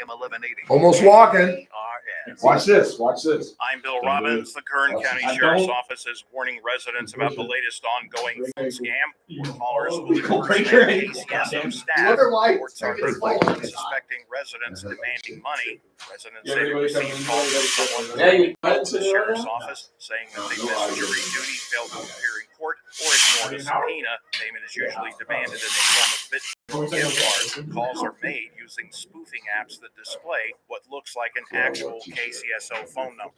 AM 1180. Almost walking. KERN. Watch this. Watch this. I'm Bill Robbins. The Kern County Sheriff's Office is warning residents about the latest ongoing phone scam where callers will impersonate KCSO staff. Reports are frequent suspecting residents demanding money. Residents say they received calls from someone from the Sheriff's Office saying that they missed jury duty, failed to appear in court, or ignored a subpoena. Payment is usually demanded in the form of Bitcoin gift cards. Calls are made using spoofing apps that display what looks like an actual KCSO phone number.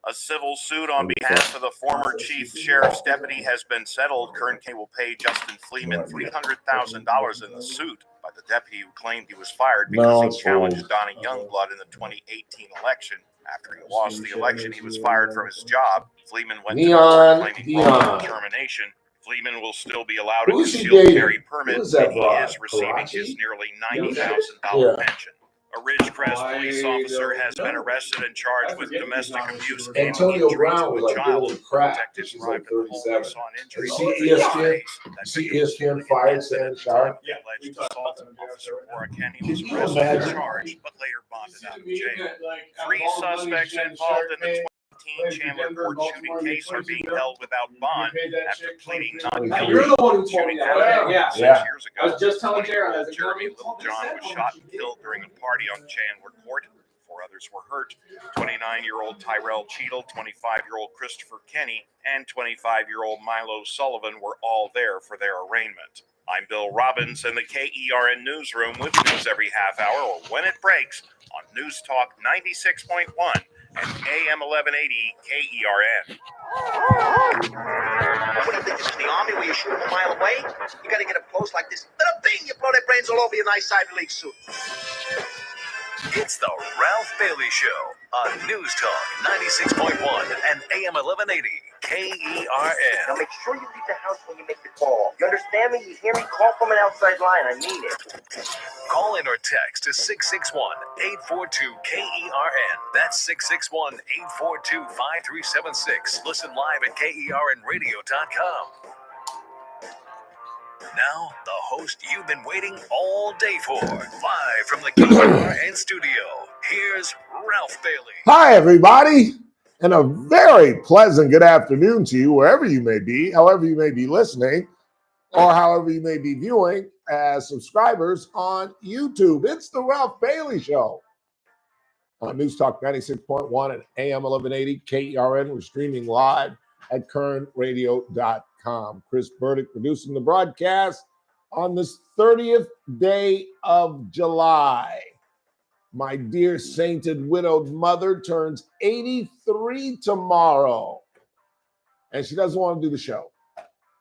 A civil suit on behalf of the former chief sheriff's deputy has been settled. Kern County will pay Justin Fleeman $300,000 in the suit by the deputy who claimed he was fired because he challenged Donnie Youngblood in the 2018 election. After he lost the election, he was fired from his job. Fleeman went to court claiming wrongful termination. Fleeman will still be allowed a concealed carry permit, and he is receiving his nearly $90,000 pension. A Ridgecrest police officer has been arrested and charged with domestic abuse and Antonio injury Brown to was a like child. little crap. Detectives She's like arrived at the home and 37. saw an injury See to the ESPN? face. That See victim was ESPN in fired the Shannon time Sharp? of the alleged assault. Officer Oracani was Can you arrested and imagine? charged, but later bonded out of jail. Three suspects involved in the 2018 Chandler Court shooting case are being held without bond after pleading not guilty. You're the one who told me Shooting that. happened Yeah. 6 years ago. I was just telling Jared, I was like, Jeremy Littlejohn was shot and killed during a party on Chandler Court. 4 others were hurt. 29-year-old Tyrell Cheadle, 25-year-old Christopher Kenny, and 25-year-old Milo Sullivan were all there for their arraignment. I'm Bill Robbins in the KERN newsroom with news every half hour or when it breaks on News Talk 96.1 and AM 1180 KERN. What do you think, this is the Army where you shoot them a mile away? You gotta get up close like this. Little bing, you blow their brains all over your nice Ivy League suit. It's the Ralph Bailey Show on News Talk 96.1 and AM 1180 KERN. Now make sure you leave the house when you make the call. You understand me? You hear me? Call from an outside line. I mean it. Call in or text to 661-842-KERN. That's 661-842-5376. Listen live at KERNradio.com. Now, the host you've been waiting all day for. Live from the KERN studio, here's Ralph Bailey. Hi, everybody, and a very pleasant good afternoon to you, wherever you may be, however you may be listening, or however you may be viewing as subscribers on YouTube. It's the Ralph Bailey Show on News Talk 96.1 and AM 1180 KERN. We're streaming live at KERNradio.com. Chris Burdick producing the broadcast on this 30th day of July. My dear sainted widowed mother turns 83 tomorrow, and she doesn't want to do the show.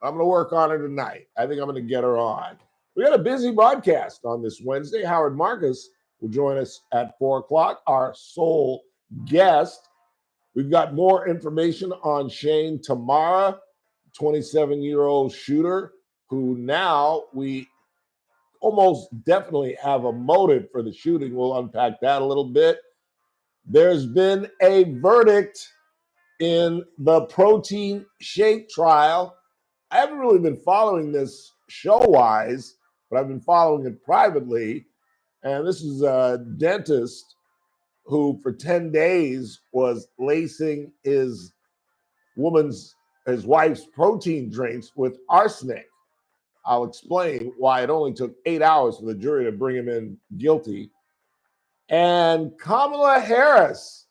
I'm going to work on her tonight. I think I'm going to get her on. We got a busy broadcast on this Wednesday. Howard Marcus will join us at 4 o'clock, our sole guest. We've got more information on Shane Tamara, 27-year-old shooter, who now we almost definitely have a motive for the shooting. We'll unpack that a little bit. There's been a verdict in the protein shake trial. I haven't really been following this show-wise, but I've been following it privately. And this is a dentist who for 10 days was lacing his wife's protein drinks with arsenic. I'll explain why it only took 8 hours for the jury to bring him in guilty. And Kamala Harris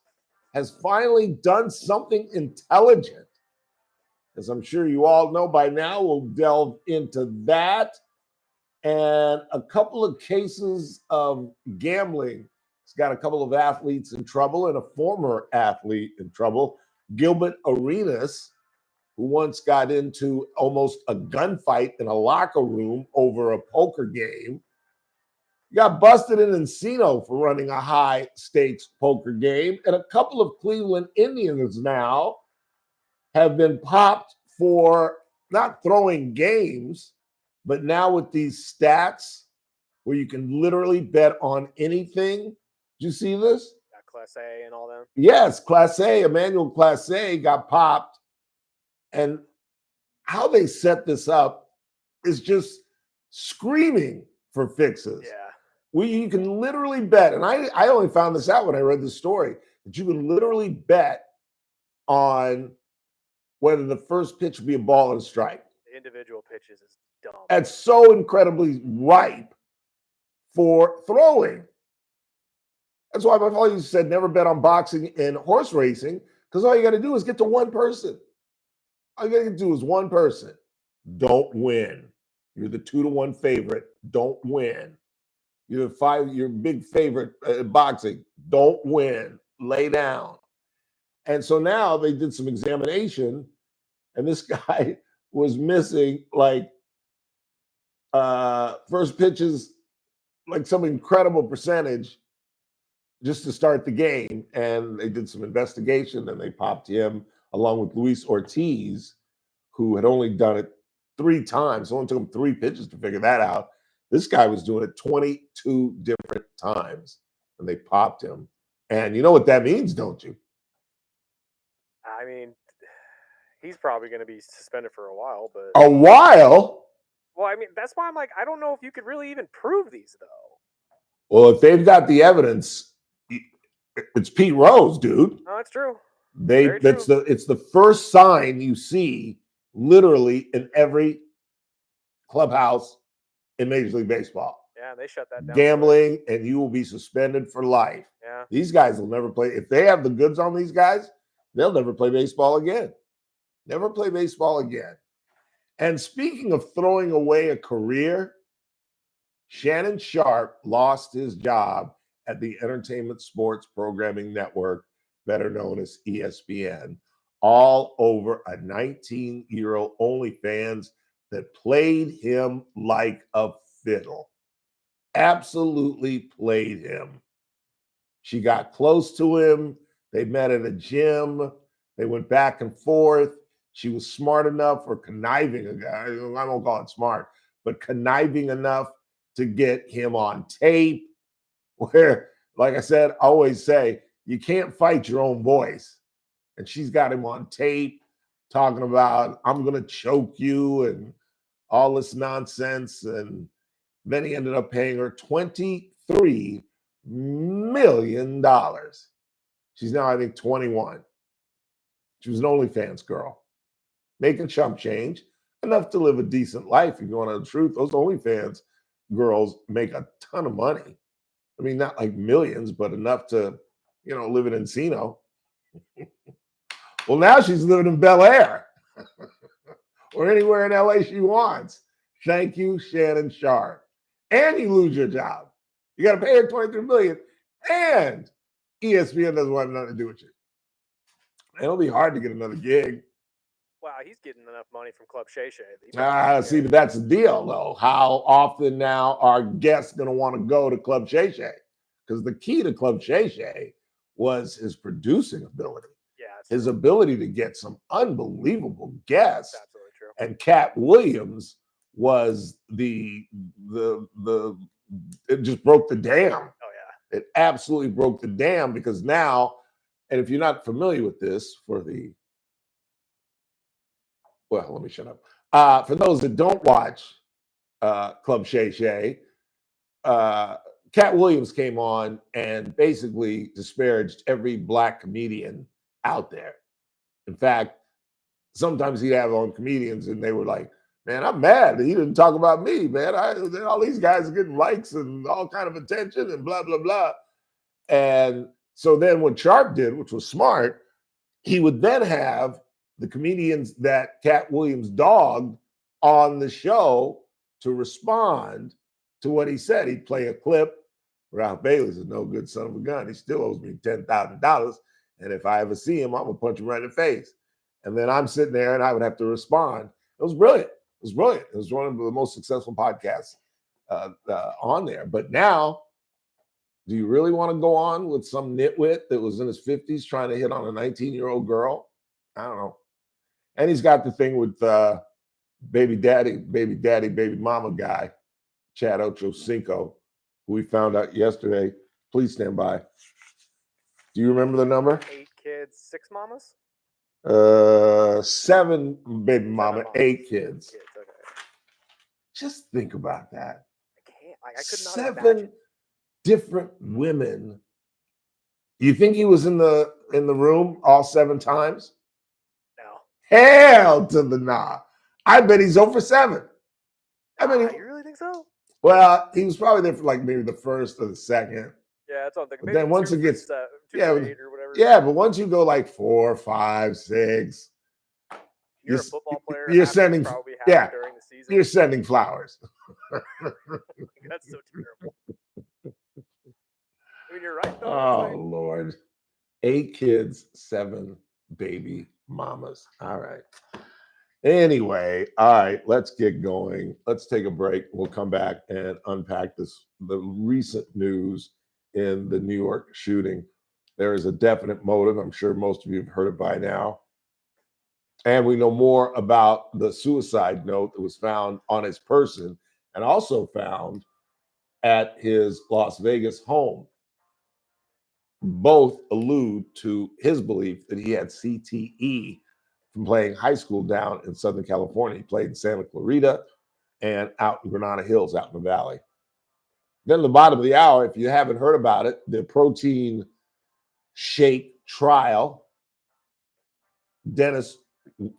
has finally done something intelligent. As I'm sure you all know by now, we'll delve into that. And a couple of cases of gambling. It's got a couple of athletes in trouble and a former athlete in trouble. Gilbert Arenas, who once got into almost a gunfight in a locker room over a poker game, got busted in Encino for running a high-stakes poker game. And a couple of Cleveland Indians now have been popped for not throwing games, but now with these stats where you can literally bet on anything. Did you see this? Yeah, Class A and all that. Yes, Class A, Emmanuel Class A got popped. And how they set this up is just screaming for fixes. Yeah. You can literally bet, and I only found this out when I read the story, that you can literally bet on whether the first pitch will be a ball and a strike. The individual pitches is dumb. That's so incredibly ripe for throwing. That's why my father used to say never bet on boxing and horse racing, because all you got to do is get to one person. All you got to do is one person. Don't win. You're the 2-1 favorite. Don't win. You're big favorite in boxing. Don't win. Lay down. And so now they did some examination, and this guy was missing like first pitches, like some incredible percentage just to start the game. And they did some investigation, and they popped him along with Luis Ortiz, who had only done it 3 times. It only took him 3 pitches to figure that out. This guy was doing it 22 different times, and they popped him. And you know what that means, don't you? I mean, he's probably going to be suspended for a while, but A while? well, I mean, that's why I'm like, I don't know if you could really even prove these though. Well, if they've got the evidence, it's Pete Rose, dude. No, that's true. It's the first sign you see literally in every clubhouse in Major League Baseball. Yeah, they shut that down. Gambling, and you will be suspended for life. Yeah. These guys will never play. If they have the goods on these guys, they'll never play baseball again. Never play baseball again. And speaking of throwing away a career, Shannon Sharpe lost his job at the Entertainment Sports Programming Network, better known as ESPN, all over a 19-year-old OnlyFans that played him like a fiddle. Absolutely played him. She got close to him. They met at a gym. They went back and forth. She was smart enough, or conniving, I don't call it smart, but conniving enough to get him on tape, where, like I said, I always say, you can't fight your own voice. And she's got him on tape talking about, I'm going to choke you and all this nonsense. And then he ended up paying her $23 million. She's now, I think, 21. She was an OnlyFans girl, making chump change, enough to live a decent life. If you want to know the truth, those OnlyFans girls make a ton of money. I mean, not like millions, but enough to, live in Encino. Well, now she's living in Bel Air or anywhere in LA she wants. Thank you, Shannon Sharpe. And you lose your job. You got to pay her $23 million, and ESPN doesn't want nothing to do with you. It'll be hard to get another gig. Wow, he's getting enough money from Club Shay Shay. See, but that's the deal, though. How often now are guests going to want to go to Club Shay Shay? Because the key to Club Shay Shay was his producing ability. Yeah, his ability to get some unbelievable guests. That's absolutely true. And Cat Williams was it just broke the dam. Oh, yeah. It absolutely broke the dam, because now, and if you're not familiar with this, let me shut up. For those that don't watch Club Shay Shay, Cat Williams came on and basically disparaged every Black comedian out there. In fact, sometimes he'd have on comedians and they were like, man, I'm mad that he didn't talk about me, man. All these guys are getting likes and all kind of attention and blah, blah, blah. And so then what Sharpe did, which was smart, he would then have the comedians that Cat Williams dogged on the show to respond to what he said. He'd play a clip. Ralph Bailey's a no good son of a gun. He still owes me $10,000. And if I ever see him, I'm going to punch him right in the face. And then I'm sitting there and I would have to respond. It was brilliant. It was brilliant. It was one of the most successful podcasts on there. But now, do you really want to go on with some nitwit that was in his 50s trying to hit on a 19-year-old girl? I don't know. And he's got the thing with baby mama guy, Chad Ochocinco, who we found out yesterday. Please stand by. Do you remember the number? 8 kids, 6 mamas? 7 baby mama, 8 kids. Okay. Just think about that. I could not imagine. different women. You think he was in the room all 7 times? No. Hell to the nah. I bet he's over 7. I bet You really think so? well, he was probably there for like maybe the first or the second. Yeah, that's what I'm thinking. But Maybe then once 2 it gets- for 2 yeah, for 8 or whatever. Yeah, but once you go like 4, 5, 6, You're you're- a football player. you're happy, sending- probably happy yeah, during the season. you're sending flowers. That's so terrible. I mean, you're right though. Oh Lord. 8 kids, 7 baby mamas. All right. Anyway, all right, let's get going. Let's take a break. We'll come back and unpack the recent news in the New York shooting. There is a definite motive. I'm sure most of you have heard it by now. And we know more about the suicide note that was found on his person and also found at his Las Vegas home. Both allude to his belief that he had CTE from playing high school down in Southern California. He played in Santa Clarita and out in Granada Hills, out in the valley. Then at the bottom of the hour, if you haven't heard about it, the protein shake trial.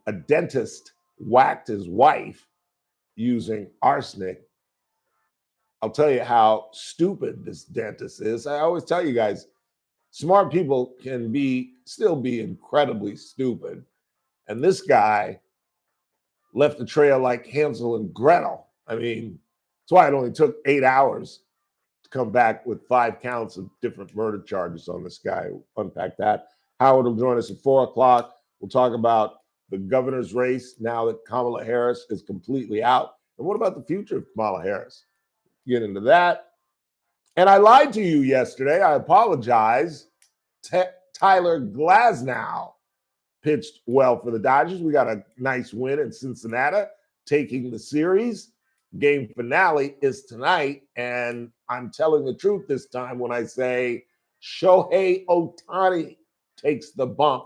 A dentist whacked his wife using arsenic. I'll tell you how stupid this dentist is. I always tell you guys, smart people can still be incredibly stupid. And this guy left a trail like Hansel and Gretel. I mean, that's why it only took 8 hours to come back with 5 counts of different murder charges on this guy. We'll unpack that. Howard will join us at 4 o'clock. We'll talk about the governor's race now that Kamala Harris is completely out. And what about the future of Kamala Harris? Get into that. And I lied to you yesterday. I apologize. Tyler Glasnow pitched well for the Dodgers. We got a nice win in Cincinnati, taking the series. Game finale is tonight, and I'm telling the truth this time when I say Shohei Ohtani takes the bump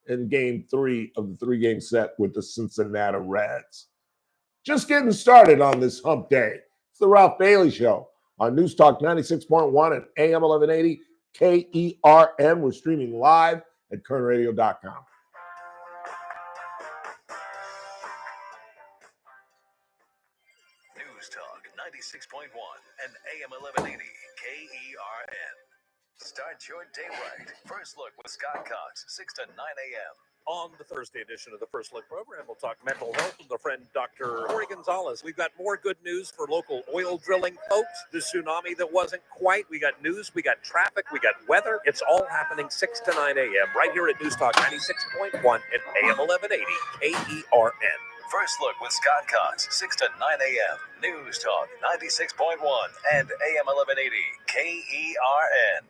in Game 3 of the 3-game set with the Cincinnati Reds. Just getting started on this hump day. It's the Ralph Bailey Show on News Talk 96.1 and AM 1180 KERN. We're streaming live at kernradio.com. News Talk 96.1 and AM 1180 KERN. Start your day right. First Look with Scott Cox, 6 to 9 a.m. On the Thursday edition of the First Look program, we'll talk mental health with our friend Dr. Corey Gonzalez. We've got more good news for local oil drilling folks. The tsunami that wasn't quite. We got news, we got traffic, we got weather. It's all happening 6 to 9 a.m. right here at News Talk 96.1 and AM 1180 KERN. First Look with Scott Cox, 6 to 9 a.m. News Talk 96.1 and AM 1180 KERN.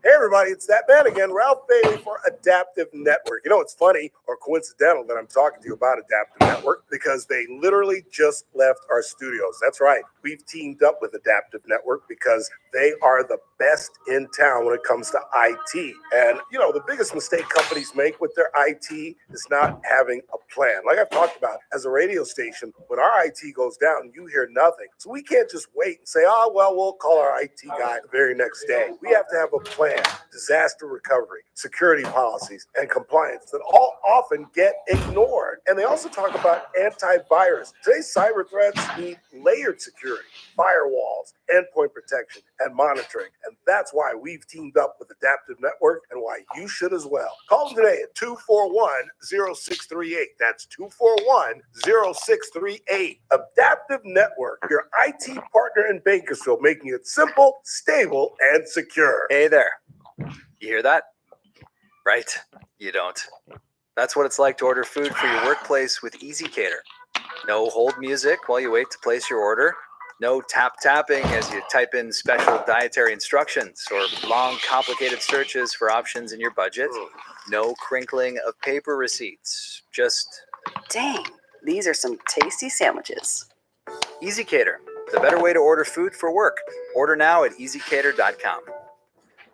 Hey everybody, it's that man again, Ralph Bailey for Adaptive Network. You know, it's funny or coincidental that I'm talking to you about Adaptive Network because they literally just left our studios. That's right. We've teamed up with Adaptive Network because they are the best in town when it comes to IT. And, you know, the biggest mistake companies make with their IT is not having a plan. Like I've talked about, as a radio station, when our IT goes down, you hear nothing. So we can't just wait and say, oh, well, we'll call our IT guy the very next day. We have to have a plan. Disaster recovery, security policies, and compliance that all often get ignored. And they also talk about antivirus. Today's cyber threats need layered security, firewalls, endpoint protection, and monitoring. And that's why we've teamed up with Adaptive Network and why you should as well. Call them today at 241-0638. That's 241-0638. Adaptive Network, your IT partner in Bakersfield, making it simple, stable, and secure. Hey there. You hear that? Right? You don't. That's what it's like to order food for your workplace with EasyCater. No hold music while you wait to place your order. No tapping as you type in special dietary instructions or long, complicated searches for options in your budget. No crinkling of paper receipts. Just... Dang, these are some tasty sandwiches. EasyCater, the better way to order food for work. Order now at easycater.com.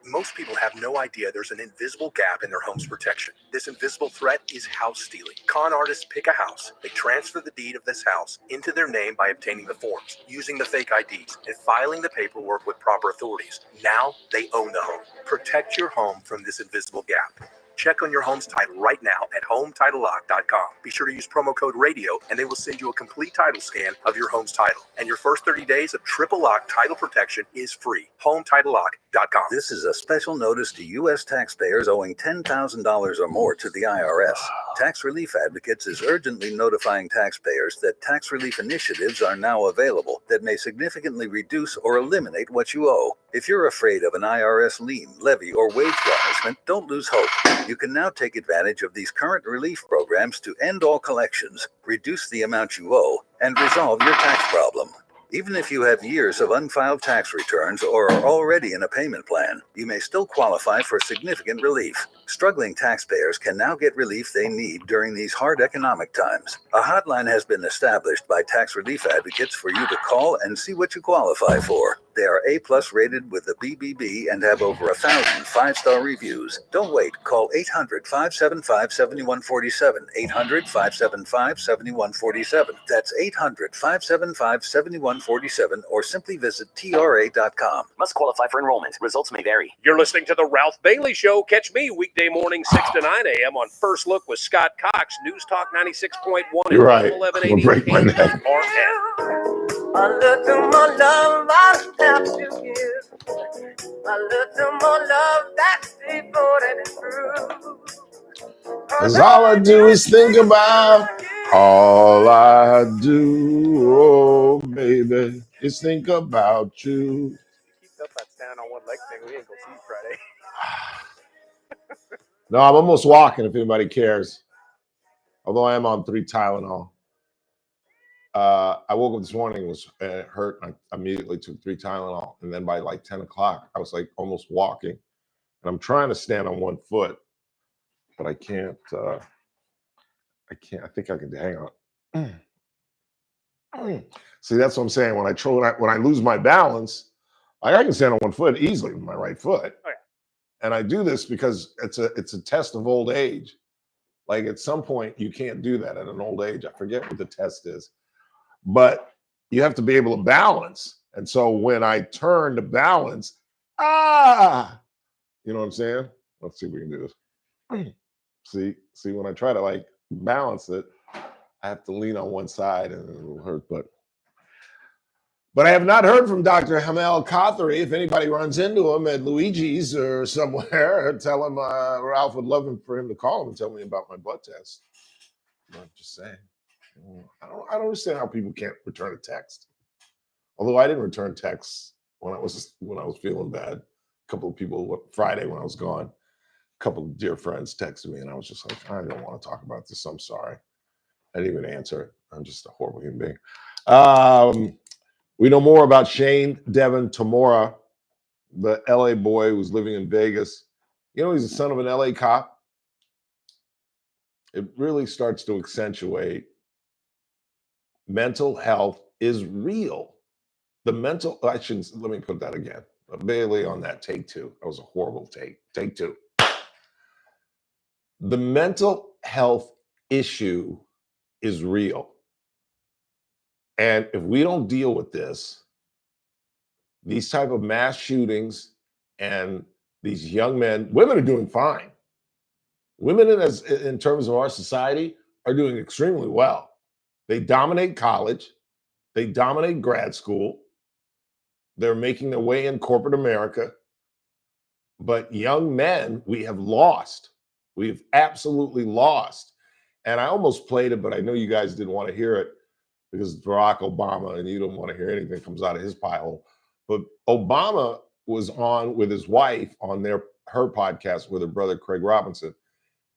Most people have no idea there's an invisible gap in their home's protection. This invisible threat is house stealing. Con artists pick a house. They transfer the deed of this house into their name by obtaining the forms, using the fake IDs, and filing the paperwork with proper authorities. Now they own the home. Protect your home from this invisible gap. Check on your home's title right now at HomeTitleLock.com. Be sure to use promo code RADIO and they will send you a complete title scan of your home's title. And your first 30 days of triple lock title protection is free. HomeTitleLock.com. This is a special notice to U.S. taxpayers owing $10,000 or more to the IRS. Tax Relief Advocates is urgently notifying taxpayers that tax relief initiatives are now available that may significantly reduce or eliminate what you owe. If you're afraid of an IRS lien, levy, or wage garnishment, don't lose hope. You can now take advantage of these current relief programs to end all collections, reduce the amount you owe, and resolve your tax problem. Even if you have years of unfiled tax returns or are already in a payment plan, you may still qualify for significant relief. Struggling taxpayers can now get relief they need during these hard economic times. A hotline has been established by Tax Relief Advocates for you to call and see what you qualify for. They are A+ rated with the BBB and have over 1,000 5-star reviews. Don't wait. Call 800-575-7147. 800-575-7147. That's 800-575-7147 or simply visit TRA.com. Must qualify for enrollment. Results may vary. You're listening to The Ralph Bailey Show. Catch me weekday morning 6 to 9 a.m. on First Look with Scott Cox, News Talk 96.1 You're right. and I'm gonna break my neck. A little more love I have to give. A little more love that's devoted and true. 'Cause all I do is think about, all I do, oh baby, is think about you. Keep up that stand on one leg thing. We ain't gonna see you Friday. No, I'm almost walking if anybody cares. Although I am on 3 Tylenol. I woke up this morning, was hurt, and I immediately took 3 Tylenol. And then by like 10 o'clock, I was like almost walking. And I'm trying to stand on one foot, but I can't. I think I can hang on. See, that's what I'm saying. When I lose my balance, I can stand on one foot easily with my right foot. Oh, yeah. And I do this because it's a test of old age. Like at some point, you can't do that at an old age. I forget what the test is, but you have to be able to balance. And so when I turn to balance, you know what I'm saying? Let's see if we can do this. See, when I try to like balance it, I have to lean on one side and it'll hurt. But I have not heard from Dr. Hamel Kothari. If anybody runs into him at Luigi's or somewhere, tell him Ralph would love for him to call him and tell me about my blood test. I'm just saying. I don't understand how people can't return a text. Although I didn't return texts when I was feeling bad. A couple of people Friday when I was gone, a couple of dear friends texted me, and I was just like, I don't want to talk about this. I'm sorry. I didn't even answer it. I'm just a horrible human being. We know more about Shane Devon Tamora, the LA boy who's living in Vegas. You know, he's the son of an LA cop. It really starts to accentuate mental health is real. Let me put that again. Bailey on that, take 2. That was a horrible take. Take 2. The mental health issue is real. And if we don't deal with this, these type of mass shootings and these young men, women are doing fine. Women in terms of our society are doing extremely well. They dominate college. They dominate grad school. They're making their way in corporate America. But young men, we have lost. We've absolutely lost. And I almost played it, but I know you guys didn't want to hear it because it's Barack Obama and you don't want to hear anything that comes out of his pie hole. But Obama was on with his wife on her podcast with her brother, Craig Robinson.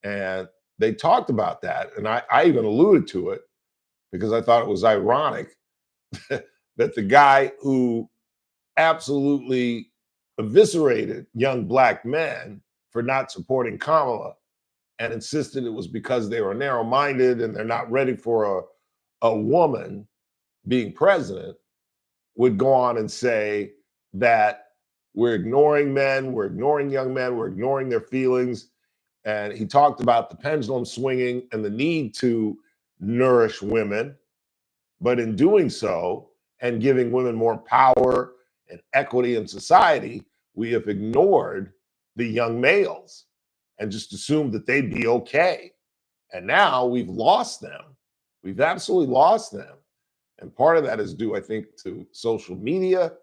And they talked about that. And I even alluded to it because I thought it was ironic that the guy who absolutely eviscerated young black men for not supporting Kamala and insisted it was because they were narrow-minded and they're not ready for a woman being president, would go on and say that we're ignoring men, we're ignoring young men, we're ignoring their feelings. And he talked about the pendulum swinging and the need to nourish women. But in doing so and giving women more power and equity in society, we have ignored the young males and just assumed that they'd be okay. And now we've lost them. We've absolutely lost them. And part of that is due, I think, to social media,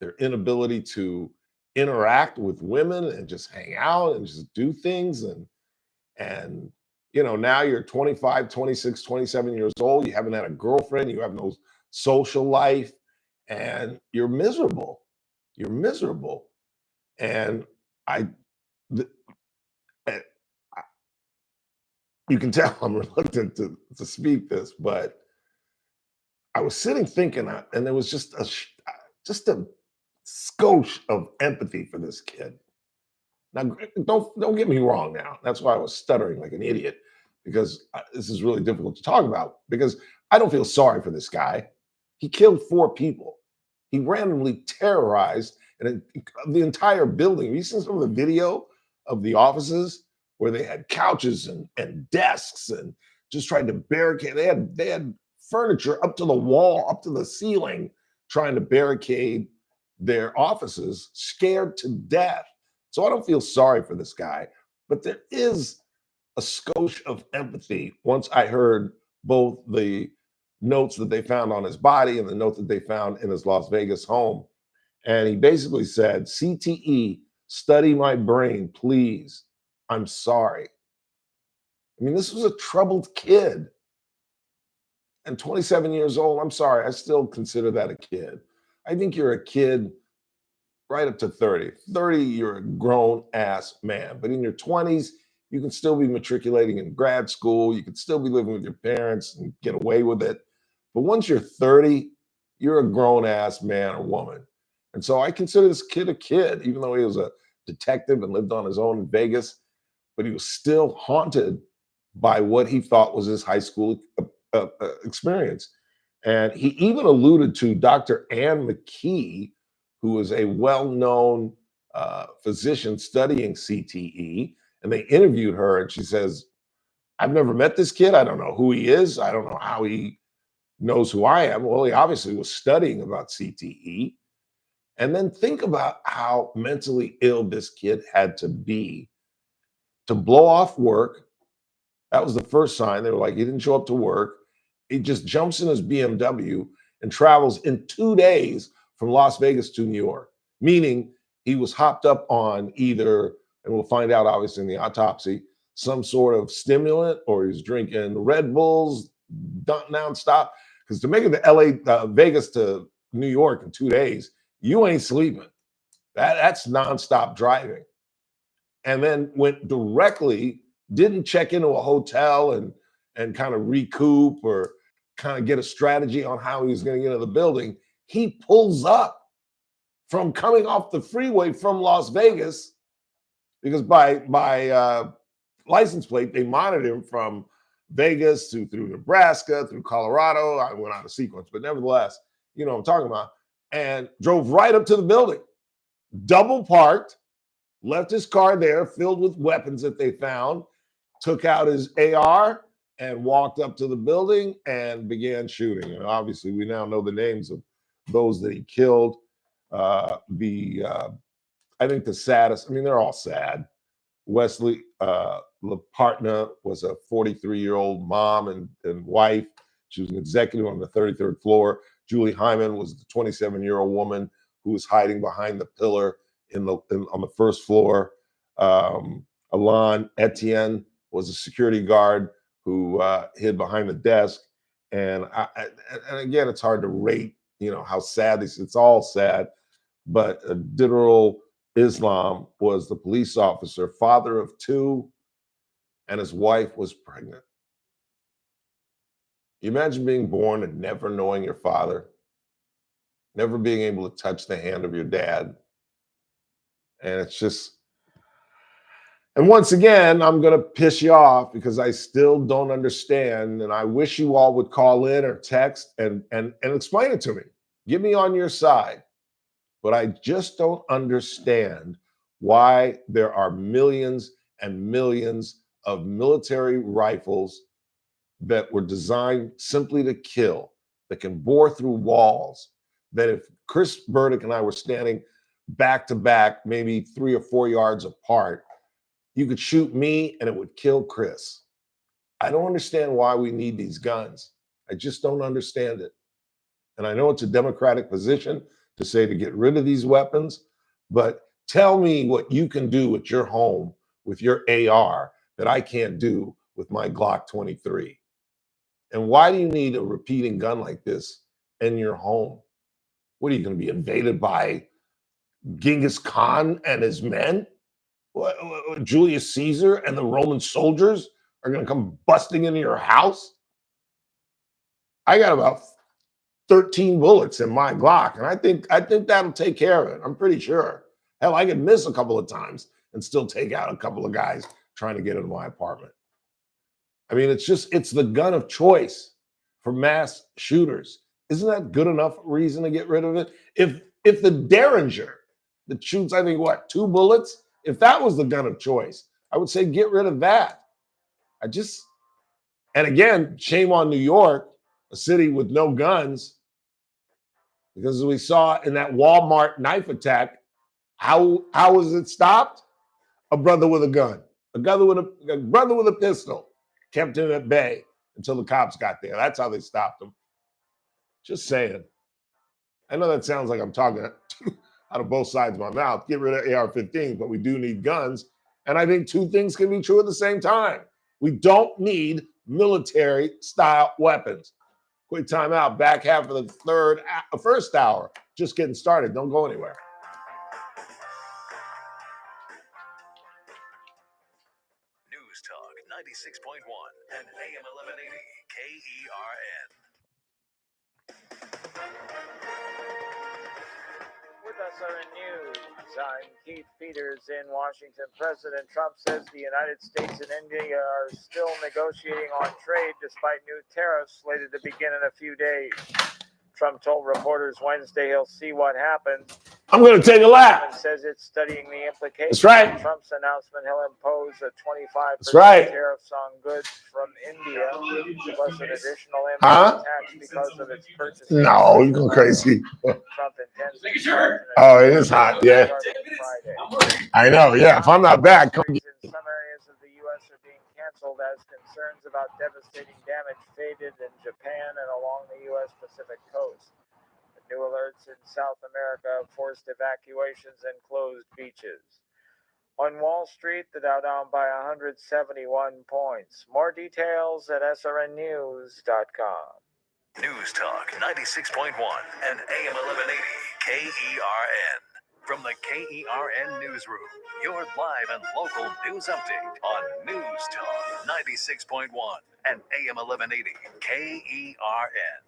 their inability to interact with women and just hang out and just do things. And you know, now you're 25, 26, 27 years old. You haven't had a girlfriend. You have no social life. And you're miserable. You're miserable. And you can tell I'm reluctant to speak this, but I was sitting thinking, and there was just a skosh of empathy for this kid. Now, don't get me wrong. Now, that's why I was stuttering like an idiot, because this is really difficult to talk about. Because I don't feel sorry for this guy. He killed 4 people. He randomly terrorized the entire building. Have you seen some of the video of the offices where they had couches and desks and just tried to barricade? They had furniture up to the wall, up to the ceiling, trying to barricade their offices, scared to death. So I don't feel sorry for this guy, but there is a skosh of empathy once I heard both the notes that they found on his body and the note that they found in his Las Vegas home. And he basically said, CTE, study my brain, please. I'm sorry. I mean, this was a troubled kid. And 27 years old, I'm sorry, I still consider that a kid. I think you're a kid right up to 30. 30, you're a grown-ass man. But in your 20s, you can still be matriculating in grad school. You can still be living with your parents and get away with it. But once you're 30, you're a grown-ass man or woman. And so I consider this kid a kid, even though he was a detective and lived on his own in Vegas. But he was still haunted by what he thought was his high school experience. And he even alluded to Dr. Ann McKee, who is a well-known physician studying CTE. And they interviewed her, and she says, I've never met this kid. I don't know who he is. I don't know how he knows who I am. Well, he obviously was studying about CTE. And then think about how mentally ill this kid had to be to blow off work. That was the first sign. They were like, he didn't show up to work. He just jumps in his BMW and travels in 2 days from Las Vegas to New York, meaning he was hopped up on either, and we'll find out obviously in the autopsy, some sort of stimulant, or he's drinking Red Bulls nonstop. Because to make it to Vegas to New York in 2 days, you ain't sleeping. That's nonstop driving. And then went directly, didn't check into a hotel and kind of recoup or kind of get a strategy on how he was going to get into the building. He pulls up from coming off the freeway from Las Vegas, because by license plate, they monitored him from Vegas through Nebraska, through Colorado. I went out of sequence, but nevertheless, you know what I'm talking about. And drove right up to the building, double parked, left his car there filled with weapons that they found, took out his AR and walked up to the building and began shooting. And obviously, we now know the names of those that he killed. I think the saddest, I mean, they're all sad. Wesley LaPartna was a 43-year-old mom and wife. She was an executive on the 33rd floor. Julie Hyman was the 27-year-old woman who was hiding behind the pillar on the first floor. Alain Etienne was a security guard who hid behind the desk. And again, it's hard to rate, you know, how sad this. It's all sad. But Diderol Islam was the police officer, father of 2, and his wife was pregnant. You imagine being born and never knowing your father, never being able to touch the hand of your dad. And it's just, and once again, I'm going to piss you off because I still don't understand. And I wish you all would call in or text and explain it to me. Get me on your side. but I just don't understand why there are millions and millions of military rifles that were designed simply to kill, that can bore through walls, that if Chris Burdick and I were standing back to back, maybe 3 or 4 yards apart, you could shoot me and it would kill Chris. I don't understand why we need these guns. I just don't understand it. And I know it's a Democratic position to say to get rid of these weapons, but tell me what you can do at your home with your AR that I can't do with my Glock 23. And why do you need a repeating gun like this in your home? What are you going to be invaded by Genghis Khan and his men? Julius Caesar and the Roman soldiers are going to come busting into your house? I got about 13 bullets in my Glock, and I think that'll take care of it. I'm pretty sure. Hell, I could miss a couple of times and still take out a couple of guys trying to get into my apartment. I mean, it's the gun of choice for mass shooters. Isn't that good enough reason to get rid of it? If the Derringer that shoots, I think, 2 bullets, if that was the gun of choice, I would say get rid of that. And again, shame on New York, a city with no guns, because as we saw in that Walmart knife attack, how was it stopped? A brother with a gun, a brother with a pistol, kept him at bay until the cops got there. That's how they stopped him. Just saying. I know that sounds like I'm talking out of both sides of my mouth. Get rid of AR-15s, but we do need guns. And I think two things can be true at the same time. We don't need military-style weapons. Quick timeout. Back half of the first hour. Just getting started. Don't go anywhere. News Talk 96.1 and AM 1180 KERN. With SRN News, I'm Keith Peters in Washington. President Trump says the United States and India are still negotiating on trade despite new tariffs slated to begin in a few days. Trump told reporters Wednesday he'll see what happens. I'm going to take a lap. Says it's studying the implications. That's right. Of Trump's announcement he'll impose a 25% tariffs on goods from India, plus an additional import tax because of its purchase. No, you're going crazy. Trump intends to Oh, it is hot. Yeah. I know. Yeah. If I'm not back, come get me. Some areas of the U.S. are being canceled as concerns about devastating damage faded in Japan and along the U.S. Pacific coast. New alerts in South America forced evacuations and closed beaches. On Wall Street, the Dow down by 171 points. More details at srnnews.com. News Talk 96.1 and AM 1180 KERN. From the KERN Newsroom, your live and local news update on News Talk 96.1 and AM 1180 KERN.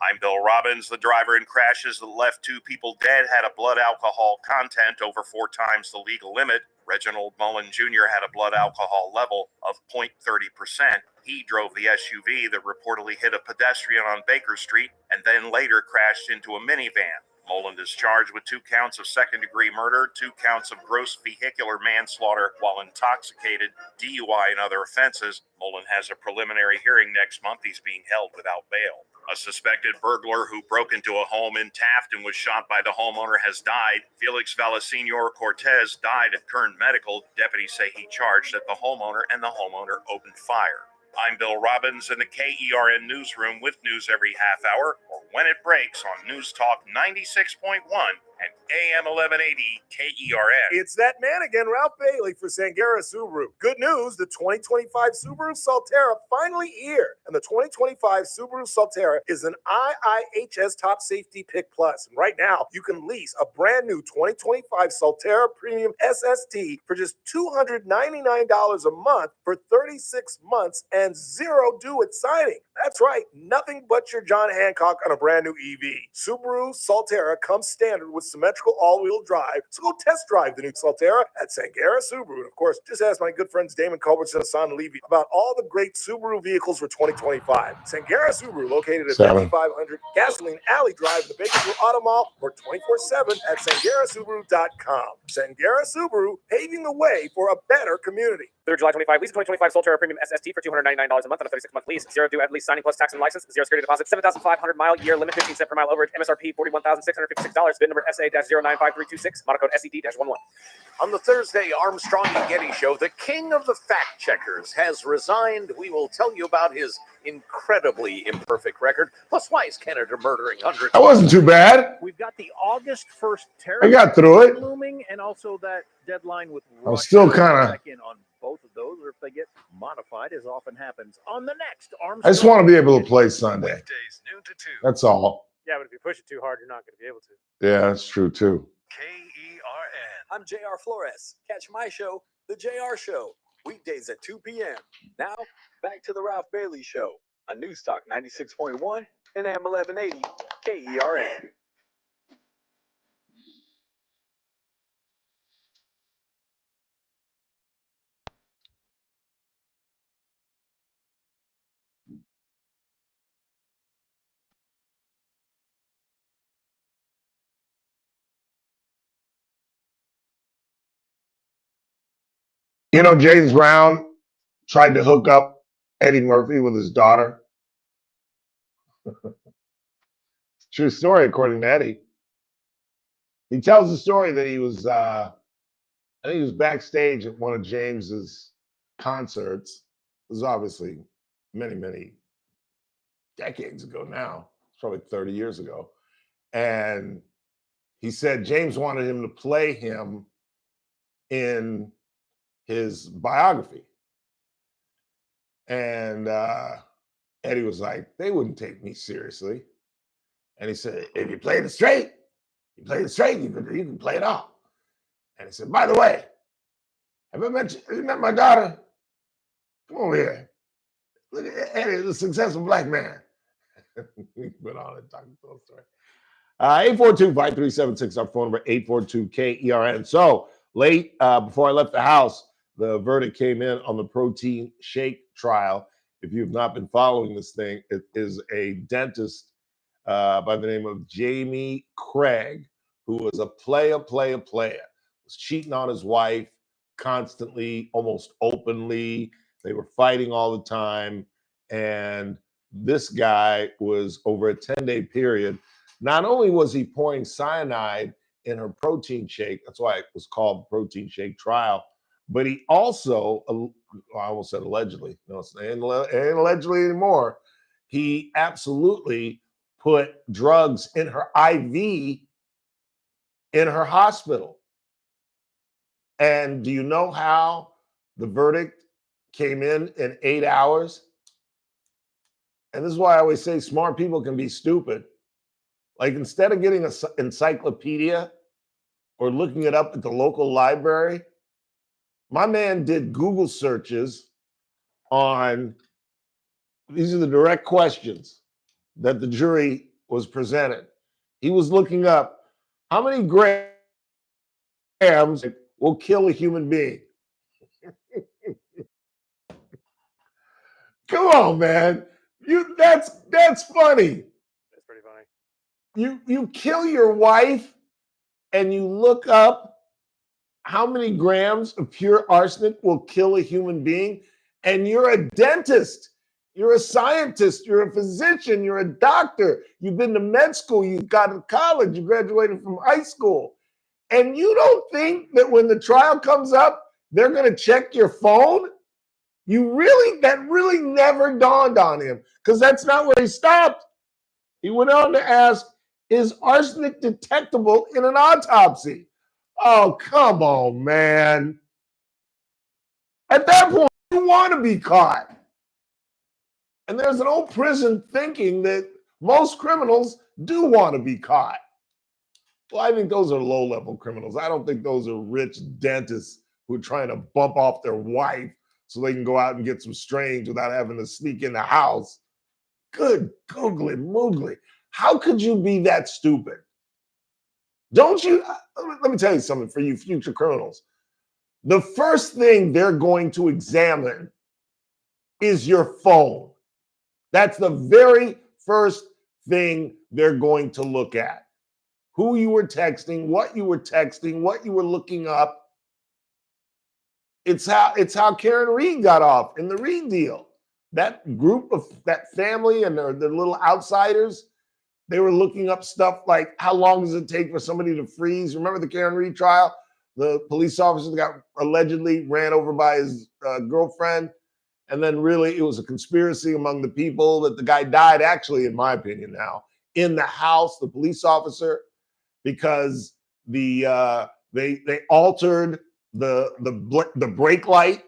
I'm Bill Robbins. The driver in crashes that left 2 people dead had a blood alcohol content over 4 times the legal limit. Reginald Mullen Jr. had a blood alcohol level of 0.30%. He drove the SUV that reportedly hit a pedestrian on Baker Street and then later crashed into a minivan. Mullen is charged with 2 counts of second-degree murder, 2 counts of gross vehicular manslaughter while intoxicated, DUI, and other offenses. Mullen has a preliminary hearing next month. He's being held without bail. A suspected burglar who broke into a home in Taft and was shot by the homeowner has died. Felix Valasenor Cortez died at Kern Medical. Deputies say he charged that the homeowner and the homeowner opened fire. I'm Bill Robbins in the KERN Newsroom with news every half hour or when it breaks on News Talk 96.1 and AM 1180 KERN. It's that man again, Ralph Bailey for Sangera Subaru. Good news, the 2025 Subaru Solterra finally here. And the 2025 Subaru Solterra is an IIHS Top Safety Pick Plus. And right now, you can lease a brand new 2025 Solterra Premium SST for just $299 a month for 36 months and 0 due at signing. That's right, nothing but your John Hancock on a brand new EV. Subaru Solterra comes standard with symmetrical all-wheel drive. So go test drive the new Solterra at Sangera Subaru. And of course, just ask my good friends Damon Culbertson and Hassan Levy about all the great Subaru vehicles for 2025. Sangera Subaru, located at 5500 Gasoline Alley Drive in the Bakersfield Auto Mall, or 24/7 at sangerasubaru.com. Sangera Subaru, paving the way for a better community. Through July 25, lease a 2025 Solterra Premium SST for $299 a month on a 36-month lease. 0 due at lease signing plus tax and license. 0 security deposit. 7,500 mile year limit. 15 cent per mile overage. MSRP $41,656. VIN number SA-095326. Model code SED-11. On the Thursday Armstrong and Getty show, the king of the fact checkers has resigned. We will tell you about his incredibly imperfect record, plus why is Canada murdering hundreds. That wasn't too bad. We've got the August 1st I got through it. looming, and also that deadline with I was Russia. still kinda- Check in on both of those, or if they get modified, as often happens on the next Armstrong. I just want to be able to play Sunday. That's all. Yeah, but if you push it too hard, you're not going to be able to. Yeah, that's true too. I'm JR Flores. Catch my show, The JR Show, weekdays at 2 p.m. Now, back to The Ralph Bailey Show on News Talk 96.1 and AM 1180 KERN. You know, James Brown tried to hook up Eddie Murphy with his daughter. True story, according to Eddie. He tells the story that he was, I think he was backstage at one of James's concerts. This was obviously many, many decades ago now. It's probably 30 years ago. And he said James wanted him to play him in his biography. And Eddie was like, they wouldn't take me seriously. And he said, if you play it straight, you can play it off. And he said, by the way, have you met my daughter? Come over here. Look at Eddie, the successful black man. He went on and talked the whole story. 842-5376, our phone number, 842-KERN. So late before I left the house, the verdict came in on the protein shake trial. If you've not been following this thing, it is a dentist by the name of Jamie Craig, who was a player, was cheating on his wife constantly, almost openly. They were fighting all the time. And this guy was, over a 10-day period, not only was he pouring cyanide in her protein shake, that's why it was called the protein shake trial, but he also, I almost said allegedly, no, it ain't allegedly anymore. He absolutely put drugs in her IV in her hospital. And do you know how the verdict came in 8 hours? And this is why I always say smart people can be stupid. Like, instead of getting an encyclopedia or looking it up at the local library, my man did Google searches on, these are the direct questions that the jury was presented. He was looking up how many grams will kill a human being. Come on, man. That's funny. That's pretty funny. You kill your wife and you look up how many grams of pure arsenic will kill a human being, and you're a dentist, you're a scientist, you're a physician, you're a doctor, you've been to med school, you've gone to college, you graduated from high school, and you don't think that when the trial comes up, they're going to check your phone? That really never dawned on him, because that's not where he stopped. He went on to ask, is arsenic detectable in an autopsy? Oh, come on, man. At that point, you want to be caught. And there's an old prison thinking that most criminals do want to be caught. Well, I think those are low-level criminals. I don't think those are rich dentists who are trying to bump off their wife so they can go out and get some strange without having to sneak in the house. Good googly moogly. How could you be that stupid? Don't you? Let me tell you something for you future criminals. The first thing they're going to examine is your phone. That's the very first thing they're going to look at. Who you were texting, what you were looking up. It's how Karen Reed got off in the Reed deal. That group of that family and their little outsiders, they were looking up stuff like how long does it take for somebody to freeze? Remember the Karen Reed trial? The police officer that got allegedly ran over by his girlfriend. And then really it was a conspiracy among the people that the guy died, actually, in my opinion now, in the house, the police officer, because they altered the brake light,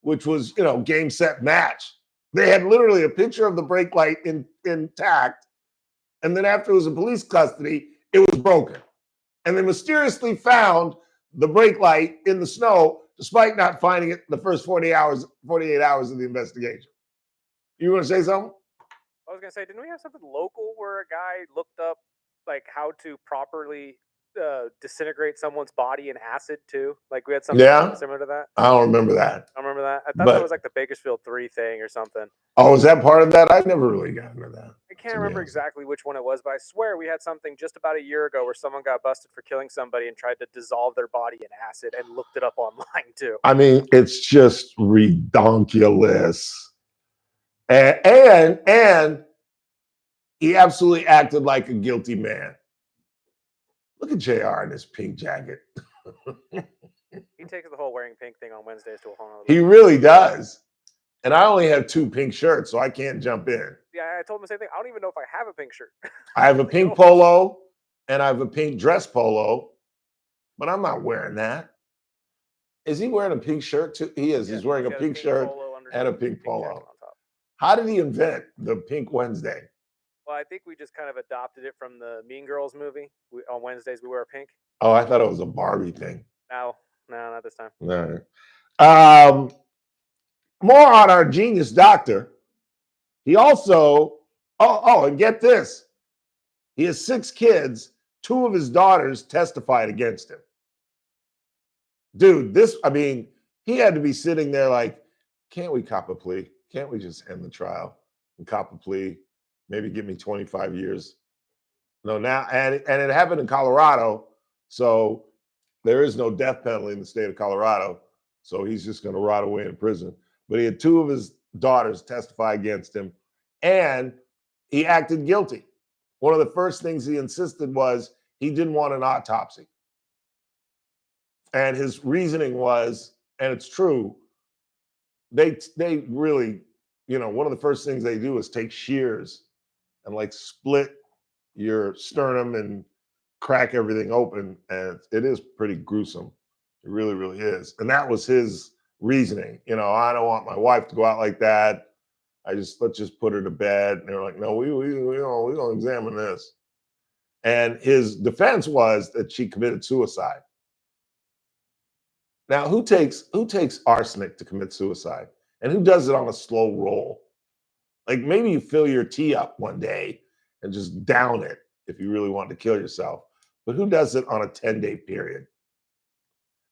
which was, game, set, match. They had literally a picture of the brake light intact. And then after it was in police custody, it was broken. And they mysteriously found the brake light in the snow, despite not finding it the first 48 hours of the investigation. You want to say something? I was going to say, didn't we have something local where a guy looked up like how to properly disintegrate someone's body in acid too? Like we had something similar to that. I don't remember that. I remember that. I thought that was like the Bakersfield 3 thing or something. Oh, was that part of that? I never really got into that. I can't remember exactly which one it was, but I swear we had something just about a year ago where someone got busted for killing somebody and tried to dissolve their body in acid and looked it up online too. I mean, it's just redonkulous. And he absolutely acted like a guilty man. Look at JR in his pink jacket. He takes the whole wearing pink thing on Wednesdays to a whole nother He level. really does. And I only have 2 pink shirts, so I can't jump in. Yeah, I told him the same thing. I don't even know if I have a pink shirt. I have a pink polo and I have a pink dress polo, but I'm not wearing that. Is he wearing a pink shirt too? He is. He's wearing a pink shirt and a pink polo. How did he invent the Pink Wednesday? Well, I think we just kind of adopted it from the Mean Girls movie. On Wednesdays, we wear pink. Oh, I thought it was a Barbie thing. No, not this time. All right. More on our genius doctor. He also, and get this. He has 6 kids. 2 of his daughters testified against him. Dude, he had to be sitting there like, can't we cop a plea? Can't we just end the trial and cop a plea? Maybe give me 25 years. No, now, and it happened in Colorado. So there is no death penalty in the state of Colorado. So he's just going to rot away in prison. But he had 2 of his daughters testify against him, and he acted guilty. One of the first things he insisted was he didn't want an autopsy. And his reasoning was, and it's true, they really, one of the first things they do is take shears and like split your sternum and crack everything open. And it is pretty gruesome. It really, really is. And that was his reasoning. I don't want my wife to go out like that. Let's just put her to bed. And they were like, no, we don't examine this. And his defense was that she committed suicide. Now, who takes arsenic to commit suicide? And who does it on a slow roll? Like maybe you fill your tea up one day and just down it if you really want to kill yourself. But who does it on a 10-day period?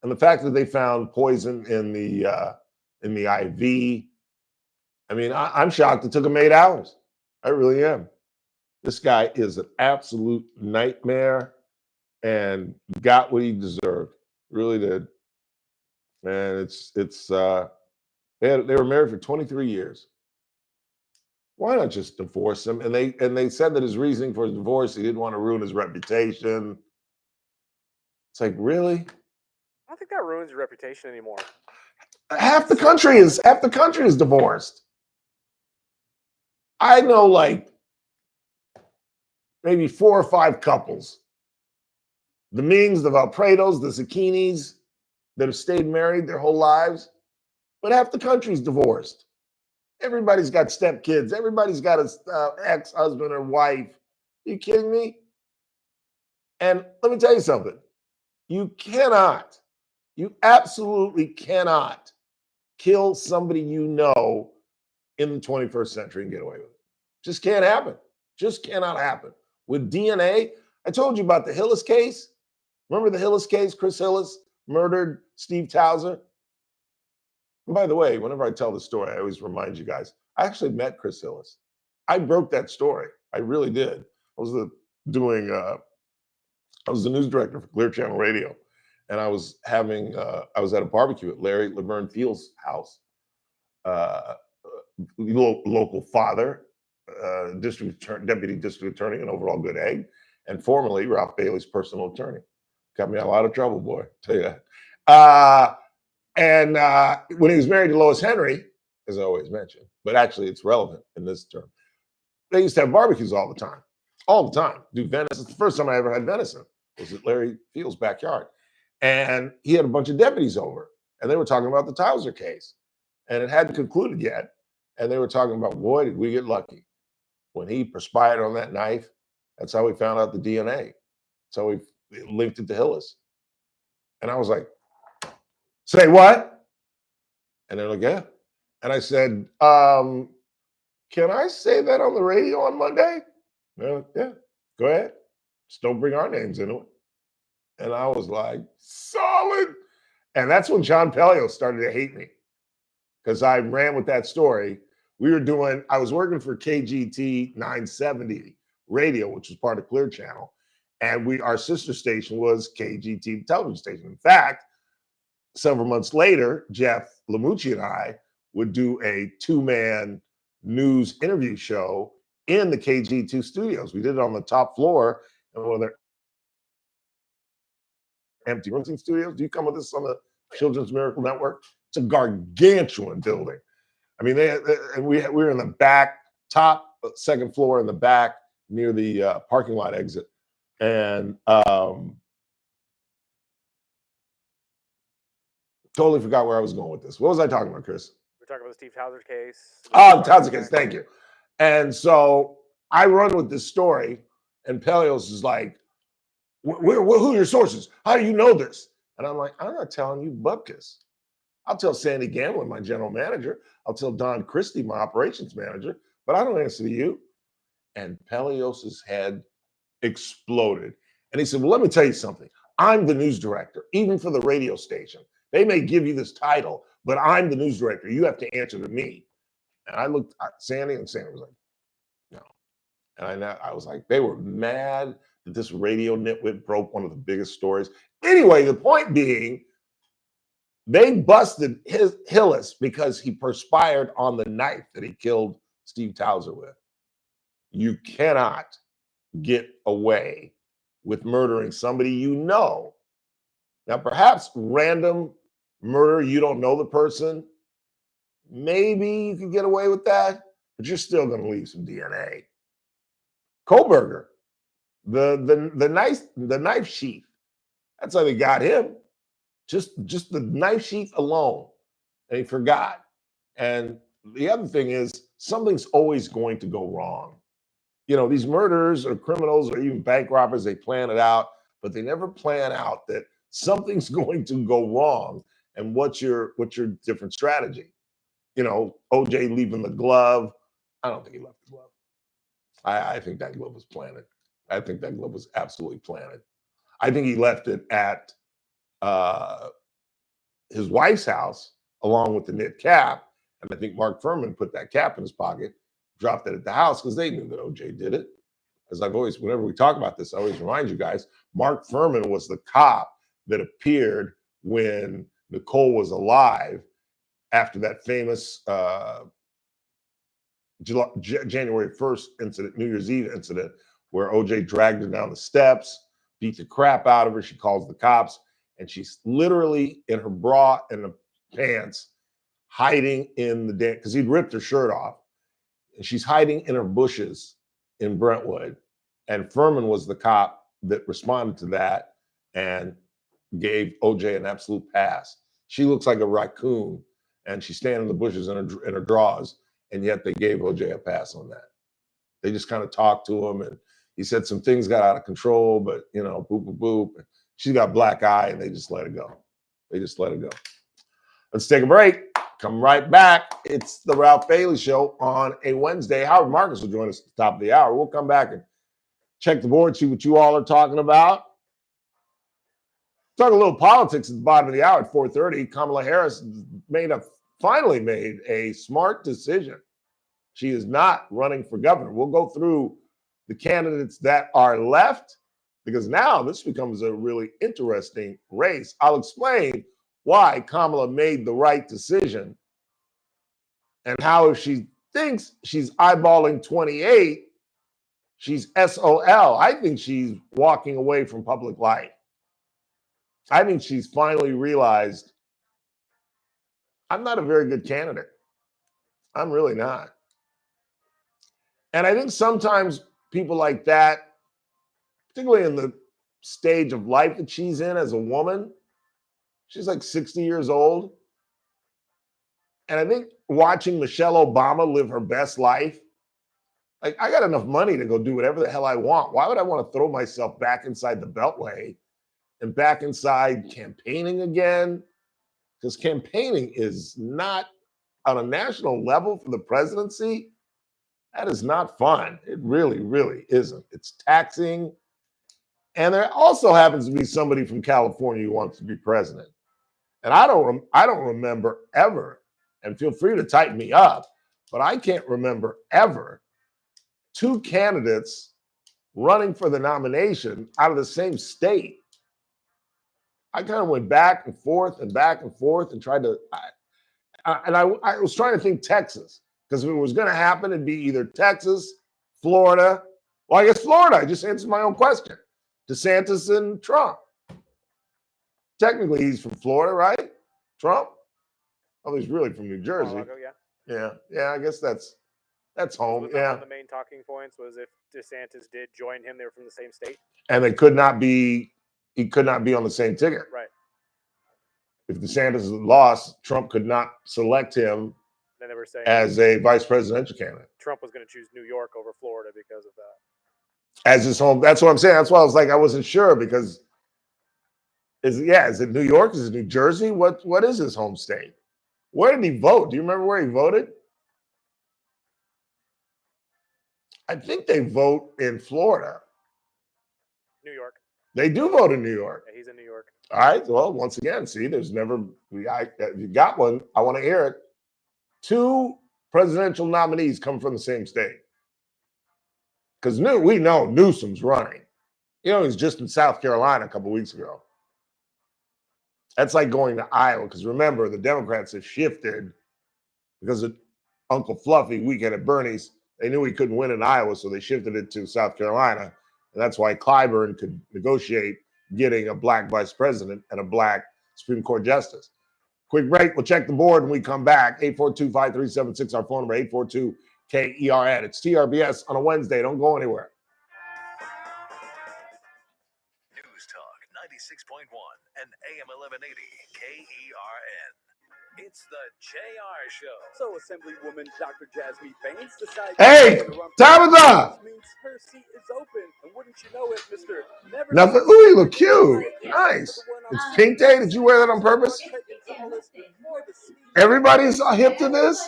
And the fact that they found poison in the IV, I'm shocked it took him 8 hours. I really am. This guy is an absolute nightmare and got what he deserved. Really did. And they were married for 23 years. Why not just divorce him? And they said that his reasoning for his divorce, he didn't want to ruin his reputation. It's like, really? I don't think that ruins your reputation anymore. Half the country is divorced. I know like maybe 4 or 5 couples. The Mings, the Valprados, the Zucchinis that have stayed married their whole lives. But half the country's divorced. Everybody's got stepkids. Everybody's got an ex-husband or wife. Are you kidding me? And let me tell you something. You absolutely cannot kill somebody in the 21st century and get away with it. Just can't happen. Just cannot happen. With DNA, I told you about the Hillis case. Remember the Hillis case? Chris Hillis murdered Steve Towser. And by the way, whenever I tell the story, I always remind you guys, I actually met Chris Hillis. I broke that story. I really did. I was the news director for Clear Channel Radio, and I was at a barbecue at Larry Laverne Field's house. Local father, deputy district attorney, and overall good egg, and formerly Ralph Bailey's personal attorney. Got me in a lot of trouble, boy. I'll tell you that. And when he was married to Lois Henry, as I always mention, but actually it's relevant in this term, they used to have barbecues all the time. Do venison. It's the first time I ever had venison. It was at Larry Field's backyard. And he had a bunch of deputies over, and they were talking about the Towser case. And it hadn't concluded yet. And they were talking about, boy, did we get lucky. When he perspired on that knife, that's how we found out the DNA. So we linked it to Hillis. And I was like, say what? And they're like, yeah. And I said, can I say that on the radio on Monday? And they're like, yeah, go ahead. Just don't bring our names into it. And I was like, solid. And that's when John Pelio started to hate me, because I ran with that story. I was working for KGT 970 radio, which was part of Clear Channel. And our sister station was KGT television station. In fact, several months later, Jeff Lamucci and I would do a 2-man news interview show in the KG2 studios. We did it on the top floor in one of their empty room studios. Do you come with us on the Children's Miracle Network? It's a gargantuan building. I mean, we were in the back, top second floor in the back near the parking lot exit. And totally forgot where I was going with this. What was I talking about, Chris? We're talking about the Steve Towser case. Oh, the Towser case. Thank you. And so I run with this story, and Pelios is like, who are your sources? How do you know this? And I'm like, I'm not telling you bupkis. I'll tell Sandy Gamlin, my general manager. I'll tell Don Christie, my operations manager, but I don't answer to you. And Pelios's head exploded. And he said, well, let me tell you something. I'm the news director, even for the radio station. They may give you this title, but I'm the news director. You have to answer to me. And I looked at Sandy, and Sandy was like, no. And I was like, they were mad that this radio nitwit broke one of the biggest stories. Anyway, the point being, they busted Hillis because he perspired on the knife that he killed Steve Towser with. You cannot get away with murdering somebody you know. Now, perhaps random murder, you don't know the person, maybe you can get away with that, but you're still going to leave some DNA. Kohlberger, the knife sheath, that's how they got him. Just the knife sheath alone, and he forgot. And the other thing is, something's always going to go wrong. You know, these murderers or criminals or even bank robbers, they plan it out, but they never plan out that something's going to go wrong. And what's your different strategy? You know, OJ leaving the glove. I don't think he left the glove. I think that glove was planted. I think that glove was absolutely planted. I think he left it at his wife's house along with the knit cap. And I think Mark Furman put that cap in his pocket, dropped it at the house because they knew that OJ did it. As I've always, whenever we talk about this, I always remind you guys, Mark Furman was the cop that appeared when Nicole was alive after that famous January 1st incident, New Year's Eve incident, where OJ dragged her down the steps, beat the crap out of her. She calls the cops, and she's literally in her bra and the pants, hiding in the dance, because he'd ripped her shirt off. And she's hiding in her bushes in Brentwood. And Furman was the cop that responded to that and gave OJ an absolute pass. She looks like a raccoon, and she's standing in the bushes in her drawers, and yet they gave OJ a pass on that. They just kind of talked to him, and he said some things got out of control, but, you know, boop, boop, boop. She's got a black eye, and they just let it go. They just let it go. Let's take a break. Come right back. It's the Ralph Bailey Show on a Wednesday. Howard Marcus will join us at the top of the hour. We'll come back and Check the board, see what you all are talking about. Talk a little politics at the bottom of the hour at 4:30. Kamala Harris finally made a smart decision. She is not running for governor. We'll go through the candidates that are left because now this becomes a really interesting race. I'll explain why Kamala made the right decision and how if she thinks she's eyeballing 28, she's SOL. I think she's walking away from public life. I think she's finally realized I'm not a very good candidate. I'm really not. And I think sometimes people like that, particularly in the stage of life that she's in as a woman, she's like 60 years old. And I think watching Michelle Obama live her best life, like I got enough money to go do whatever the hell I want. Why would I want to throw myself back inside the Beltway and back inside campaigning again? Because campaigning is not on a national level for the presidency. That is not fun. It really, really isn't. It's taxing. And there also happens to be somebody from California who wants to be president. And I don't remember ever, and feel free to type me up, but I can't remember ever two candidates running for the nomination out of the same state. I kind of went back and forth and tried to, I was trying to think Texas, because if it was going to happen, it'd be either Texas, Florida. Well, I guess Florida. I just answered my own question. DeSantis and Trump. Technically, he's from Florida, right? Trump? Oh, he's really from New Jersey. Colorado, Yeah. I guess that's home. One Yeah. of the main talking points was if DeSantis did join him, they were from the same state. And he could not be on the same ticket. Right. If DeSantis lost, Trump could not select him Then they were saying as a vice presidential candidate. Trump was going to choose New York over Florida because of that. As his home. That's what I'm saying. That's why I was like, I wasn't sure because is it New York? Is it New Jersey? What is his home state? Where did he vote? Do you remember where he voted? I think they vote in Florida. New York. They do vote in New York. Yeah, he's in New York. All right. Well, once again, see, there's never, if you got one, I want to hear it. Two presidential nominees come from the same state. Because we know Newsom's running. You know, he's just in South Carolina a couple weeks ago. That's like going to Iowa. Because remember, the Democrats have shifted because of Uncle Fluffy weekend at Bernie's. They knew he couldn't win in Iowa, so they shifted it to South Carolina. And that's why Clyburn could negotiate getting a black vice president and a black Supreme Court justice. Quick break. We'll check the board when we come back. 842-5376, our phone number, 842-KERN. It's TRBS on a Wednesday. Don't go anywhere. News Talk 96.1 and AM 1180 KERN. It's the JR Show. So Assemblywoman Dr. Jasmine Baines decides Hey, Tabitha! means her seat is open. And wouldn't you know it, Mr. Never Nothing. Ooh, you look cute. Nice. It's Pink Day. Did you wear that on purpose? Everybody's hip to this?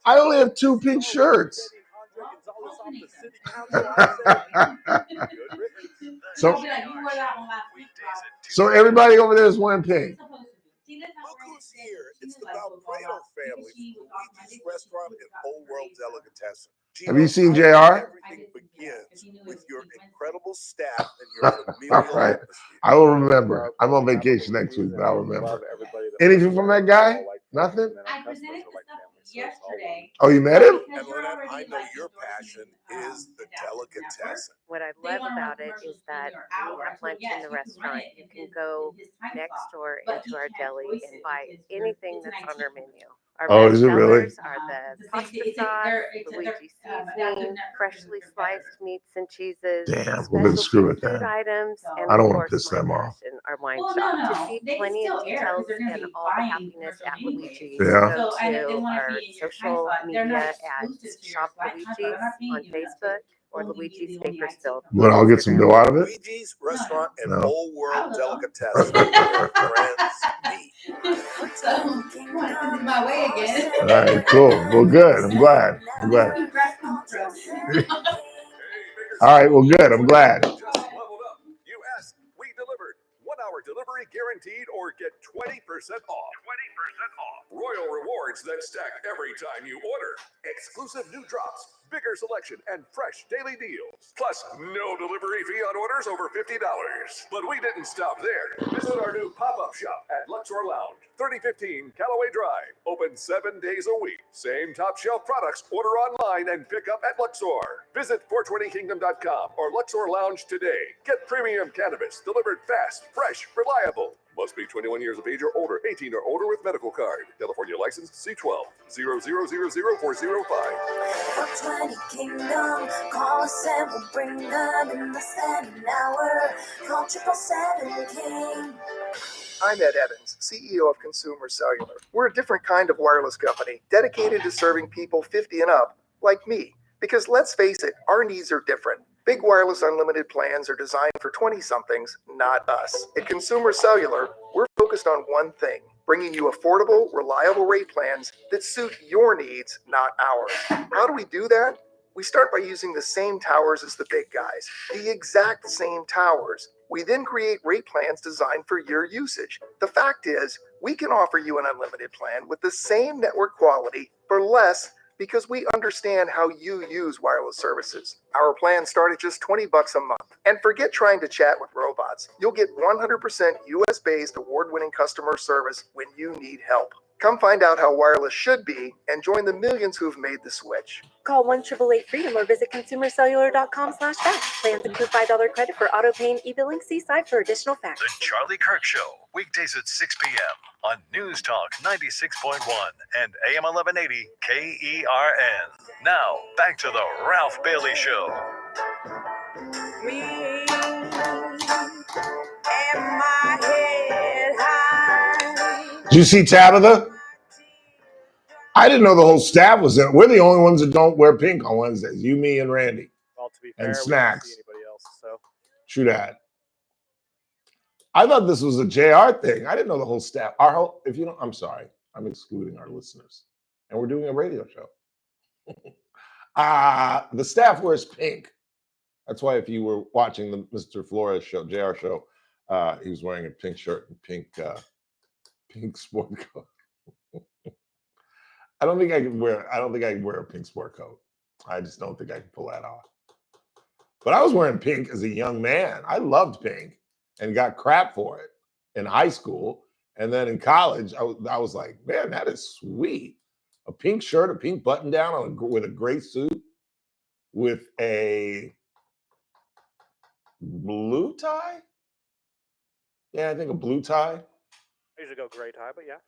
I only have 2 pink shirts. So everybody over there is wearing pink. Look who's here. It's the Valbrado family from Luigi's Restaurant and Old World Delicatessen. Have you seen JR? Everything begins with your incredible staff and your familial All right. atmosphere. I will remember. I'm on vacation next week, but I'll remember. Anything from that guy? Nothing? I presented the stuff yesterday. Oh, you met him? And Lynette, I know your passion is the delicatessen. What I love about it is that when you have lunch in the restaurant, you can go next door into our deli and buy anything that's on our menu. Our Oh, best is it really? sellers are the pasta sauce, Luigi seasoning, freshly sliced meats and cheeses, Damn, we're gonna screw with food that. items, and I don't of want to course, piss them my off. passion, our wine Well, shop. no, To no, see they plenty still of air details because they're gonna and be all the buying happiness stuff at anyways. Luigi's, Yeah. go So, and they to wanna our be in your social time slot. They're media not at exclusive to your Shop time slot. Luigi's They're not paying on you that Facebook stuff. or Only give you Luigi's the only Bakersfield. But I'll get some dough out of it. Luigi's Restaurant and No. Old World Delicatessen. Where friends meet. So, you want to send it my way again. All right, cool. Well, good. I'm glad. All right, well, good. I'm glad. Just leveled up. You asked, we delivered. 1 hour delivery guaranteed or get 20% off. 20% off. Royal rewards that stack every time you order. Exclusive new drops, bigger selection, and fresh daily deals. Plus, no delivery fee on orders over $50. But we didn't stop there. Visit our new pop-up shop at Luxor Lounge, 3015 Callaway Drive. Open 7 days a week. Same top shelf products. Order online and pick up at Luxor. Visit 420kingdom.com or Luxor Lounge today. Get premium cannabis delivered fast, fresh, reliable. Must be 21 years of age or older, 18 or older with medical card. California license C12 0000405. 420 Kingdom, call us and we'll bring them in less than an hour. Call 777 King. I'm Ed Evans, CEO of Consumer Cellular. We're a different kind of wireless company dedicated to serving people 50 and up, like me. Because let's face it, our needs are different. Big wireless unlimited plans are designed for 20-somethings, not us. At Consumer Cellular, we're focused on one thing, bringing you affordable, reliable rate plans that suit your needs, not ours. How do we do that? We start by using the same towers as the big guys, the exact same towers. We then create rate plans designed for your usage. The fact is, we can offer you an unlimited plan with the same network quality for less because we understand how you use wireless services. Our plans start at just $20 a month. And forget trying to chat with robots. You'll get 100% US-based award-winning customer service when you need help. Come find out how wireless should be and join the millions who've made the switch. Call 1-888-FREEDOM or visit consumercellular.com/facts. Plans include $5 credit for auto pay and e-billing. See site for additional facts. The Charlie Kirk Show, weekdays at 6 p.m. on News Talk 96.1 and AM 1180 KERN. Now, back to the Ralph Bailey Show. Me and my head high. Did you see Tabitha? I didn't know the whole staff was there. We're the only ones that don't wear pink on Wednesdays. You, me, and Randy. Well, to be And fair, we didn't snacks. see anybody else, so. True that. I thought this was a JR thing. I didn't know the whole staff. Our whole, if you don't, I'm sorry. I'm excluding our listeners. And we're doing a radio show. The staff wears pink. That's why if you were watching the Mr. Flores show, JR show, he was wearing a pink shirt and pink sport coat. I don't think I can wear a pink sport coat. I just don't think I can pull that off. But I was wearing pink as a young man. I loved pink and got crap for it in high school. And then in college, I was like, man, that is sweet. A pink shirt, a pink button down with a gray suit with a blue tie? Yeah, I think a blue tie. I usually go gray tie, but yeah.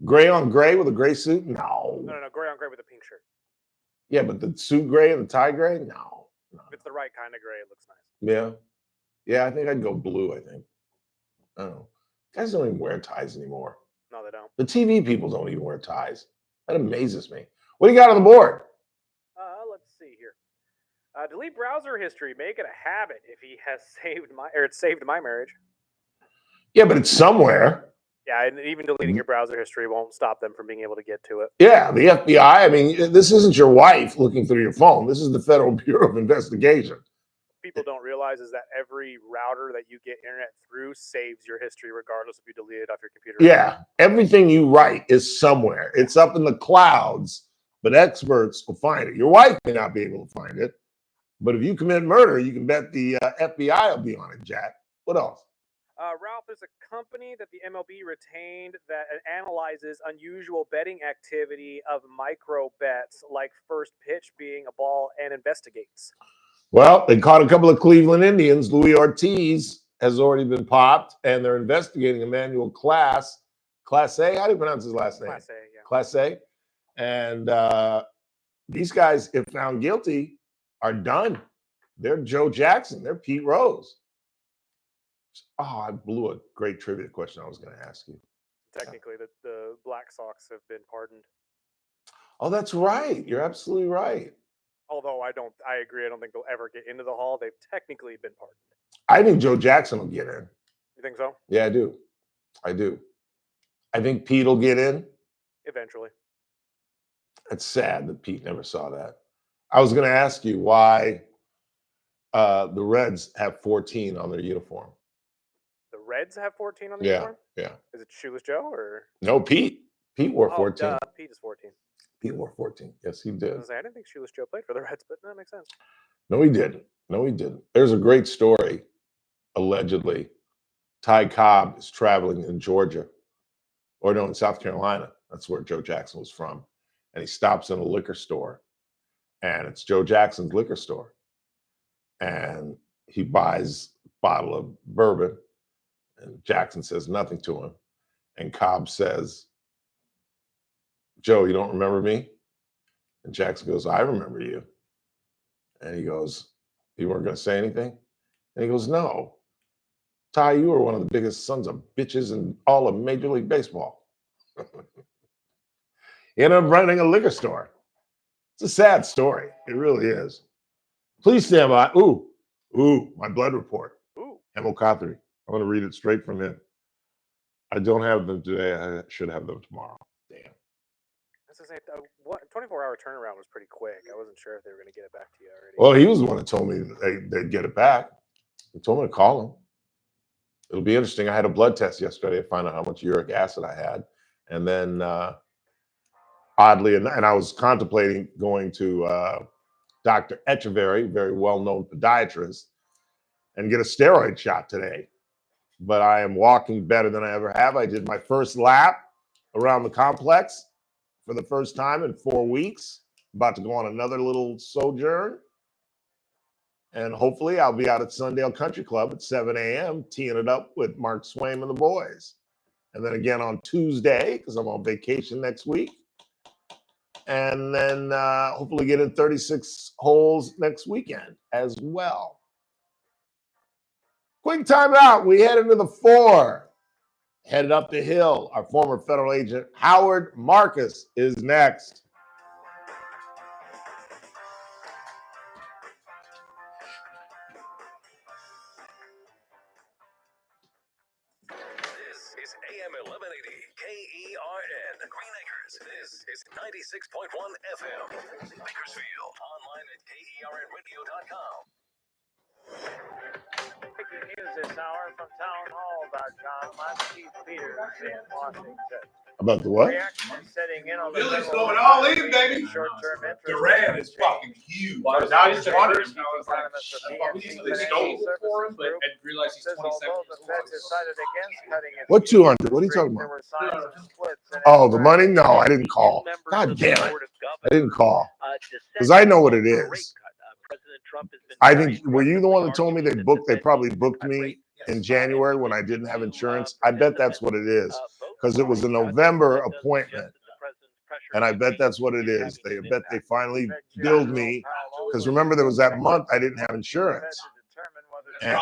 Gray on gray with a gray suit? No. No, gray on gray with a pink shirt. Yeah, but the suit gray and the tie gray? No. If it's the right kind of gray, it looks nice. Yeah. Yeah, I think I'd go blue, I think. I don't know. Guys don't even wear ties anymore. No, they don't. The TV people don't even wear ties. That amazes me. What do you got on the board? Let's see here. Delete browser history. Make it a habit if he has saved my marriage. Yeah, but it's somewhere. Yeah, and even deleting your browser history won't stop them from being able to get to it. Yeah, the FBI. I mean, this isn't your wife looking through your phone. This is the Federal Bureau of Investigation. People don't realize is that every router that you get internet through saves your history regardless if you delete it off your computer. Yeah, everything you write is somewhere. It's up in the clouds, but experts will find it. Your wife may not be able to find it, but if you commit murder, you can bet the FBI will be on it, Jack. What else? Ralph, there's a company that the MLB retained that analyzes unusual betting activity of micro bets, like first pitch being a ball, and investigates. Well, they caught a couple of Cleveland Indians. Louis Ortiz has already been popped, and they're investigating Emmanuel Class A. How do you pronounce his last name? Class A, yeah. Class A. And these guys, if found guilty, are done. They're Joe Jackson. They're Pete Rose. Oh, I blew a great trivia question I was going to ask you. Technically, the Black Sox have been pardoned. Oh, that's right. You're absolutely right. Although I agree. I don't think they'll ever get into the Hall. They've technically been pardoned. I think Joe Jackson will get in. You think so? Yeah, I do. I think Pete will get in. Eventually. It's sad that Pete never saw that. I was going to ask you why The Reds have 14 on their uniform. The Reds have 14 on the Yeah, uniform? yeah. Is it Shoeless Joe or? No, Pete. Pete wore Oh, 14. duh, Pete is 14. Pete wore 14. Yes, he I did. was gonna say, I didn't think Shoeless Joe played for the Reds, but that makes sense. No, he didn't. No, he didn't. There's a great story. Allegedly, Ty Cobb is traveling in Georgia, or no, in South Carolina. That's where Joe Jackson was from. And he stops in a liquor store, and it's Joe Jackson's liquor store. And he buys a bottle of bourbon, and Jackson says nothing to him. And Cobb says, Joe, you don't remember me? And Jackson goes, I remember you. And he goes, you weren't going to say anything? And he goes, no. Ty, you were one of the biggest sons of bitches in all of Major League Baseball. He ended up running a liquor store. It's a sad story. It really is. Please stand by. Ooh, my blood report. Ooh. Hemocothry. I'm going to read it straight from him. I don't have them today. I should have them tomorrow. Damn. I was gonna say, 24-hour turnaround was pretty quick. I wasn't sure if they were going to get it back to you already. Well, he was the one that told me that they'd get it back. He told me to call him. It'll be interesting. I had a blood test yesterday to find out how much uric acid I had. And then oddly enough, and I was contemplating going to Dr. Echeverry, very well-known podiatrist, and get a steroid shot today. But I am walking better than I ever have. I did my first lap around the complex for the first time in 4 weeks. About to go on another little sojourn. And hopefully I'll be out at Sundale Country Club at 7 a.m. teeing it up with Mark Swaim and the boys. And then again on Tuesday, because I'm on vacation next week. And then hopefully get in 36 holes next weekend as well. Quick time out. We head into the 4. Headed up the hill. Our former federal agent, Howard Marcus, is next. This is AM 1180 KERN Green Acres. This is 96.1 FM Bakersfield. Online at KERNradio.com. Breaking news this hour from townhall.com. I'm Steve Peters in Washington. About the what? Reaction setting in on the Billy's federal going all in, baby. Short-term interest. Durant is fucking huge. Well, I was just wondering. I was like, they stole it for him, but I realized he's 27 although the Fed decided against cutting its What 200? What are you talking there about? were signs of splits in Oh, the money? No, I didn't call. God damn it. I didn't call. Because I know what it is. I think, were you the one that told me they probably booked me in January when I didn't have insurance? I bet that's what it is. Because it was a November appointment. And I bet that's what it is. I bet they finally billed me. Because remember, there was that month I didn't have insurance. And,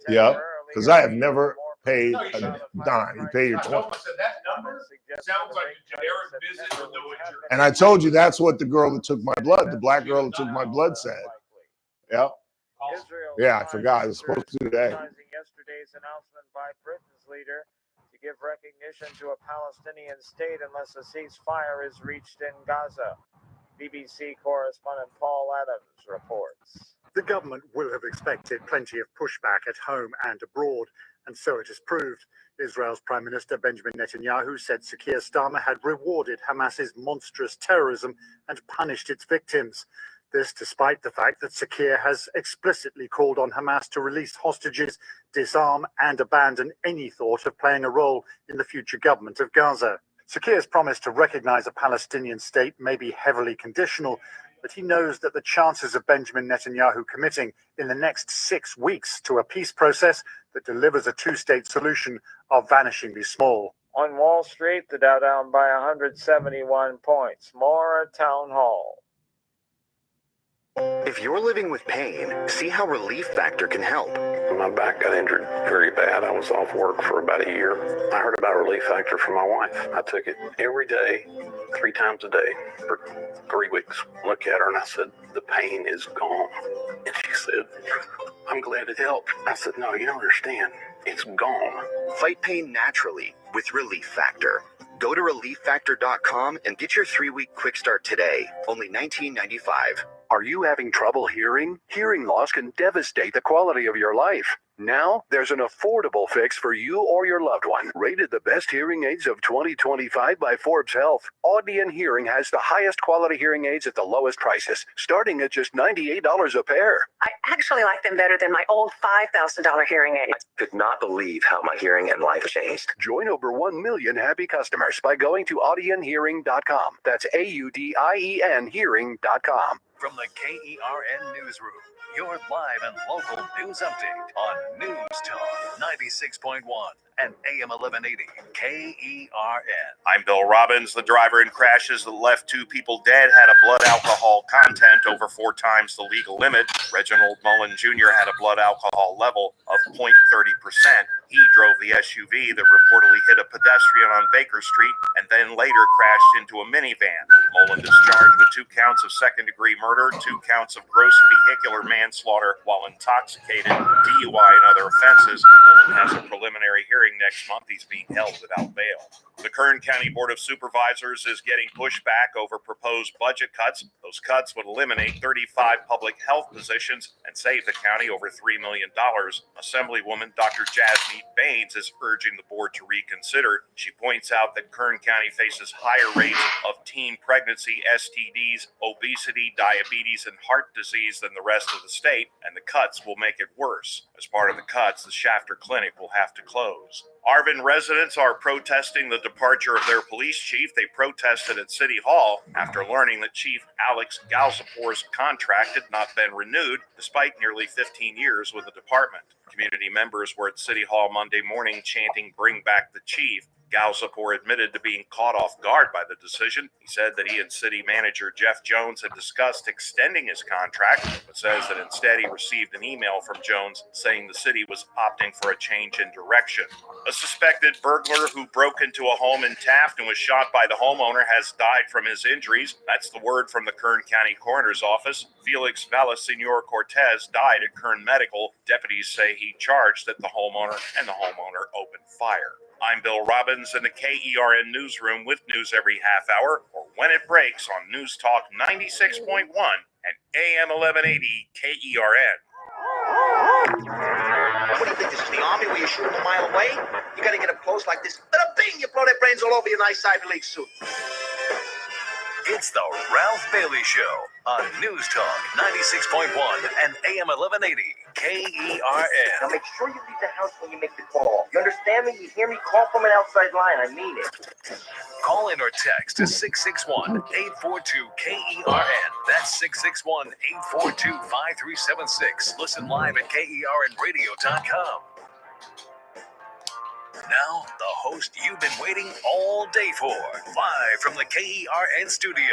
yeah, because I have never paid a dime. You pay your 20. That number sounds like a generic visit with no insurance. And I told you that's what the girl that took my blood, the black girl that took my blood said. Yeah. Yeah, I forgot. I was supposed to today. Yesterday's announcement by Britain's leader to give recognition to a Palestinian state unless a ceasefire is reached in Gaza. BBC correspondent Paul Adams reports. The government will have expected plenty of pushback at home and abroad, and so it has proved. Israel's Prime Minister Benjamin Netanyahu said Sir Keir Starmer had rewarded Hamas's monstrous terrorism and punished its victims. This despite the fact that Sir Keir has explicitly called on Hamas to release hostages, disarm and abandon any thought of playing a role in the future government of Gaza. Sir Keir's promise to recognize a Palestinian state may be heavily conditional, but he knows that the chances of Benjamin Netanyahu committing in the next 6 weeks to a peace process that delivers a two-state solution are vanishingly small. On Wall Street, the Dow down by 171 points. More at Town Hall. If you're living with pain, see how Relief Factor can help. My back got injured very bad. I was off work for about a year. I heard about Relief Factor from my wife. I took it every day, 3 times a day for 3 weeks. Looked at her and I said, the pain is gone. And she said, I'm glad it helped. I said, no, you don't understand. It's gone. Fight pain naturally with Relief Factor. Go to ReliefFactor.com and get your 3-week quick start today. Only $19.95. Are you having trouble hearing? Hearing loss can devastate the quality of your life. Now, there's an affordable fix for you or your loved one. Rated the best hearing aids of 2025 by Forbes Health, Audion Hearing has the highest quality hearing aids at the lowest prices, starting at just $98 a pair. I actually like them better than my old $5,000 hearing aid. I could not believe how my hearing and life changed. Join over 1 million happy customers by going to audionhearing.com. That's AUDIEN hearing.com. From the KERN Newsroom, your live and local news update on News Talk 96.1 and AM 1180 KERN. I'm Bill Robbins. The driver in crashes that left 2 people dead had a blood alcohol content over 4 times the legal limit. Reginald Mullen Jr. had a blood alcohol level of 0.30%. He drove the SUV that reportedly hit a pedestrian on Baker Street and then later crashed into a minivan. Mullen is charged with 2 counts of second-degree murder, 2 counts of gross vehicular manslaughter while intoxicated, DUI, and other offenses. Mullen has a preliminary hearing next month. He's being held without bail. The Kern County Board of Supervisors is getting pushback over proposed budget cuts. Those cuts would eliminate 35 public health positions and save the county over $3 million. Assemblywoman Dr. Jasmine Baines is urging the board to reconsider. She points out that Kern County faces higher rates of teen pregnancy, STDs, obesity, diabetes, and heart disease than the rest of the state, and the cuts will make it worse. As part of the cuts, the Shafter Clinic will have to close. Arvin residents are protesting the departure of their police chief. They protested at City Hall after learning that Chief Alex Galzapor's contract had not been renewed despite nearly 15 years with the department. Community members were at City Hall Monday morning chanting, "Bring back the chief." Galzapor admitted to being caught off guard by the decision. He said that he and city manager Jeff Jones had discussed extending his contract, but says that instead he received an email from Jones saying the city was opting for a change in direction. A suspected burglar who broke into a home in Taft and was shot by the homeowner has died from his injuries. That's the word from the Kern County Coroner's Office. Felix Valasenor Cortez died at Kern Medical. Deputies say he charged that the homeowner opened fire. I'm Bill Robbins in the KERN Newsroom with news every half hour or when it breaks on News Talk 96.1 and AM 1180 KERN. What do you think, this is the Army where you shoot them a mile away? You gotta get up close like this. Bada bing, you blow their brains all over your nice Ivy League suit. It's the Ralph Bailey Show on News Talk 96.1 and AM 1180 KERN. Now make sure you leave the house when you make the call. You understand me? You hear me? Call from an outside line. I mean it. Call in or text to 661-842-KERN. That's 661-842-5376. Listen live at KERNradio.com. Now, the host you've been waiting all day for. Live from the KERN studio,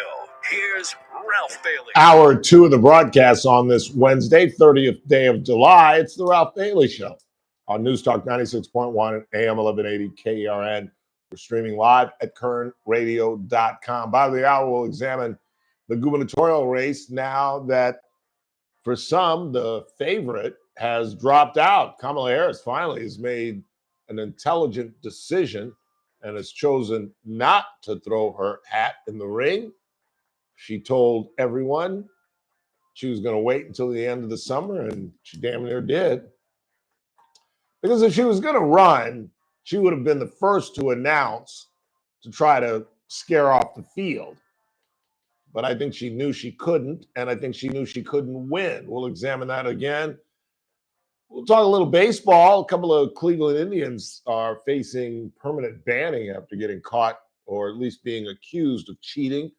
here's Ralph Bailey. Hour 2 of the broadcast on this Wednesday, 30th day of July. It's the Ralph Bailey Show on News Talk 96.1 and AM 1180 KERN. We're streaming live at kernradio.com. By the hour, we'll examine the gubernatorial race now that, for some, the favorite has dropped out. Kamala Harris finally has made an intelligent decision and has chosen not to throw her hat in the ring. She told everyone she was going to wait until the end of the summer, and she damn near did. Because if she was going to run, she would have been the first to announce to try to scare off the field. But I think she knew she couldn't, and I think she knew she couldn't win. We'll examine that again. We'll talk a little baseball. A couple of Cleveland Indians are facing permanent banning after getting caught, or at least being accused of cheating.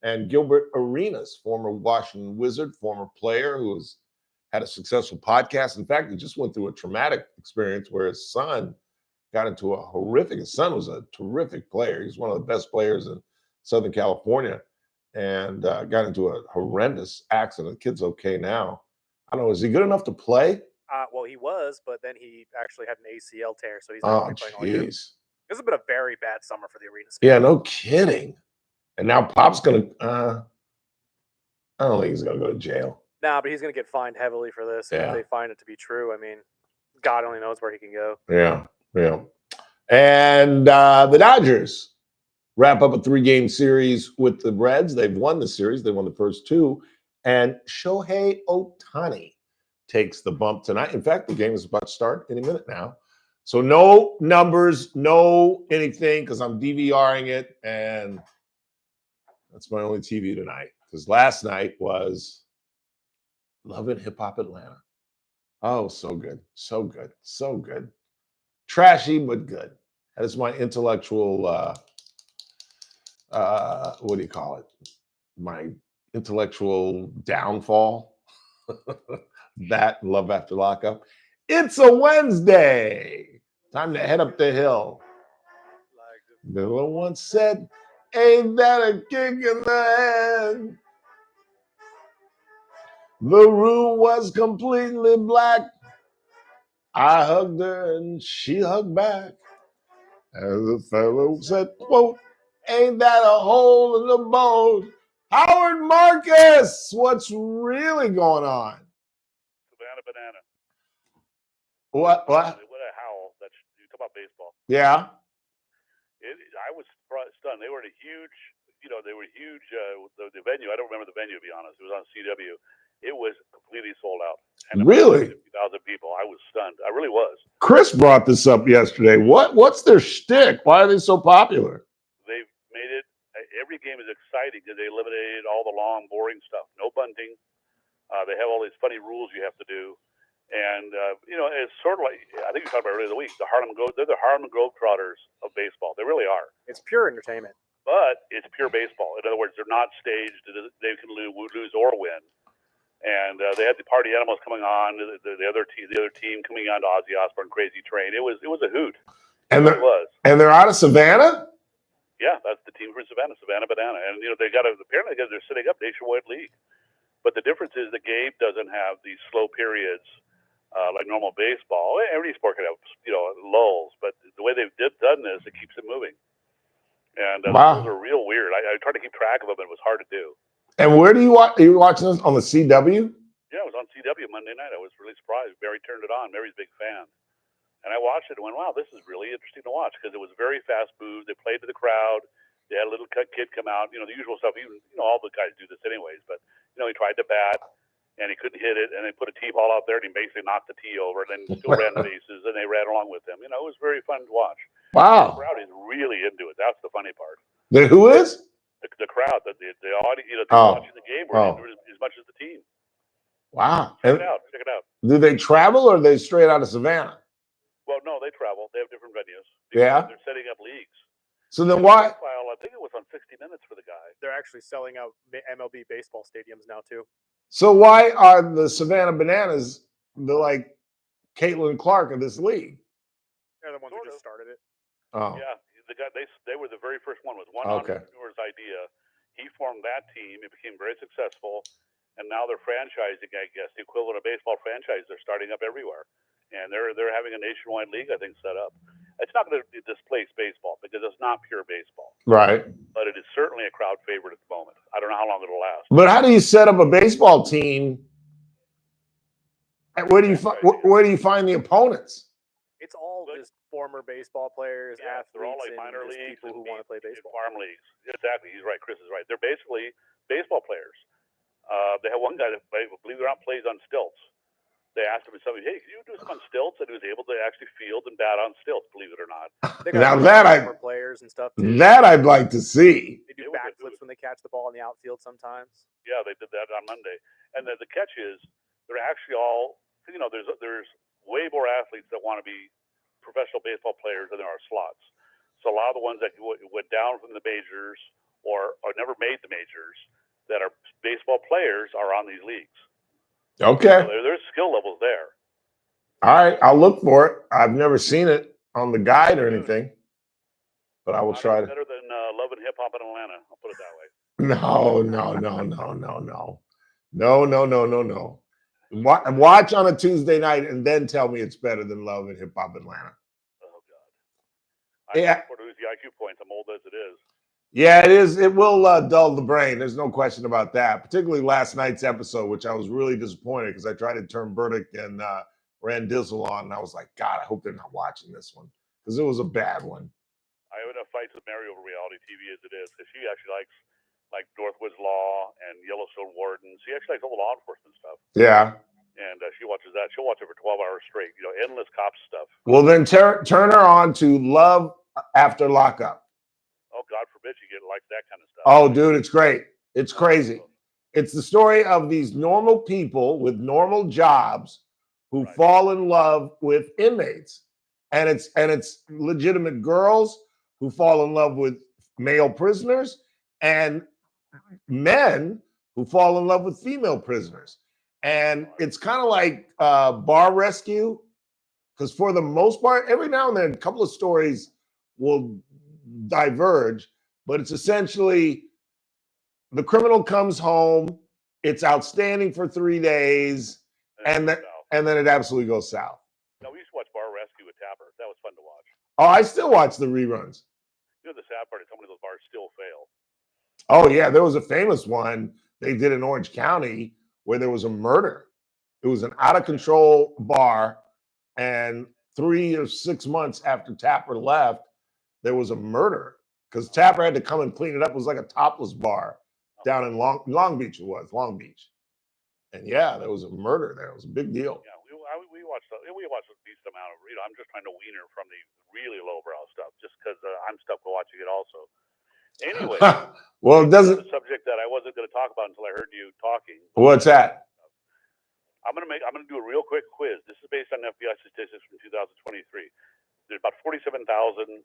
And Gilbert Arenas, former Washington Wizard, former player who has had a successful podcast. In fact, he just went through a traumatic experience where his son got into a horrific, his son was a terrific player. He's one of the best players in Southern California, and got into a horrendous accident. The kid's okay now. I don't know, is he good enough to play? Well, he was, but then he actually had an ACL tear, so he's not playing all year. This has been a very bad summer for the Arenas. Yeah, no kidding. And now Pop's going to, I don't think he's going to go to jail. Nah, but he's going to get fined heavily for this. Yeah. If they find it to be true, I mean, God only knows where he can go. Yeah. And the Dodgers wrap up a 3-game series with the Reds. They've won the series. They won the first 2. And Shohei Ohtani takes the bump tonight. In fact, the game is about to start in a minute now. So no numbers, no anything, because I'm DVRing it, and that's my only TV tonight. Because last night was Love and Hip Hop Atlanta. Oh, so good, so good, so good. Trashy, but good. That is my intellectual, what do you call it? My intellectual downfall. That Love After Lockup. It's a Wednesday. Time to head up the hill. Miller once said, ain't that a kick in the head? The room was completely black. I hugged her and she hugged back. As the fellow said, quote, ain't that a hole in the bone? Howard Marcus, what's really going on? Savannah Banana. What? What a howl. That's, you talk about baseball. Yeah. I was stunned. They were in a huge, they were huge. The venue, I don't remember the venue, to be honest. It was on CW. It was completely sold out. And Really? 50,000 people. I was stunned. I really was. Chris brought this up yesterday. What's their shtick? Why are they so popular? They've made it, every game is exciting because they eliminated all the long, boring stuff. No bunting. They have all these funny rules you have to do. And, it's sort of like, I think we talked about earlier in the week, they're the Harlem Globetrotters of baseball. They really are. It's pure entertainment. But it's pure baseball. In other words, they're not staged. They can lose or win. And they had the Party Animals coming on, the other team coming on to Ozzy Osbourne, Crazy Train. It was a hoot. And it was. And they're out of Savannah? Yeah, that's the team from Savannah Banana. And, apparently they're setting up Nationwide League. But the difference is the game doesn't have these slow periods like normal baseball. Every sport can have, lulls. But the way they've done this, it keeps it moving. And wow. Those are real weird. I tried to keep track of them, and it was hard to do. And where do you watch? Are you watching this on the CW? Yeah, it was on CW Monday night. I was really surprised. Mary turned it on. Mary's a big fan. And I watched it and went, wow, this is really interesting to watch because it was very fast moved. They played to the crowd. They had a little kid come out, the usual stuff. Even, all the guys do this anyways. But, he tried to bat and he couldn't hit it. And they put a tee ball out there and he basically knocked the tee over and then still ran the bases and they ran along with him. It was very fun to watch. Wow. The crowd is really into it. That's the funny part. Who is? The crowd, the audience, watching the game were into it as much as the team. Wow. Check it out. Do they travel or are they straight out of Savannah? Well, no, they travel. They have different venues. Yeah. They're setting up leagues. So then why? I think it was on 60 Minutes for the guy. They're actually selling out MLB baseball stadiums now, too. So why are the Savannah Bananas the Caitlin Clark of this league? They're the ones who just started it. Oh. Yeah. The guy, they were the very first one. It was one entrepreneur's idea. He formed that team. It became very successful. And now they're franchising, I guess, the equivalent of baseball franchise. They're starting up everywhere. And they're having a nationwide league, I think, set up. It's not going to displace baseball because it's not pure baseball. Right. But it is certainly a crowd favorite at the moment. I don't know how long it'll last. But how do you set up a baseball team? Where do you find the opponents? It's all just former baseball players, athletes, they're all like and minor just leagues, people who want to play baseball. Farm leagues. Exactly. He's right. Chris is right. They're basically baseball players. They have one guy that, believe it or not, plays on stilts. They asked him, hey, can you do this on stilts? And he was able to actually field and bat on stilts, believe it or not. Now that players and stuff. That I'd like to see. They do backflips when they catch the ball in the outfield sometimes. Yeah, they did that on Monday. And the catch is they're actually all, there's way more athletes that want to be professional baseball players than there are slots. So a lot of the ones that went down from the majors or never made the majors that are baseball players are on these leagues. Okay. So there's skill levels there. All right. I'll look for it. I've never seen it on the guide or anything, but I will try to. Better than Love and Hip Hop in Atlanta. I'll put it that way. No. Watch on a Tuesday night and then tell me it's better than Love and Hip Hop Atlanta. Oh, God. Yeah. I lose the IQ points. I'm old as it is. Yeah, it is. It will dull the brain. There's no question about that. Particularly last night's episode, which I was really disappointed because I tried to turn Burdick and Rand Dizzle on, and I was like, God, I hope they're not watching this one because it was a bad one. I have enough fights with Mary over reality TV as it is because she actually likes like Northwoods Law and Yellowstone Warden. She actually likes all the law enforcement stuff. Yeah. And she watches that. She'll watch it for 12 hours straight. You know, endless cops stuff. Well, then turn her on to Love After Lockup. Oh, God forbid you get like that kind of stuff. Oh, dude, it's great. It's crazy. It's the story of these normal people with normal jobs who fall in love with inmates. And it's legitimate girls who fall in love with male prisoners and men who fall in love with female prisoners. And it's kind of like Bar Rescue, because for the most part, every now and then, a couple of stories will diverge, but it's essentially the criminal comes home, it's outstanding for 3 days, and then it absolutely goes south. No, we used to watch Bar Rescue with Tapper. That was fun to watch. Oh, I still watch the reruns. You know, the sad part is so many of those bars still fail. Oh, yeah, there was a famous one they did in Orange County where there was a murder. It was an out-of-control bar, and 3 or 6 months after Tapper left, there was a murder because Tapper had to come and clean it up. It was like a topless bar down in Long Beach. It was Long Beach, and yeah, there was a murder there. It was a big deal. Yeah, we watched a decent amount of. You know, I'm just trying to wean her from the really lowbrow stuff, just because I'm stuck watching it also. Anyway, well, it doesn't. A subject that I wasn't going to talk about until I heard you talking. What's that? I'm going to do a real quick quiz. This is based on FBI statistics from 2023. There's about 47,000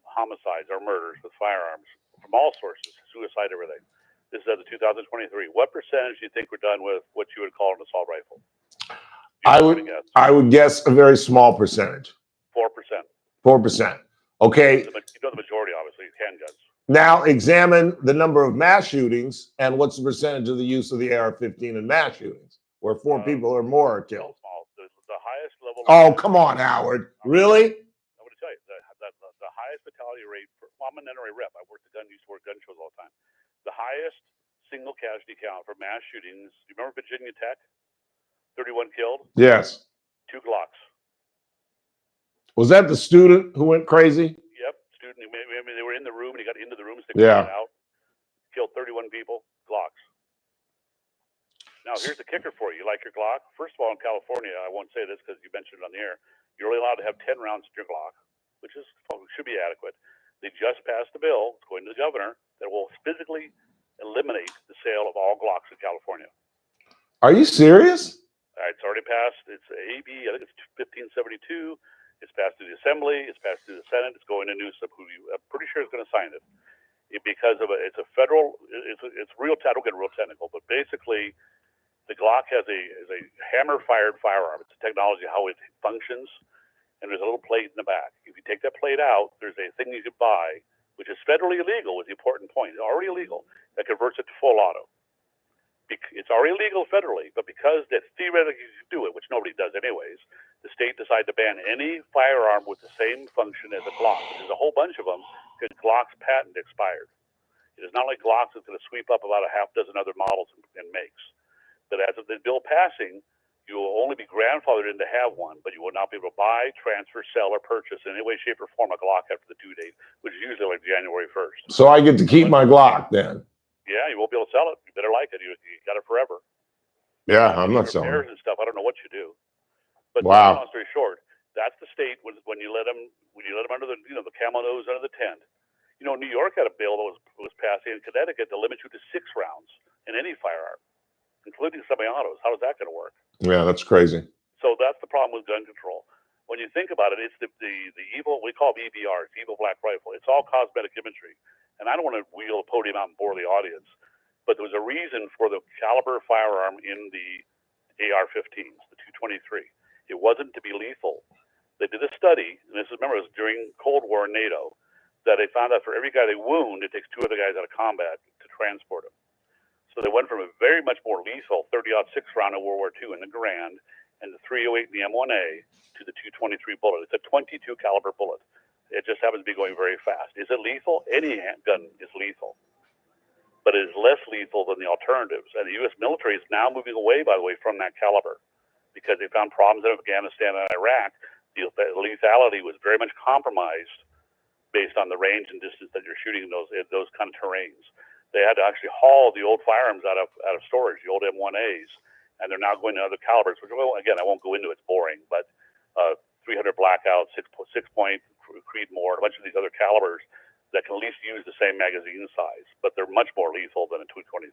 homicides or murders with firearms from all sources, suicide, everything. This is at the 2023. What percentage do you think we're done with what you would call an assault rifle? I would guess a very small percentage. 4%. 4%. Okay. You know the majority, obviously, is handguns. Now examine the number of mass shootings and what's the percentage of the use of the AR-15 in mass shootings, where 4 people or more are killed. The highest level. Oh, come on, Howard. Really? I'm going to tell you the highest fatality rate. I'm an NRA rep. I used to work gun shows all the time. The highest single casualty count for mass shootings. Do you remember Virginia Tech? 31 killed. Yes. 2 Glocks. Was that the student who went crazy? Yep, student. I mean, they were in the room, and he got into the room, out, killed 31 people. Glocks. Now, here's the kicker for you. You like your Glock? First of all, in California, I won't say this because you mentioned it on the air. You're only allowed to have 10 rounds in your Glock, which should be adequate. They just passed a bill, it's going to the governor, that will physically eliminate the sale of all Glocks in California. Are you serious? It's already passed. It's AB, I think it's 1572. It's passed through the Assembly. It's passed through the Senate. It's going to Newsom, who I'm pretty sure is going to sign it. Because of it's a federal. It's real. I don't get real technical, but basically, the Glock has a hammer-fired firearm. It's a technology how it functions, and there's a little plate in the back. If you take that plate out, there's a thing you can buy, which is federally illegal. Was the important point. It's already illegal. That converts it to full auto. It's already illegal federally, but because that theoretically you do it, which nobody does anyways, the state decided to ban any firearm with the same function as a Glock. There's a whole bunch of them because Glock's patent expired. It is not like Glock's is going to sweep up about a half dozen other models and makes. But as of the bill passing, you will only be grandfathered in to have one, but you will not be able to buy, transfer, sell, or purchase in any way, shape, or form a Glock after the due date, which is usually like January 1st. So I get to keep my Glock then? Yeah, you won't be able to sell it. You better like it. You got it forever. Yeah, I'm not selling it. And stuff. I don't know what you do. But wow. Long story short, that's the state when you let them under the the camel nose under the tent. You know, New York had a bill that was passed in Connecticut to limit you to 6 rounds in any firearm, including semi-autos. How is that going to work? Yeah, that's crazy. So that's the problem with gun control. When you think about it, it's the evil, we call it EBR, it's evil black rifle. It's all cosmetic imagery. And I don't want to wheel a podium out and bore the audience, but there was a reason for the caliber firearm in the AR-15s, the 223. It wasn't to be lethal. They did a study, and it was during Cold War NATO, that they found out for every guy they wound, it takes 2 other guys out of combat to transport them. So they went from a very much more lethal 30-06 round in World War II in the Garand and the 308 in the M1A to the 223 bullet. It's a 22 caliber bullet. It just happens to be going very fast. Is it lethal? Any gun is lethal, but it is less lethal than the alternatives. And the U.S. military is now moving away, by the way, from that caliber because they found problems in Afghanistan and Iraq. The lethality was very much compromised based on the range and distance that you're shooting in those kind of terrains. They had to actually haul the old firearms out of storage, the old M1As, and they're now going to other calibers. Which, well, again, I won't go into. It's boring, but 300 Blackout, 6-point Creedmoor, a bunch of these other calibers that can at least use the same magazine size, but they're much more lethal than a 223.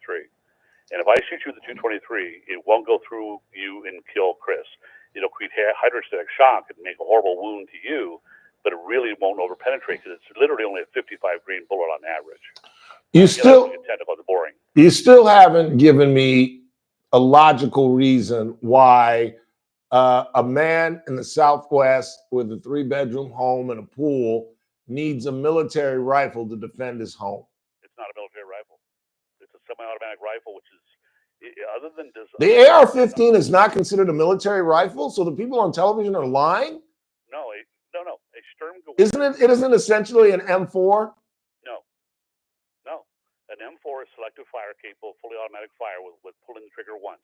And if I shoot you with the 223, it won't go through you and kill Chris. It'll create hydrostatic shock and make a horrible wound to you, but it really won't overpenetrate because it's literally only a 55 grain bullet on average. You still, technical, it's boring. you still haven't given me a logical reason why a man in the Southwest with a 3-bedroom home and a pool needs a military rifle to defend his home. It's not a military rifle. It's a semi-automatic rifle, which is, other than design. The AR-15 is not considered a military rifle, so the people on television are lying? No. A Sturm Gewehr. Isn't it? It isn't essentially an M4? No. An M4 is selective fire capable, fully automatic fire with pulling the trigger once.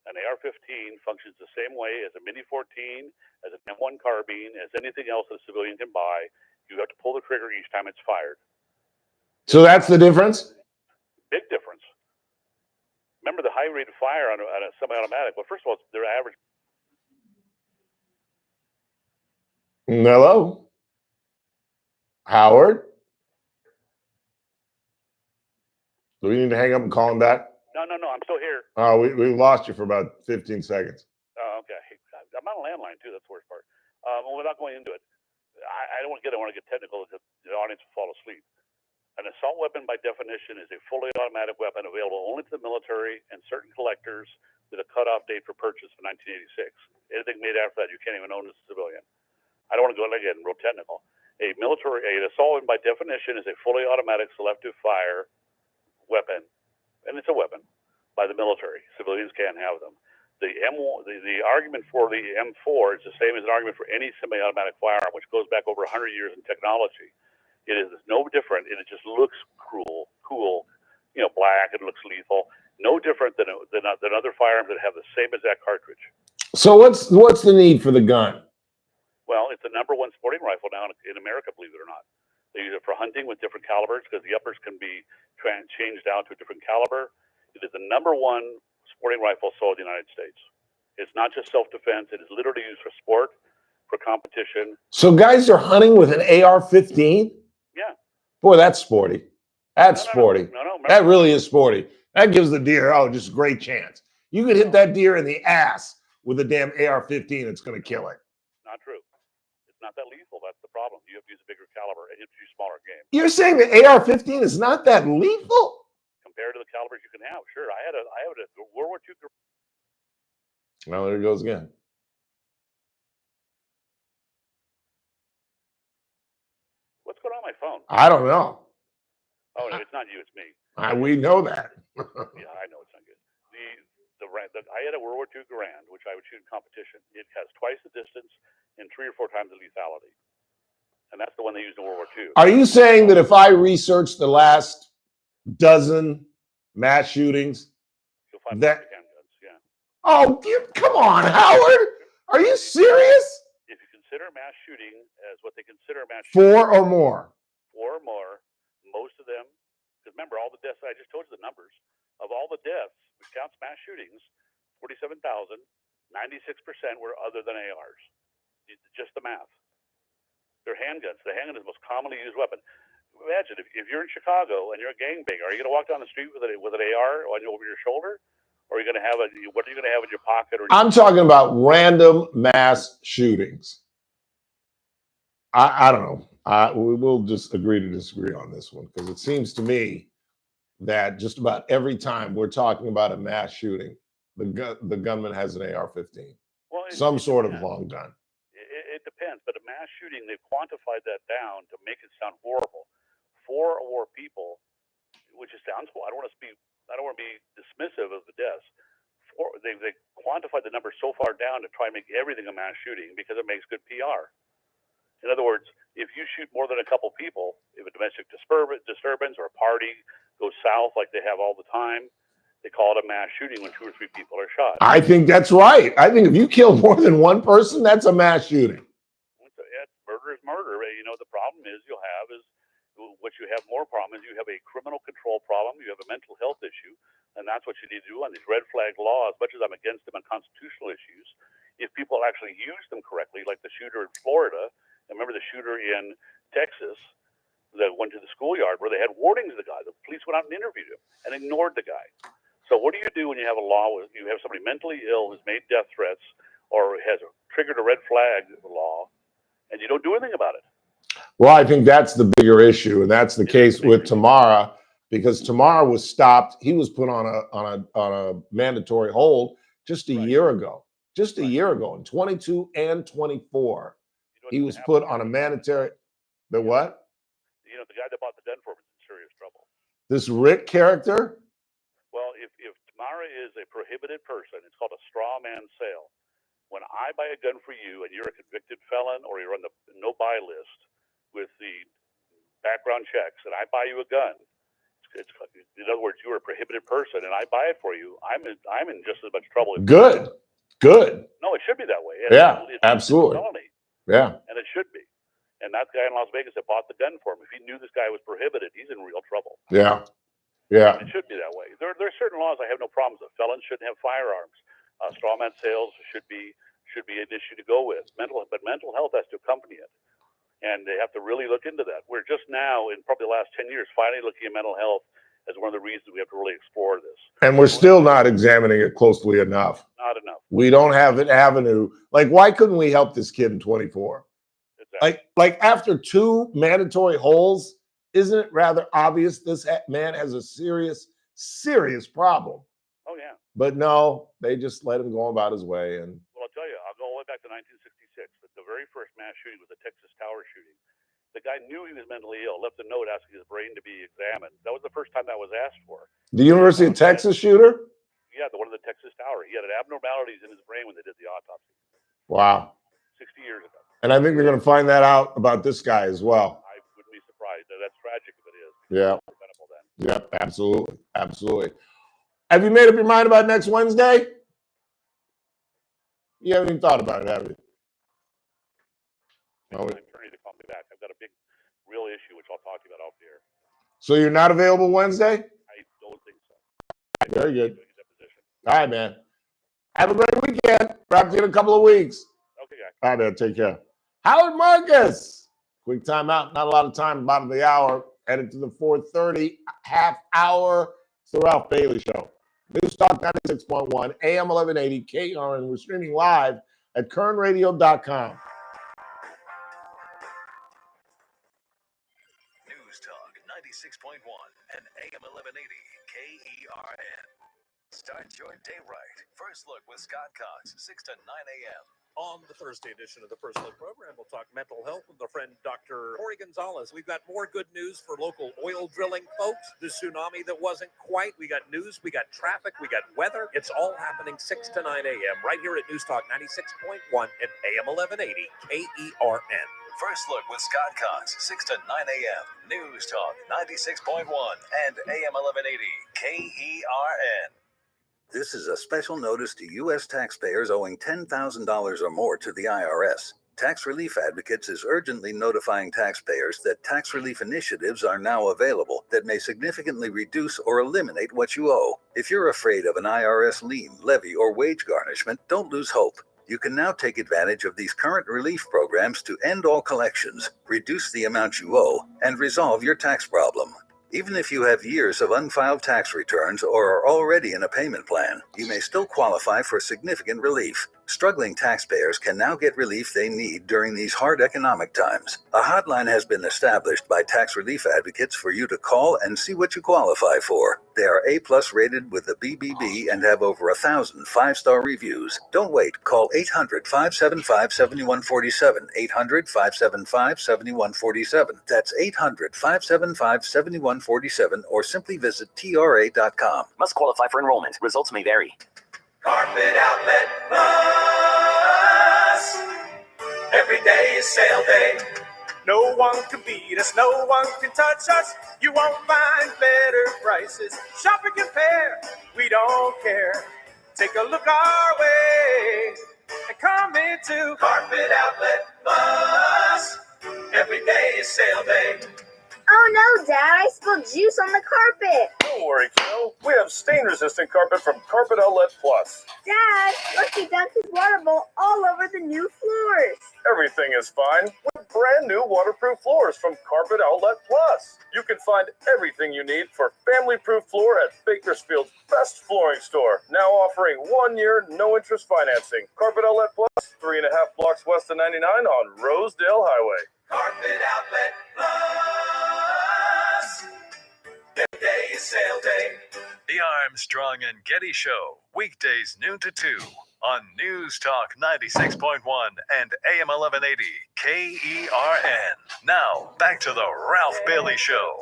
An AR-15 functions the same way as a Mini 14, as an M1 carbine, as anything else that a civilian can buy. You have to pull the trigger each time it's fired. So that's the difference? Big difference. Remember the high rate of fire on a semi-automatic. Well, first of all, their average. Hello? Howard? Do we need to hang up and call him back? No, I'm still here. We lost you for about 15 seconds. Oh, okay. I'm on a landline too. That's the worst part. Without going into it, I don't want to get technical. The audience will fall asleep. An assault weapon, by definition, is a fully automatic weapon available only to the military and certain collectors with a cutoff date for purchase of 1986. Anything made after that, you can't even own as a civilian. I don't want to go again real technical. An assault weapon, by definition, is a fully automatic selective fire weapon, and it's a weapon by the military. Civilians can't have them. The argument for the M4 is the same as an argument for any semi-automatic firearm, which goes back over 100 years in technology. It is no different, and it just looks cool, black. It looks lethal. No different than other firearms that have the same exact cartridge. So what's the need for the gun? Well, it's the #1 sporting rifle now in America, believe it or not. They use it for hunting with different calibers because the uppers can be changed down to a different caliber. It is the #1 sporting rifle sold in the United States. It's not just self-defense. It is literally used for sport, for competition. So guys are hunting with an AR-15? Yeah. Boy, that's sporty. That's sporty. No. That really is sporty. That gives the deer, just a great chance. You could hit that deer in the ass with a damn AR-15. It's going to kill it. Not true. It's not that lethal. That's the problem. You have to use a bigger caliber and you have to use smaller game. You're saying the AR-15 is not that lethal? Compared to the calibers you can have, sure. I had a World War II. Well, there it goes again. What's going on my phone? I don't know. Oh no, it's not you. It's me. We know that. Yeah, I know it's not good. I had a World War II Garand, which I would shoot in competition. It has twice the distance and 3 or 4 times the lethality, and that's the one they used in World War II. Are you saying that if I research the last dozen mass shootings, you'll find that? Handguns, yeah. Oh, come on, Howard! Are you serious? If you consider mass shooting as what they consider mass shooting, 4 or more. 4 or more, most of them. Because remember, all the deaths. I just told you the numbers of all the deaths, which counts mass shootings. 47,000, 96% were other than ARs. Just the math. They're handguns. The handgun is the most commonly used weapon. Imagine if you're in Chicago and you're a gangbanger, are you going to walk down the street with an AR over your shoulder, or are you going to have what are you going to have in your pocket? I'm talking about random mass shootings. I don't know. We'll just agree to disagree on this one because it seems to me that just about every time we're talking about a mass shooting, the gunman has an AR-15, some sort of long gun. It depends, but a mass shooting, they've quantified that down to make it sound horrible. 4 or more people, which sounds horrible. I don't want to be dismissive of the deaths. They quantified the number so far down to try and make everything a mass shooting because it makes good PR. In other words, if you shoot more than a couple people, if a domestic disturbance or a party goes south like they have all the time, they call it a mass shooting when 2 or 3 people are shot. I think that's right. I think if you kill more than one person, that's a mass shooting. Murder is murder. The problem is you'll have is what you have more problem is you have a criminal control problem, you have a mental health issue, and that's what you need to do on these red flag laws. As much as I'm against them on constitutional issues, if people actually use them correctly, like the shooter in Florida, and remember the shooter in Texas that went to the schoolyard where they had warnings of the guy. The police went out and interviewed him and ignored the guy. So what do you do when you have a law where you have somebody mentally ill who's made death threats or has triggered a red flag law, and you don't do anything about it? Well, I think that's the bigger issue, and that's the case with Tamara, because Tamara was stopped. He was put on a mandatory hold just a year ago. Just a year ago, in 22 and 24, he was put on a mandatory. The what? You know, the guy that bought the gun for him is in serious trouble. This Rick character? Well, if Tamara is a prohibited person, it's called a straw man sale. When I buy a gun for you and you're a convicted felon or you're on the no-buy list with the background checks, and I buy you a gun, it's in other words, you're a prohibited person, and I buy it for you, I'm in just as much trouble. Good. No, it should be that way. Yeah, it's absolutely. a felony, Yeah. and it should be. And that guy in Las Vegas that bought the gun for him, if he knew this guy was prohibited, he's in real trouble. Yeah. Yeah. It should be that way. There are certain laws I have no problems with. Felons shouldn't have firearms. Straw man sales should be an issue to go with. But mental health has to accompany it, and they have to really look into that. We're just now, in probably the last 10 years, finally looking at mental health as one of the reasons we have to really explore this. And we're still not examining it closely enough. Not enough. We don't have an avenue. Like, why couldn't we help this kid in 24? Exactly. Like after 2 mandatory holds, isn't it rather obvious this man has a serious problem? Oh, yeah. But no, they just let him go about his way. And Well, I'll tell you, I'll go all the way back to 1966. The very first mass shooting was the Texas Tower shooting. The guy knew he was mentally ill, left a note asking his brain to be examined. That was the first time that was asked for. the University of Texas shooter? Yeah, the one in the Texas Tower. He had abnormalities in his brain when they did the autopsy Wow. 60 years ago. And I think they're going to find that out about this guy as well. I wouldn't be surprised. That's tragic if it is. Yeah. Preventable then. Yep, absolutely. Absolutely. Have you made up your mind about next Wednesday? You haven't even thought about it, have you? No. I'm attorney to call me back. I've got a big, real issue which I'll talk to you about off the air. So you're not available Wednesday? I don't think so. Very good. All right, man. Have a great weekend. Wrap to you in a couple of weeks. Okay, guys. All right, man. Take care. Howard Marcus. Quick timeout. Not a lot of time. Bottom of the hour. Headed to the 4:30 half hour. It's the Ralph Bailey Show. News Talk 96.1, AM 1180, KRN. We're streaming live at kernradio.com. News Talk 96.1 and AM 1180 KERN. Start your day right. First Look with Scott Cox, 6 to 9 a.m. On the Thursday edition of the First Look program, we'll talk mental health with our friend Dr. Corey Gonzalez. We've got more good news for local oil drilling folks. The tsunami that wasn't quite. We got news, we got traffic, we got weather. It's all happening 6 to 9 a.m. right here at News Talk 96.1 and AM 1180 KERN. First Look with Scott Cox, 6 to 9 a.m. News Talk 96.1 and AM 1180 KERN. This is a special notice to U.S. taxpayers owing $10,000 or more to the IRS. Tax Relief Advocates is urgently notifying taxpayers that tax relief initiatives are now available that may significantly reduce or eliminate what you owe. If you're afraid of an IRS lien, levy, or wage garnishment, don't lose hope. You can now take advantage of these current relief programs to end all collections, reduce the amount you owe, and resolve your tax problem. Even if you have years of unfiled tax returns or are already in a payment plan, you may still qualify for significant relief. Struggling taxpayers can now get relief they need during these hard economic times. A hotline has been established by Tax Relief Advocates for you to call and see what you qualify for. They are A+ rated with the BBB and have over 1,000 5-star reviews. Don't wait. Call 800-575-7147. 800-575-7147. That's 800-575-7147 or simply visit TRA.com. Must qualify for enrollment. Results may vary. Carpet Outlet Plus. Every day is sale day. No one can beat us, no one can touch us. You won't find better prices. Shop and compare, we don't care. Take a look our way and come into Carpet Outlet Plus. Every day is sale day. Oh Oh no, Dad, I spilled juice on the carpet. Don't worry, Kel. We have stain-resistant carpet from Carpet Outlet Plus. Dad, look, he dumped his water bowl all over the new floors. Everything is fine with brand new waterproof floors from Carpet Outlet Plus. You can find everything you need for family-proof floor at Bakersfield's best flooring store. Now offering 1 year, no-interest financing. Carpet Outlet Plus, 3.5 blocks west of 99 on Rosedale Highway. Carpet Outlet Plus. Every day is sale day. The Armstrong and Getty Show, weekdays noon to 2 on News Talk 96.1 and AM 1180 KERN. Now, back to the Ralph Bailey Show.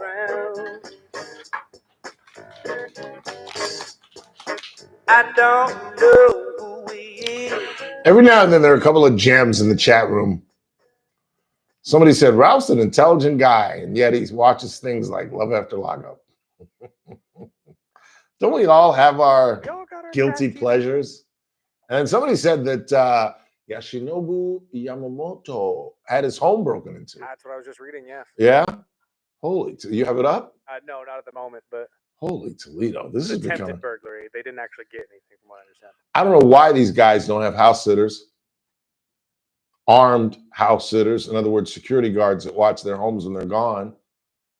I don't know who he is. Every now and then there are a couple of gems in the chat room. Somebody said, Ralph's an intelligent guy, and yet he watches things like Love After Lockup. Don't we all have our guilty pleasures? And somebody said that Yoshinobu Yamamoto had his home broken into. That's what I was just reading, yeah. Yeah? Holy, you have it up? No, not at the moment, but Holy Toledo. This is attempted becoming... burglary. They didn't actually get anything from what I understand. I don't know why these guys don't have house sitters. Armed house sitters. In other words, security guards that watch their homes when they're gone.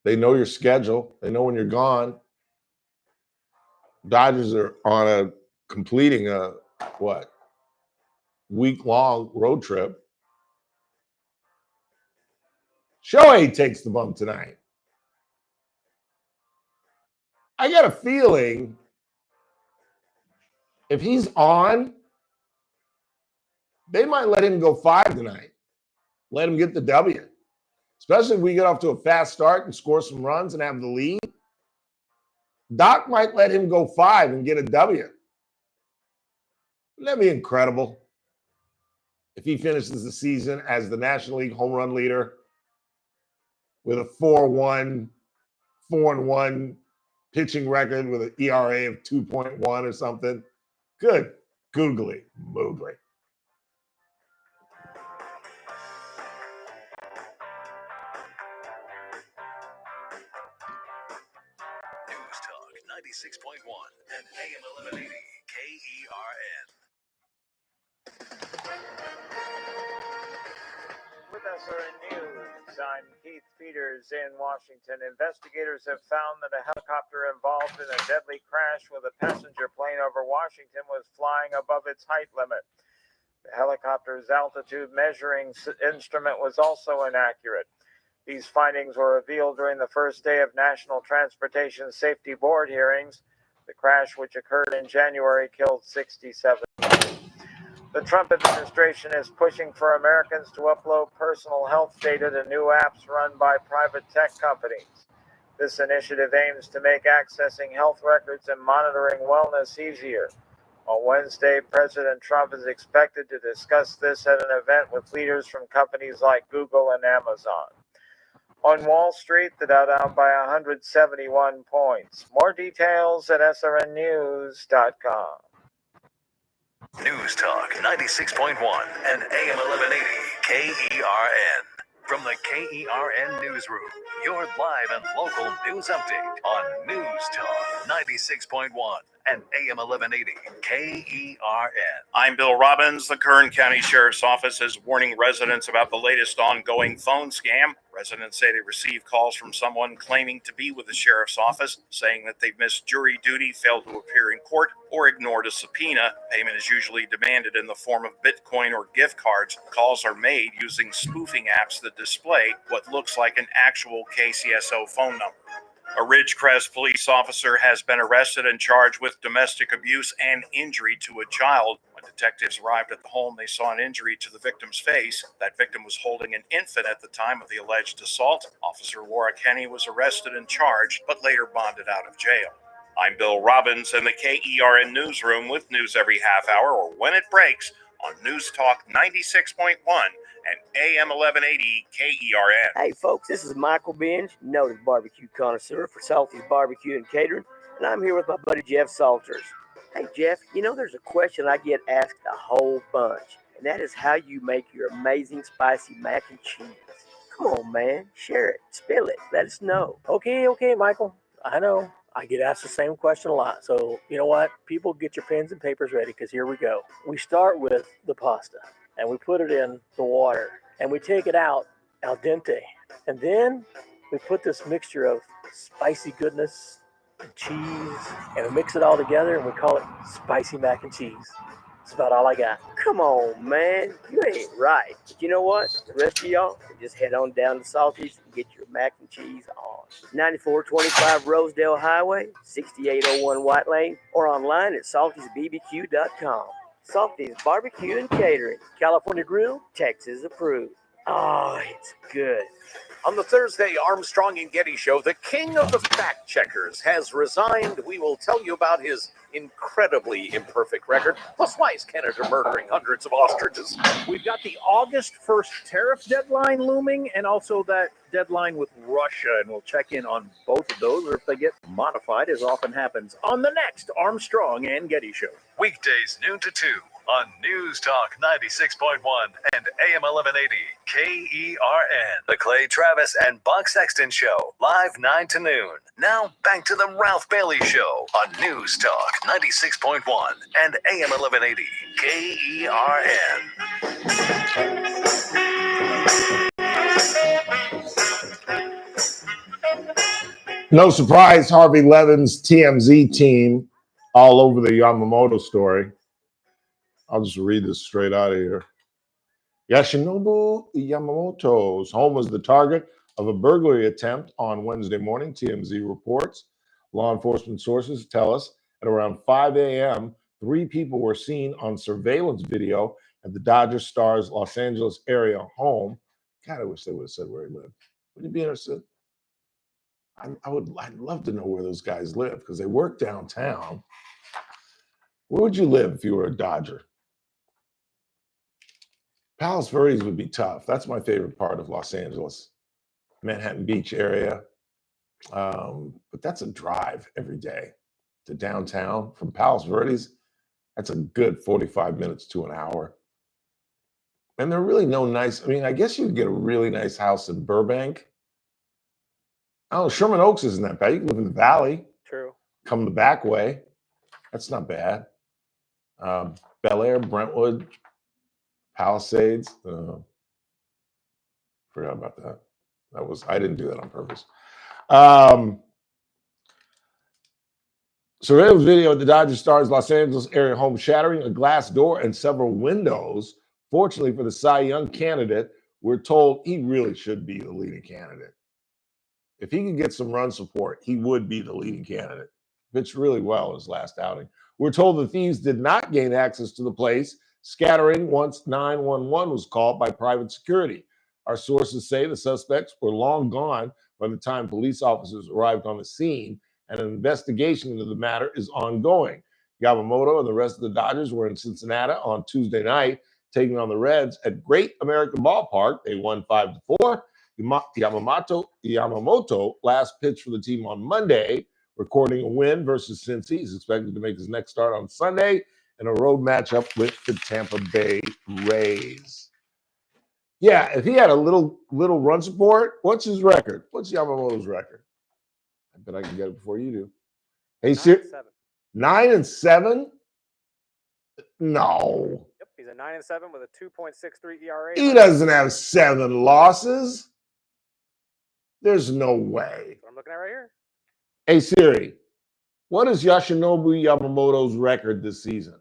They know your schedule. They know when you're gone. Dodgers are completing a week-long road trip. Shohei takes the bump tonight. I got a feeling if he's on, they might let him go 5 tonight. Let him get the W. Especially if we get off to a fast start and score some runs and have the lead. Doc might let him go 5 and get a W. Wouldn't that be incredible? If he finishes the season as the National League home run leader with a 4-1 pitching record with an ERA of 2.1 or something. Good googly moogly. News Talk 96.1 and AM 1180 KERN. With SRN News, I'm Keith Peters in Washington. Investigators have found that a helicopter involved in a deadly crash with a passenger plane over Washington was flying above its height limit. The helicopter's altitude measuring instrument was also inaccurate. These findings were revealed during the first day of National Transportation Safety Board hearings. The crash, which occurred in January, killed 67. The Trump administration is pushing for Americans to upload personal health data to new apps run by private tech companies. This initiative aims to make accessing health records and monitoring wellness easier. On Wednesday, President Trump is expected to discuss this at an event with leaders from companies like Google and Amazon. On Wall Street, the Dow down by 171 points. More details at srnnews.com. News Talk 96.1 and AM 1180 KERN. From the KERN Newsroom, your live and local news update on News Talk 96.1 and AM 1180 KERN. I'm Bill Robbins. The Kern County Sheriff's Office is warning residents about the latest ongoing phone scam. Residents say they received calls from someone claiming to be with the sheriff's office, saying that they've missed jury duty, failed to appear in court, or ignored a subpoena. Payment is usually demanded in the form of Bitcoin or gift cards. Calls are made using spoofing apps that display what looks like an actual KCSO phone number. A Ridgecrest police officer has been arrested and charged with domestic abuse and injury to a child. When detectives arrived at the home, they saw an injury to the victim's face. That victim was holding an infant at the time of the alleged assault. Officer Laura Kenny was arrested and charged, but later bonded out of jail. I'm Bill Robbins in the KERN Newsroom with news every half hour or when it breaks on News Talk 96.1 and AM 1180 KERN. Hey folks, this is Michael Binge, noted barbecue connoisseur for Salty's Barbecue and Catering, and I'm here with my buddy Jeff Salters. Hey Jeff, you know there's a question I get asked a whole bunch, and that is how you make your amazing spicy mac and cheese. Come on, man. Share it. Spill it. Let us know. Okay, Michael. I know. I get asked the same question a lot. So, you know what? People, get your pens and papers ready because here we go. We start with the pasta and we put it in the water and we take it out al dente. And then we put this mixture of spicy goodness and cheese and we mix it all together and we call it spicy mac and cheese. That's about all I got. Come on, man. You ain't right. But you know what? The rest of y'all can just head on down to Salty's and get your mac and cheese on. 9425 Rosedale Highway, 6801 White Lane, or online at saltysbbq.com. Salty's Barbecue and Catering. California Grill, Texas approved. Oh, it's good. On the Thursday Armstrong and Getty Show, the king of the fact checkers has resigned. We will tell you about his incredibly imperfect record, plus why is Canada murdering hundreds of ostriches. We've got the August 1st tariff deadline looming and also that deadline with Russia, and we'll check in on both of those or if they get modified, as often happens, on the next Armstrong and Getty Show. Weekdays noon to 2 on News Talk 96.1 and AM 1180 KERN. The Clay Travis and Buck Sexton Show, live 9 to noon. Now back to the Ralph Bailey Show on News Talk 96.1 and AM 1180 KERN. No surprise, Harvey Levin's TMZ team all over the Yamamoto story. I'll just read this straight out of here. Yoshinobu Yamamoto's home was the target of a burglary attempt on Wednesday morning, TMZ reports. Law enforcement sources tell us at around 5 a.m., 3 people were seen on surveillance video at the Dodger Stars Los Angeles area home. God, I wish they would have said where he lived. Would you be interested? I'd love to know where those guys live because they work downtown. Where would you live if you were a Dodger? Palos Verdes would be tough. That's my favorite part of Los Angeles, Manhattan Beach area. But that's a drive every day to downtown from Palos Verdes. That's a good 45 minutes to an hour. And there are really no nice, I mean, I guess you could get a really nice house in Burbank. Oh, Sherman Oaks isn't that bad. You can live in the Valley. True. Come the back way. That's not bad. Bel Air, Brentwood, Palisades. Forgot about that. I didn't do that on purpose. Surveillance video at the Dodger Stars Los Angeles area home shattering a glass door and several windows. Fortunately for the Cy Young candidate, we're told he really should be the leading candidate. If he could get some run support, he would be the leading candidate. Pitched really well his last outing. We're told the thieves did not gain access to the place, scattering once 911 was called by private security. Our sources say the suspects were long gone by the time police officers arrived on the scene, and an investigation into the matter is ongoing. Yamamoto and the rest of the Dodgers were in Cincinnati on Tuesday night, taking on the Reds at Great American Ballpark. They won 5-4. Yamamoto last pitched for the team on Monday, recording a win versus Cincy. He's expected to make his next start on Sunday in a road matchup with the Tampa Bay Rays. Yeah, if he had a little run support, what's his record? What's Yamamoto's record? I bet I can get it before you do. Hey, 9-7? No. Yep, he's a 9-7 with a 2.63 ERA. He doesn't have 7 losses. There's no way. That's what I'm looking at right here. Hey, Siri, what is Yoshinobu Yamamoto's record this season?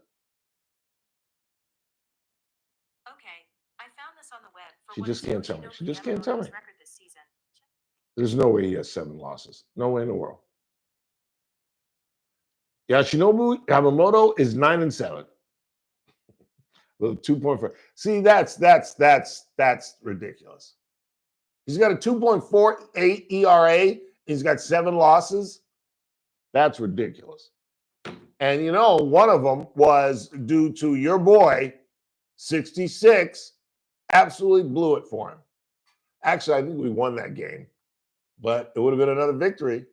Okay, I found this on the web. She just can't tell me. She just can't tell me. There's no way he has 7 losses. No way in the world. Yoshinobu Yamamoto is 9-7. With 2.4. See, that's ridiculous. He's got a 2.48 ERA. He's got 7 losses. That's ridiculous. And you know, one of them was due to your boy, 66, absolutely blew it for him. Actually, I think we won that game, but it would have been another victory.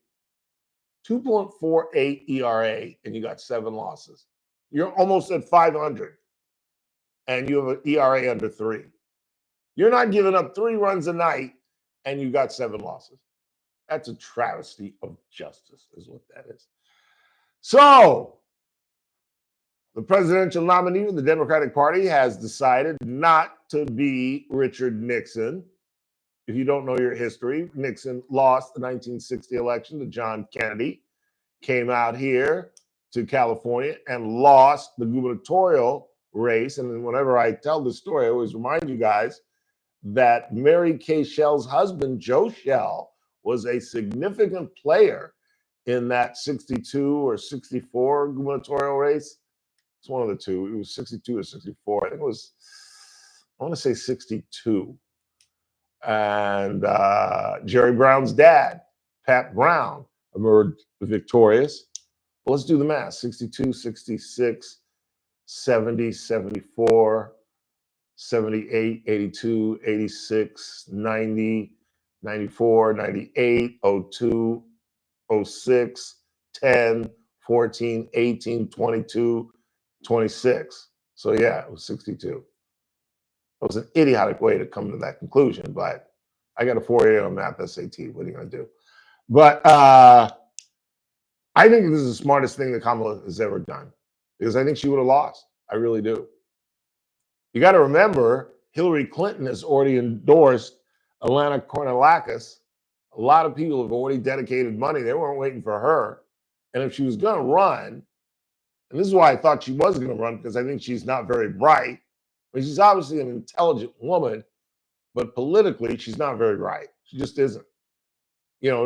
2.48 ERA, and you got 7 losses. You're almost at 500, and you have an ERA under 3. You're not giving up 3 runs a night and you got 7 losses. That's a travesty of justice, is what that is. So, the presidential nominee of the Democratic Party has decided not to be Richard Nixon. If you don't know your history, Nixon lost the 1960 election to John Kennedy, came out here to California and lost the gubernatorial race. And whenever I tell this story, I always remind you guys that Mary Kay Shell's husband, Joe Shell, was a significant player in that 62 or 64 gubernatorial race. It's one of the two. It was 62 or 64. I think it was, I want to say 62. And Jerry Brown's dad, Pat Brown, emerged victorious. Well, let's do the math. 62, 66, 70, 74, 78, 82, 86, 90, 94, 98, 02, 06, 10, 14, 18, 22, 26. So yeah, it was 62. It was an idiotic way to come to that conclusion, but I got a 4.8 on math SAT. What are you going to do? But I think this is the smartest thing that Kamala has ever done, because I think she would have lost. I really do. You got to remember, Hillary Clinton has already endorsed Atlanta Kornelakis. A lot of people have already dedicated money. They weren't waiting for her. And if she was going to run, and this is why I thought she was going to run, because I think she's not very bright. I mean, she's obviously an intelligent woman, but politically, she's not very bright. She just isn't. You know,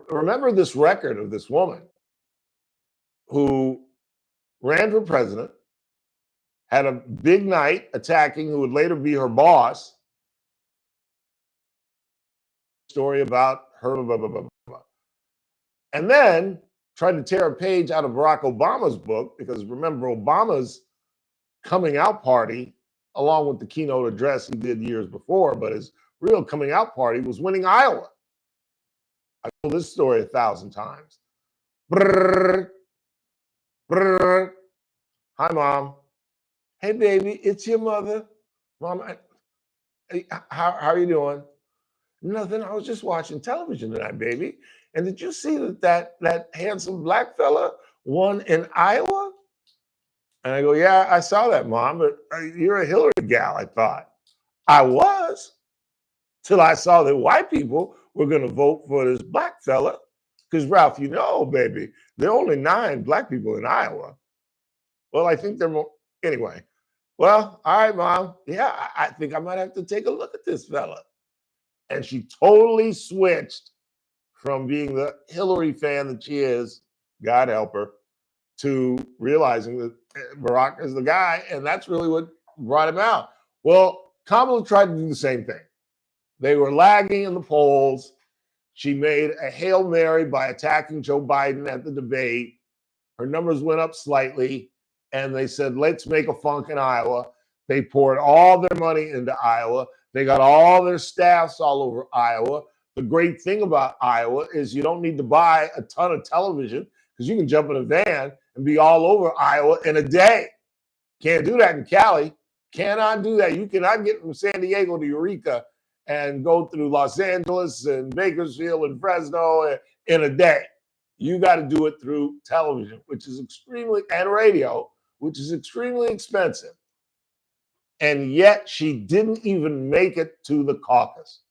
remember this record of this woman who ran for president, had a big night attacking who would later be her boss. Story about her, blah, blah, blah, blah. And then tried to tear a page out of Barack Obama's book, because remember, Obama's coming out party, along with the keynote address he did years before, but his real coming out party was winning Iowa. I told this story 1,000 times. Brrr, brrr. Hi, Mom. Hey, baby, it's your mother. Mom, how are you doing? Nothing. I was just watching television tonight, baby. And did you see that handsome black fella won in Iowa? And I go, yeah, I saw that, Mom, but you're a Hillary gal, I thought. I was, till I saw that white people were going to vote for this black fella. Because, Ralph, you know, baby, there are only 9 black people in Iowa. Well, I think they're more. Anyway, well, all right, Mom. Yeah, I think I might have to take a look at this fella. And she totally switched from being the Hillary fan that she is, God help her, to realizing that Barack is the guy, and that's really what brought him out. Well, Kamala tried to do the same thing. They were lagging in the polls. She made a Hail Mary by attacking Joe Biden at the debate. Her numbers went up slightly, and they said, let's make a funk in Iowa. They poured all their money into Iowa. They got all their staffs all over Iowa. The great thing about Iowa is you don't need to buy a ton of television, because you can jump in a van and be all over Iowa in a day. Can't do that in Cali. Cannot do that. You cannot get from San Diego to Eureka and go through Los Angeles and Bakersfield and Fresno in a day. You got to do it through television, which is extremely, and radio, which is extremely expensive. And yet she didn't even make it to the caucus.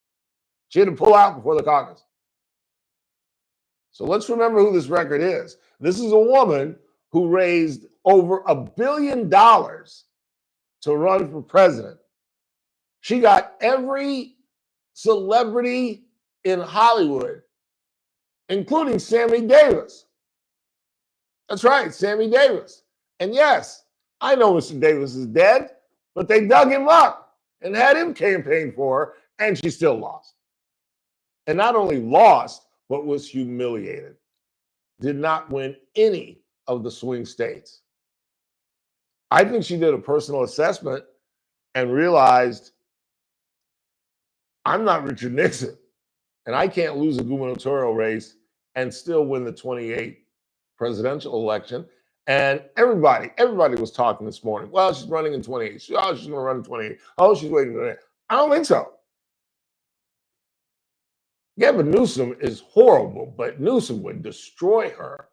She had to pull out before the caucus. So let's remember who this record is. This is a woman who raised over $1 billion to run for president. She got every celebrity in Hollywood, including Sammy Davis. That's right, Sammy Davis. And yes, I know Mr. Davis is dead, but they dug him up and had him campaign for her, and she still lost. And not only lost, but was humiliated. Did not win any of the swing states. I think she did a personal assessment and realized, I'm not Richard Nixon, and I can't lose a gubernatorial race and still win the 28 presidential election. And everybody was talking this morning. Well, she's running in 28. Oh, she's going to run in 28. Oh, she's waiting for that. I don't think so. Gavin Newsom is horrible, but Newsom would destroy her.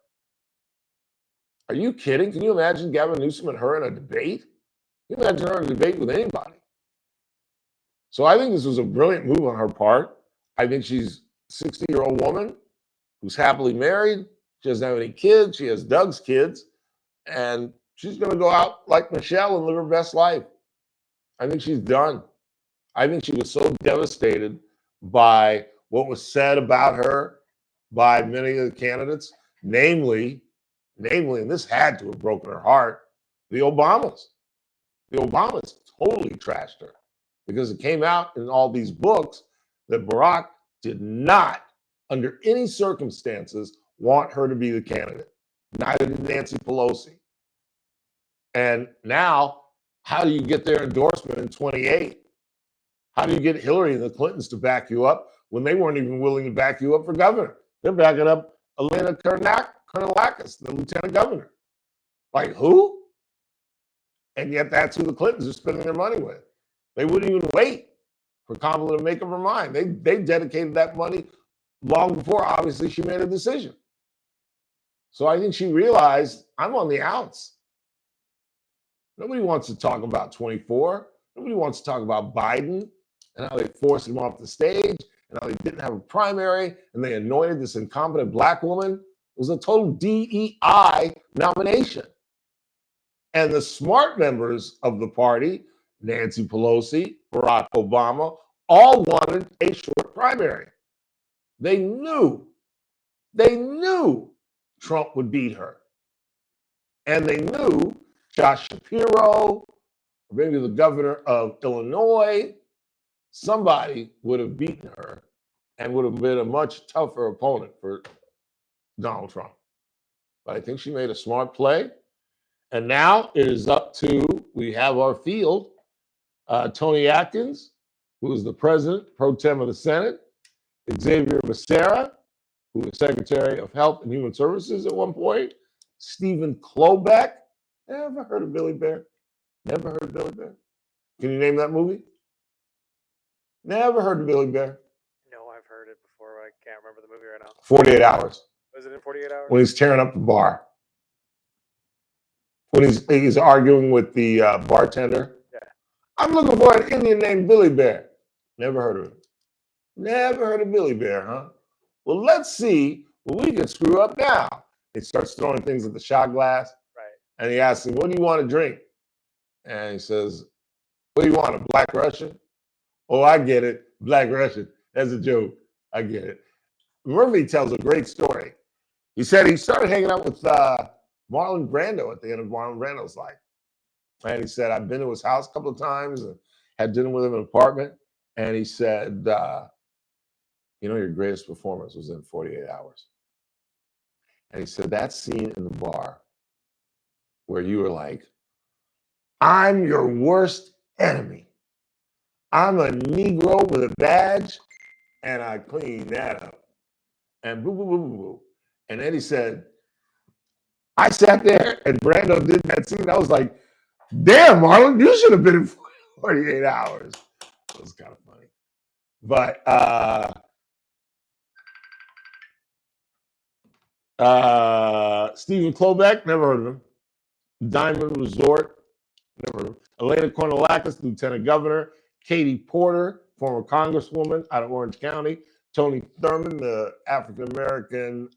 Are you kidding? Can you imagine Gavin Newsom and her in a debate? Can you imagine her in a debate with anybody? So I think this was a brilliant move on her part. I think she's a 60-year-old woman who's happily married. She doesn't have any kids. She has Doug's kids. And she's going to go out like Michelle and live her best life. I think she's done. I think she was so devastated by what was said about her by many of the candidates, namely, and this had to have broken her heart, the Obamas. The Obamas totally trashed her because it came out in all these books that Barack did not, under any circumstances, want her to be the candidate. Neither did Nancy Pelosi. And now, how do you get their endorsement in 28? How do you get Hillary and the Clintons to back you up when they weren't even willing to back you up for governor? They're backing up Elena Kournikakis, the lieutenant governor. Like who? And yet that's who the Clintons are spending their money with. They wouldn't even wait for Kamala to make up her mind. They dedicated that money long before, obviously, she made a decision. So I think she realized, I'm on the outs. Nobody wants to talk about 24. Nobody wants to talk about Biden and how they forced him off the stage and how they didn't have a primary and they anointed this incompetent black woman. It was a total DEI nomination. And the smart members of the party, Nancy Pelosi, Barack Obama, all wanted a short primary. They knew Trump would beat her. And they knew Josh Shapiro, or maybe the governor of Illinois, somebody would have beaten her and would have been a much tougher opponent for Donald Trump. But I think she made a smart play. And now it is up to, we have our field, Tony Atkins, who is the president pro tem of the Senate, Xavier Becerra, who was Secretary of Health and Human Services at one point, Stephen Klobuchar. Ever heard of Billy Bear? Never heard of Billy Bear? Can you name that movie? Never heard of Billy Bear. No, I've heard it before. I can't remember the movie right now. 48 Hours. Was it in 48 Hours? When he's tearing up the bar. When he's arguing with the bartender. Yeah. I'm looking for an Indian named Billy Bear. Never heard of him. Never heard of Billy Bear, huh? Well, let's see what we can screw up now. He starts throwing things at the shot glass. Right. And he asks him, what do you want to drink? And he says, what do you want, a Black Russian? Oh, I get it. Black Russian. That's a joke. I get it. Murphy tells a great story. He said he started hanging out with Marlon Brando at the end of Marlon Brando's life. And he said, I've been to his house a couple of times and had dinner with him in an apartment. And he said, you know, your greatest performance was in 48 Hours. And he said, that scene in the bar where you were like, I'm your worst enemy. I'm a Negro with a badge, and I cleaned that up. And boo, boo, boo, boo, boo. And then he said, I sat there and Brando did that scene. I was like, damn, Marlon, you should have been in 48 Hours. It was kind of funny. But Stephen Klobuchar, never heard of him. Diamond Resort, never heard of him. Elena Kournikakis, Lieutenant Governor. Katie Porter, former Congresswoman out of Orange County. Tony Thurmond, the African-American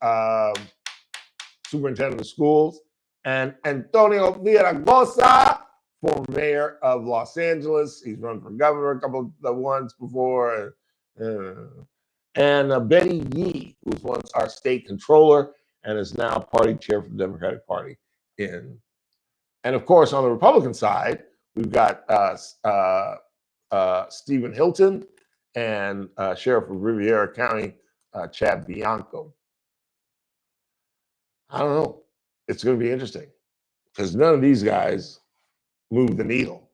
Superintendent of Schools. And Antonio Villaraigosa, former mayor of Los Angeles. He's run for governor a couple of ones before. And Betty Yee, who was once our state controller and is now party chair for the Democratic Party. And of course, on the Republican side, we've got Stephen Hilton and Sheriff of Riviera County, Chad Bianco. I don't know. It's going to be interesting because none of these guys move the needle.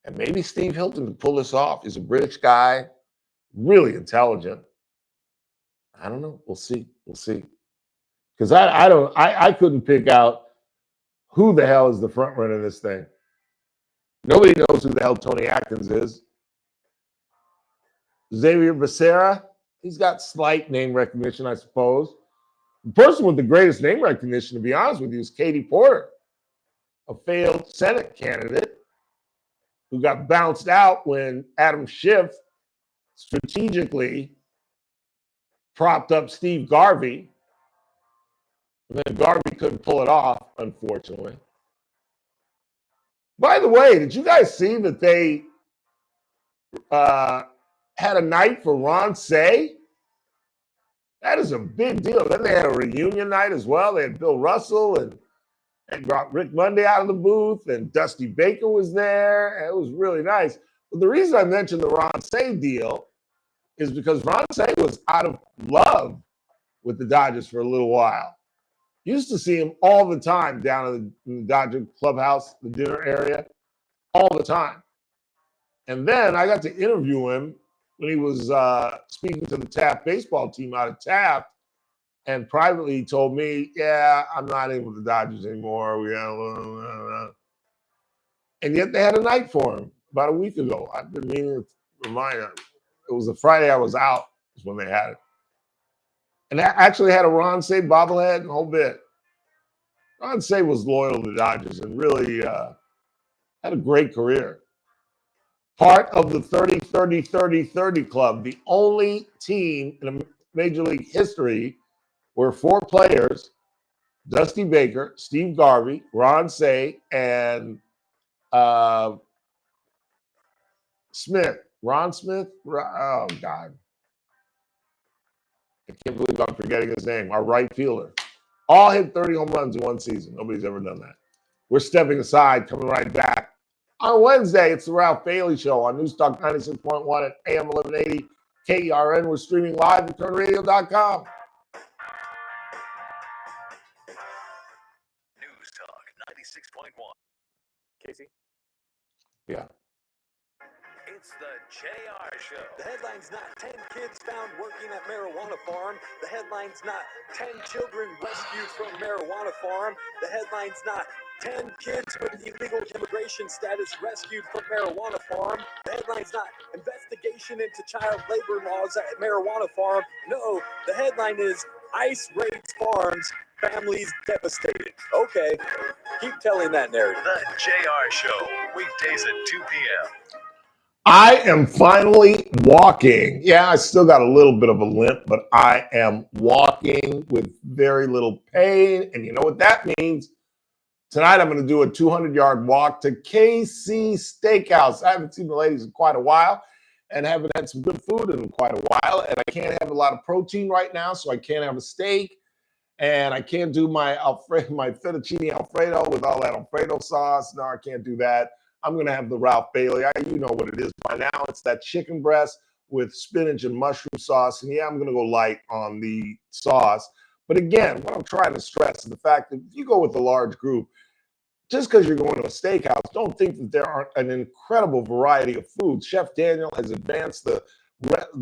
And maybe Steve Hilton can pull this off. He's a British guy, really intelligent. I don't know. We'll see. We'll see. Because I couldn't pick out who the hell is the front runner in this thing. Nobody knows who the hell Tony Atkins is. Xavier Becerra, He's got slight name recognition, I suppose. The person with the greatest name recognition, to be honest with you, is Katie Porter, a failed Senate candidate who got bounced out when Adam Schiff strategically propped up Steve Garvey. And then Garvey couldn't pull it off, unfortunately. By the way, did you guys see that they had a night for Ron Say? That is a big deal. Then they had a reunion night as well. They had Bill Russell and brought Rick Monday out of the booth, and Dusty Baker was there. It was really nice. But the reason I mentioned the Ron Say deal is because Ron Say was out of love with the Dodgers for a little while. Used to see him all the time down in the Dodger clubhouse, the dinner area, all the time. And then I got to interview him when he was speaking to the Taft baseball team out of Taft. And privately he told me, yeah, I'm not in with the Dodgers anymore. And yet they had a night for him about a week ago. I've been meaning to remind him. It was the Friday I was out is when they had it. And I actually had a Ron Say bobblehead and a whole bit. Ron Say was loyal to the Dodgers and really had a great career. Part of the 30-30-30-30 club, the only team in Major League history where 4 players, Dusty Baker, Steve Garvey, Ron Say, and Smith. Ron Smith? Oh, God. I can't believe I'm forgetting his name. Our right fielder. All hit 30 home runs in one season. Nobody's ever done that. We're stepping aside, coming right back. On Wednesday, it's the Ralph Bailey Show on News Talk 96.1 at AM 1180 KERN. We're streaming live at KernRadio.com. News Talk 96.1. Casey? Yeah. It's the JR Show. The headline's not 10 kids found working at marijuana farm. The headline's not 10 children rescued from marijuana farm. The headline's not 10 kids with illegal immigration status rescued from marijuana farm. The headline's not investigation into child labor laws at marijuana farm. No, the headline is ICE raids farms, families devastated. Okay, keep telling that narrative. The JR Show, weekdays at 2 p.m. I am finally walking. Yeah, I still got a little bit of a limp, but I am walking with very little pain. And you know what that means? Tonight, I'm going to do a 200-yard walk to KC Steakhouse. I haven't seen the ladies in quite a while and haven't had some good food in quite a while. And I can't have a lot of protein right now, so I can't have a steak. And I can't do my fettuccine Alfredo with all that Alfredo sauce. No, I can't do that. I'm going to have the Ralph Bailey. You know what it is by now. It's that chicken breast with spinach and mushroom sauce. And yeah, I'm going to go light on the sauce. But again, what I'm trying to stress is the fact that if you go with a large group, just because you're going to a steakhouse, don't think that there aren't an incredible variety of foods. Chef Daniel has advanced the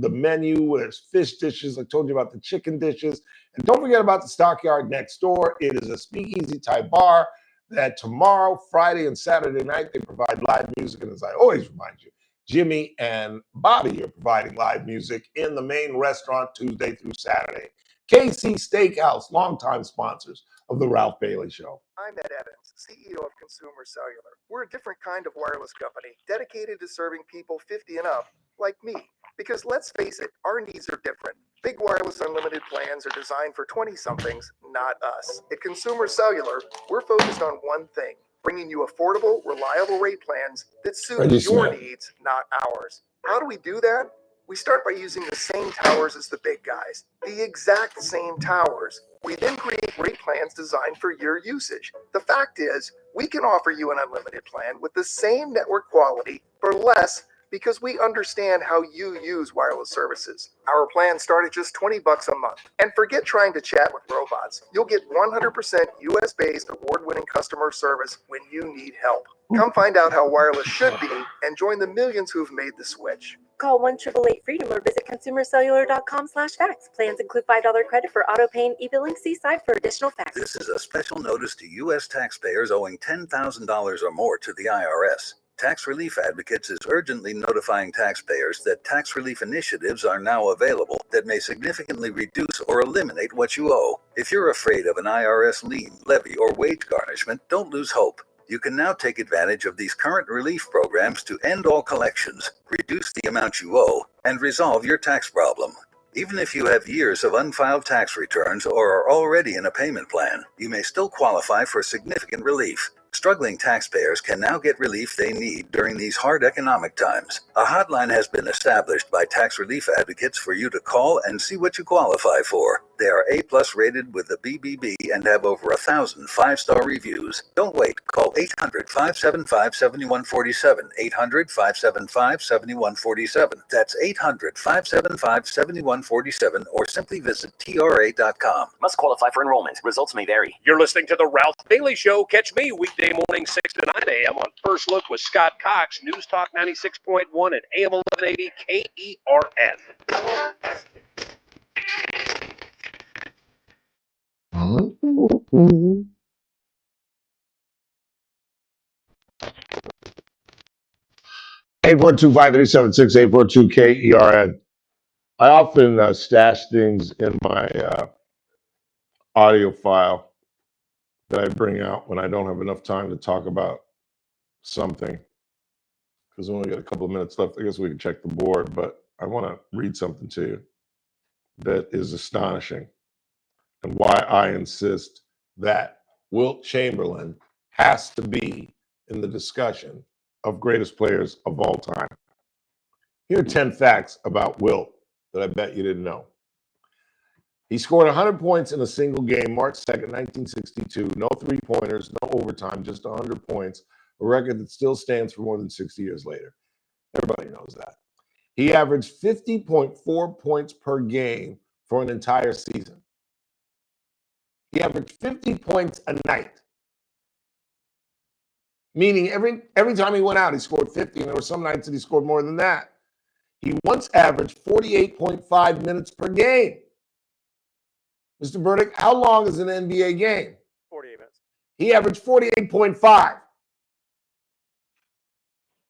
menu. There's fish dishes. I told you about the chicken dishes. And don't forget about the Stockyard next door. It is a speakeasy type bar that tomorrow, Friday, and Saturday night, they provide live music. And as I always remind you, Jimmy and Bobby are providing live music in the main restaurant Tuesday through Saturday. KC Steakhouse, longtime sponsors of the Ralph Bailey Show. I'm Ed Evans, CEO of Consumer Cellular. We're a different kind of wireless company dedicated to serving people 50 and up, like me. Because let's face it, our needs are different. Big wireless unlimited plans are designed for 20-somethings, not us. At Consumer Cellular, we're focused on one thing, bringing you affordable, reliable rate plans that suit your needs, not ours. How do we do that? We start by using the same towers as the big guys, the exact same towers. We then create rate plans designed for your usage. The fact is, we can offer you an unlimited plan with the same network quality for less because we understand how you use wireless services. Our plans start at just $20 a month. And forget trying to chat with robots. You'll get 100% US-based award-winning customer service when you need help. Come find out how wireless should be and join the millions who've made the switch. Call 1-888-FREEDOM or visit consumercellular.com/facts. Plans include $5 credit for auto pay and e-billing. See site for additional facts. This is a special notice to U.S. taxpayers owing $10,000 or more to the IRS. Tax Relief Advocates is urgently notifying taxpayers that tax relief initiatives are now available that may significantly reduce or eliminate what you owe. If you're afraid of an IRS lien, levy, or wage garnishment, don't lose hope. You can now take advantage of these current relief programs to end all collections, reduce the amount you owe, and resolve your tax problem. Even if you have years of unfiled tax returns or are already in a payment plan, you may still qualify for significant relief. Struggling taxpayers can now get relief they need during these hard economic times. A hotline has been established by Tax Relief Advocates for you to call and see what you qualify for. They are A+ rated with the BBB and have over 1,000 5-star reviews. Don't wait. Call 800-575-7147. 800-575-7147. That's 800-575-7147, or simply visit TRA.com. Must qualify for enrollment. Results may vary. You're listening to The Ralph Bailey Show. Catch me weekday morning 6 to 9 a.m. on First Look with Scott Cox, News Talk 96.1 and AM 1180 KERN. 842-537-6842-KERN. I often stash things in my audio file that I bring out when I don't have enough time to talk about something. Because we only got a couple of minutes left. I guess we can check the board, but I want to read something to you that is astonishing, and why I insist that Wilt Chamberlain has to be in the discussion of greatest players of all time. Here are 10 facts about Wilt that I bet you didn't know. He scored 100 points in a single game, March 2nd, 1962. No three-pointers, no overtime, just 100 points, a record that still stands for more than 60 years later. Everybody knows that. He averaged 50.4 points per game for an entire season. He averaged 50 points a night, meaning every time he went out, he scored 50, and there were some nights that he scored more than that. He once averaged 48.5 minutes per game. Mr. Burdick, how long is an NBA game? 48 minutes. He averaged 48.5.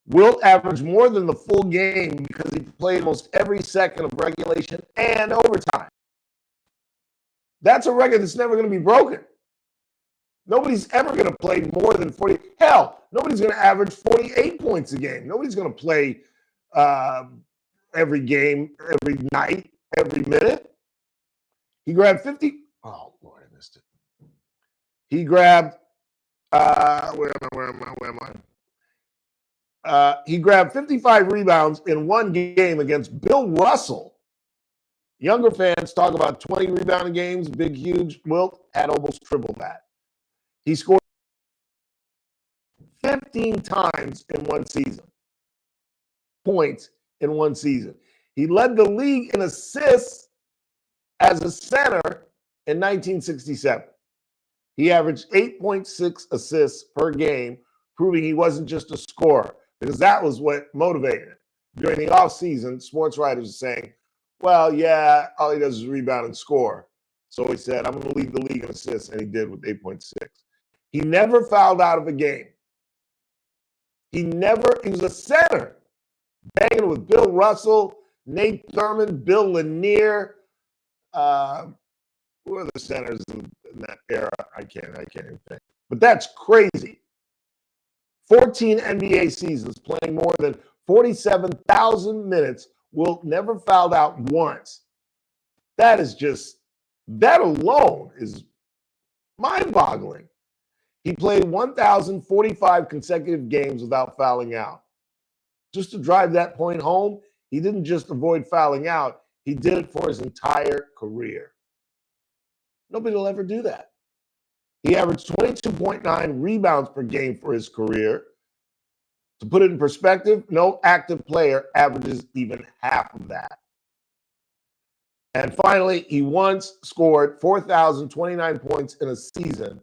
Wilt averaged more than the full game because he played almost every second of regulation and overtime. That's a record that's never going to be broken. Nobody's ever going to play more than 40. Hell, nobody's going to average 48 points a game. Nobody's going to play every game, every night, every minute. He grabbed 50. Oh, Lord, I missed it. He grabbed, where am I? He grabbed 55 rebounds in one game against Bill Russell. Younger fans talk about 20 rebounding games, big, huge. Wilt had almost triple that. He scored 15 times in one season. Points in one season. He led the league in assists as a center in 1967. He averaged 8.6 assists per game, proving he wasn't just a scorer, because that was what motivated him. During the offseason, sports writers were saying, well, yeah, all he does is rebound and score. So he said, I'm going to lead the league in assists, and he did with 8.6. He never fouled out of a game. He was a center, banging with Bill Russell, Nate Thurman, Bill Lanier. Who are the centers in that era? I can't even think. But that's crazy. 14 NBA seasons, playing more than 47,000 minutes. Wilt never fouled out once. That alone is mind-boggling. He played 1,045 consecutive games without fouling out. Just to drive that point home, he didn't just avoid fouling out, he did it for his entire career. Nobody will ever do that. He averaged 22.9 rebounds per game for his career. To put it in perspective, no active player averages even half of that. And finally, he once scored 4,029 points in a season.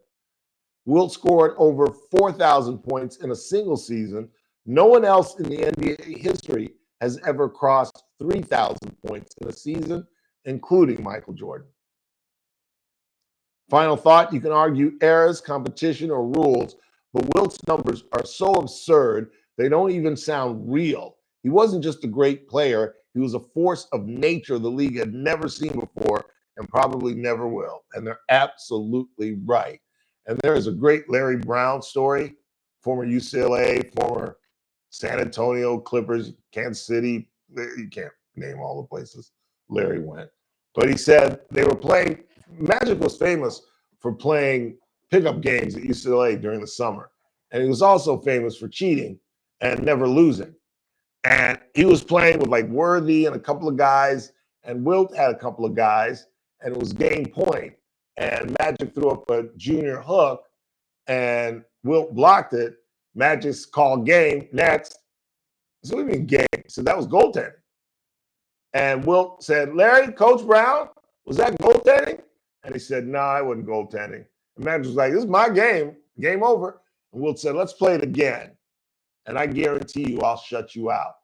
Wilt scored over 4,000 points in a single season. No one else in the NBA history has ever crossed 3,000 points in a season, including Michael Jordan. Final thought, you can argue eras, competition, or rules, but Wilt's numbers are so absurd They don't even sound real. He wasn't just a great player. He was a force of nature the league had never seen before and probably never will. And they're absolutely right. And there is a great Larry Brown story, former UCLA, former San Antonio Clippers, Kansas City. You can't name all the places Larry went. But he said they were playing, Magic was famous for playing pickup games at UCLA during the summer. And he was also famous for cheating and never losing. And he was playing with like Worthy and a couple of guys, and Wilt had a couple of guys, and it was game point. And Magic threw up a junior hook, and Wilt blocked it. Magic's called game next. So what do you mean game? So that was goaltending. And Wilt said, Larry, Coach Brown, was that goaltending? And he said, no, I wasn't goaltending. And Magic was like, this is my game. Game over. And Wilt said, let's play it again. And I guarantee you I'll shut you out.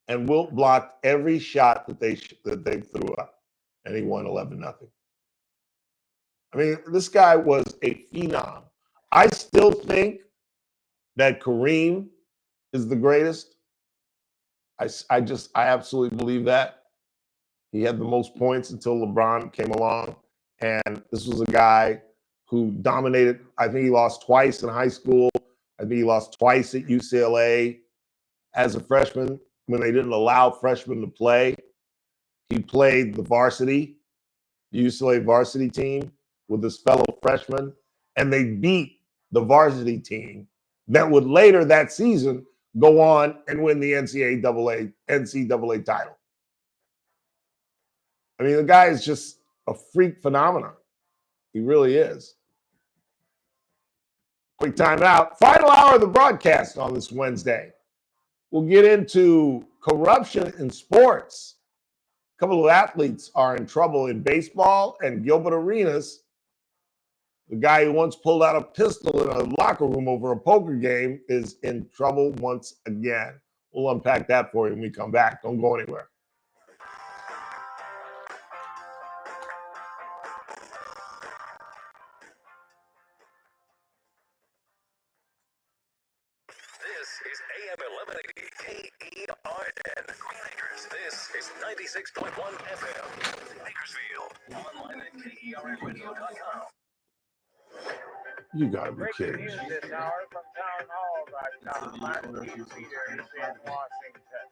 And Wilt blocked every shot that they threw up. And he won 11-0. I mean, this guy was a phenom. I still think that Kareem is the greatest. I absolutely believe that. He had the most points until LeBron came along. And this was a guy who dominated. I think he lost twice in high school. I think he lost twice at UCLA as a freshman when they didn't allow freshmen to play. He played the varsity, the UCLA varsity team with his fellow freshmen, and they beat the varsity team that would later that season go on and win the NCAA title. I mean, the guy is just a freak phenomenon. He really is. Quick time out. Final hour of the broadcast on this Wednesday. We'll get into corruption in sports. A couple of athletes are in trouble in baseball, and Gilbert Arenas, the guy who once pulled out a pistol in a locker room over a poker game, is in trouble once again. We'll unpack that for you when we come back. Don't go anywhere. This is AM 1180 KERN. Green Acres. This is 96.1 FM. Bakersfield. Online at KERNradio.com. You gotta be Breaking kidding. news this hour from townhall.com. I'm Keith Peters in Washington.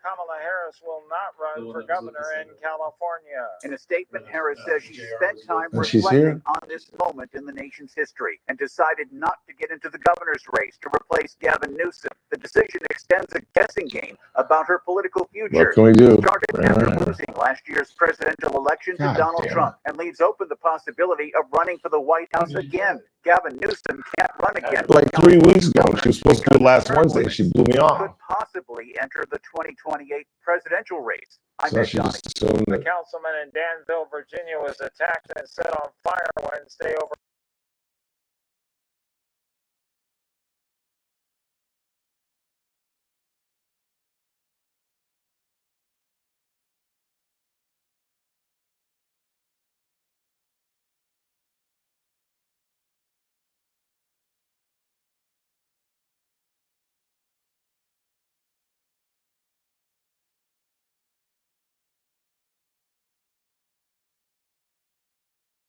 Kamala Harris will not run for governor in California. In a statement, Harris says she spent time And she's reflecting here? on this moment in the nation's history and decided not to get into the governor's race to replace Gavin Newsom. The decision extends a guessing game about her political future. What can we do? Started after losing last year's presidential election to God Donald damn Trump and leaves open the possibility of running for the White House again. Gavin Newsom can't run again. Like 3 weeks ago, she was supposed to do it last Wednesday. She blew me Could off. possibly enter the 2028 presidential race. I'm So Ed she Donahue. just assumed The that. councilman in Danville, Virginia, was attacked and set on fire Wednesday over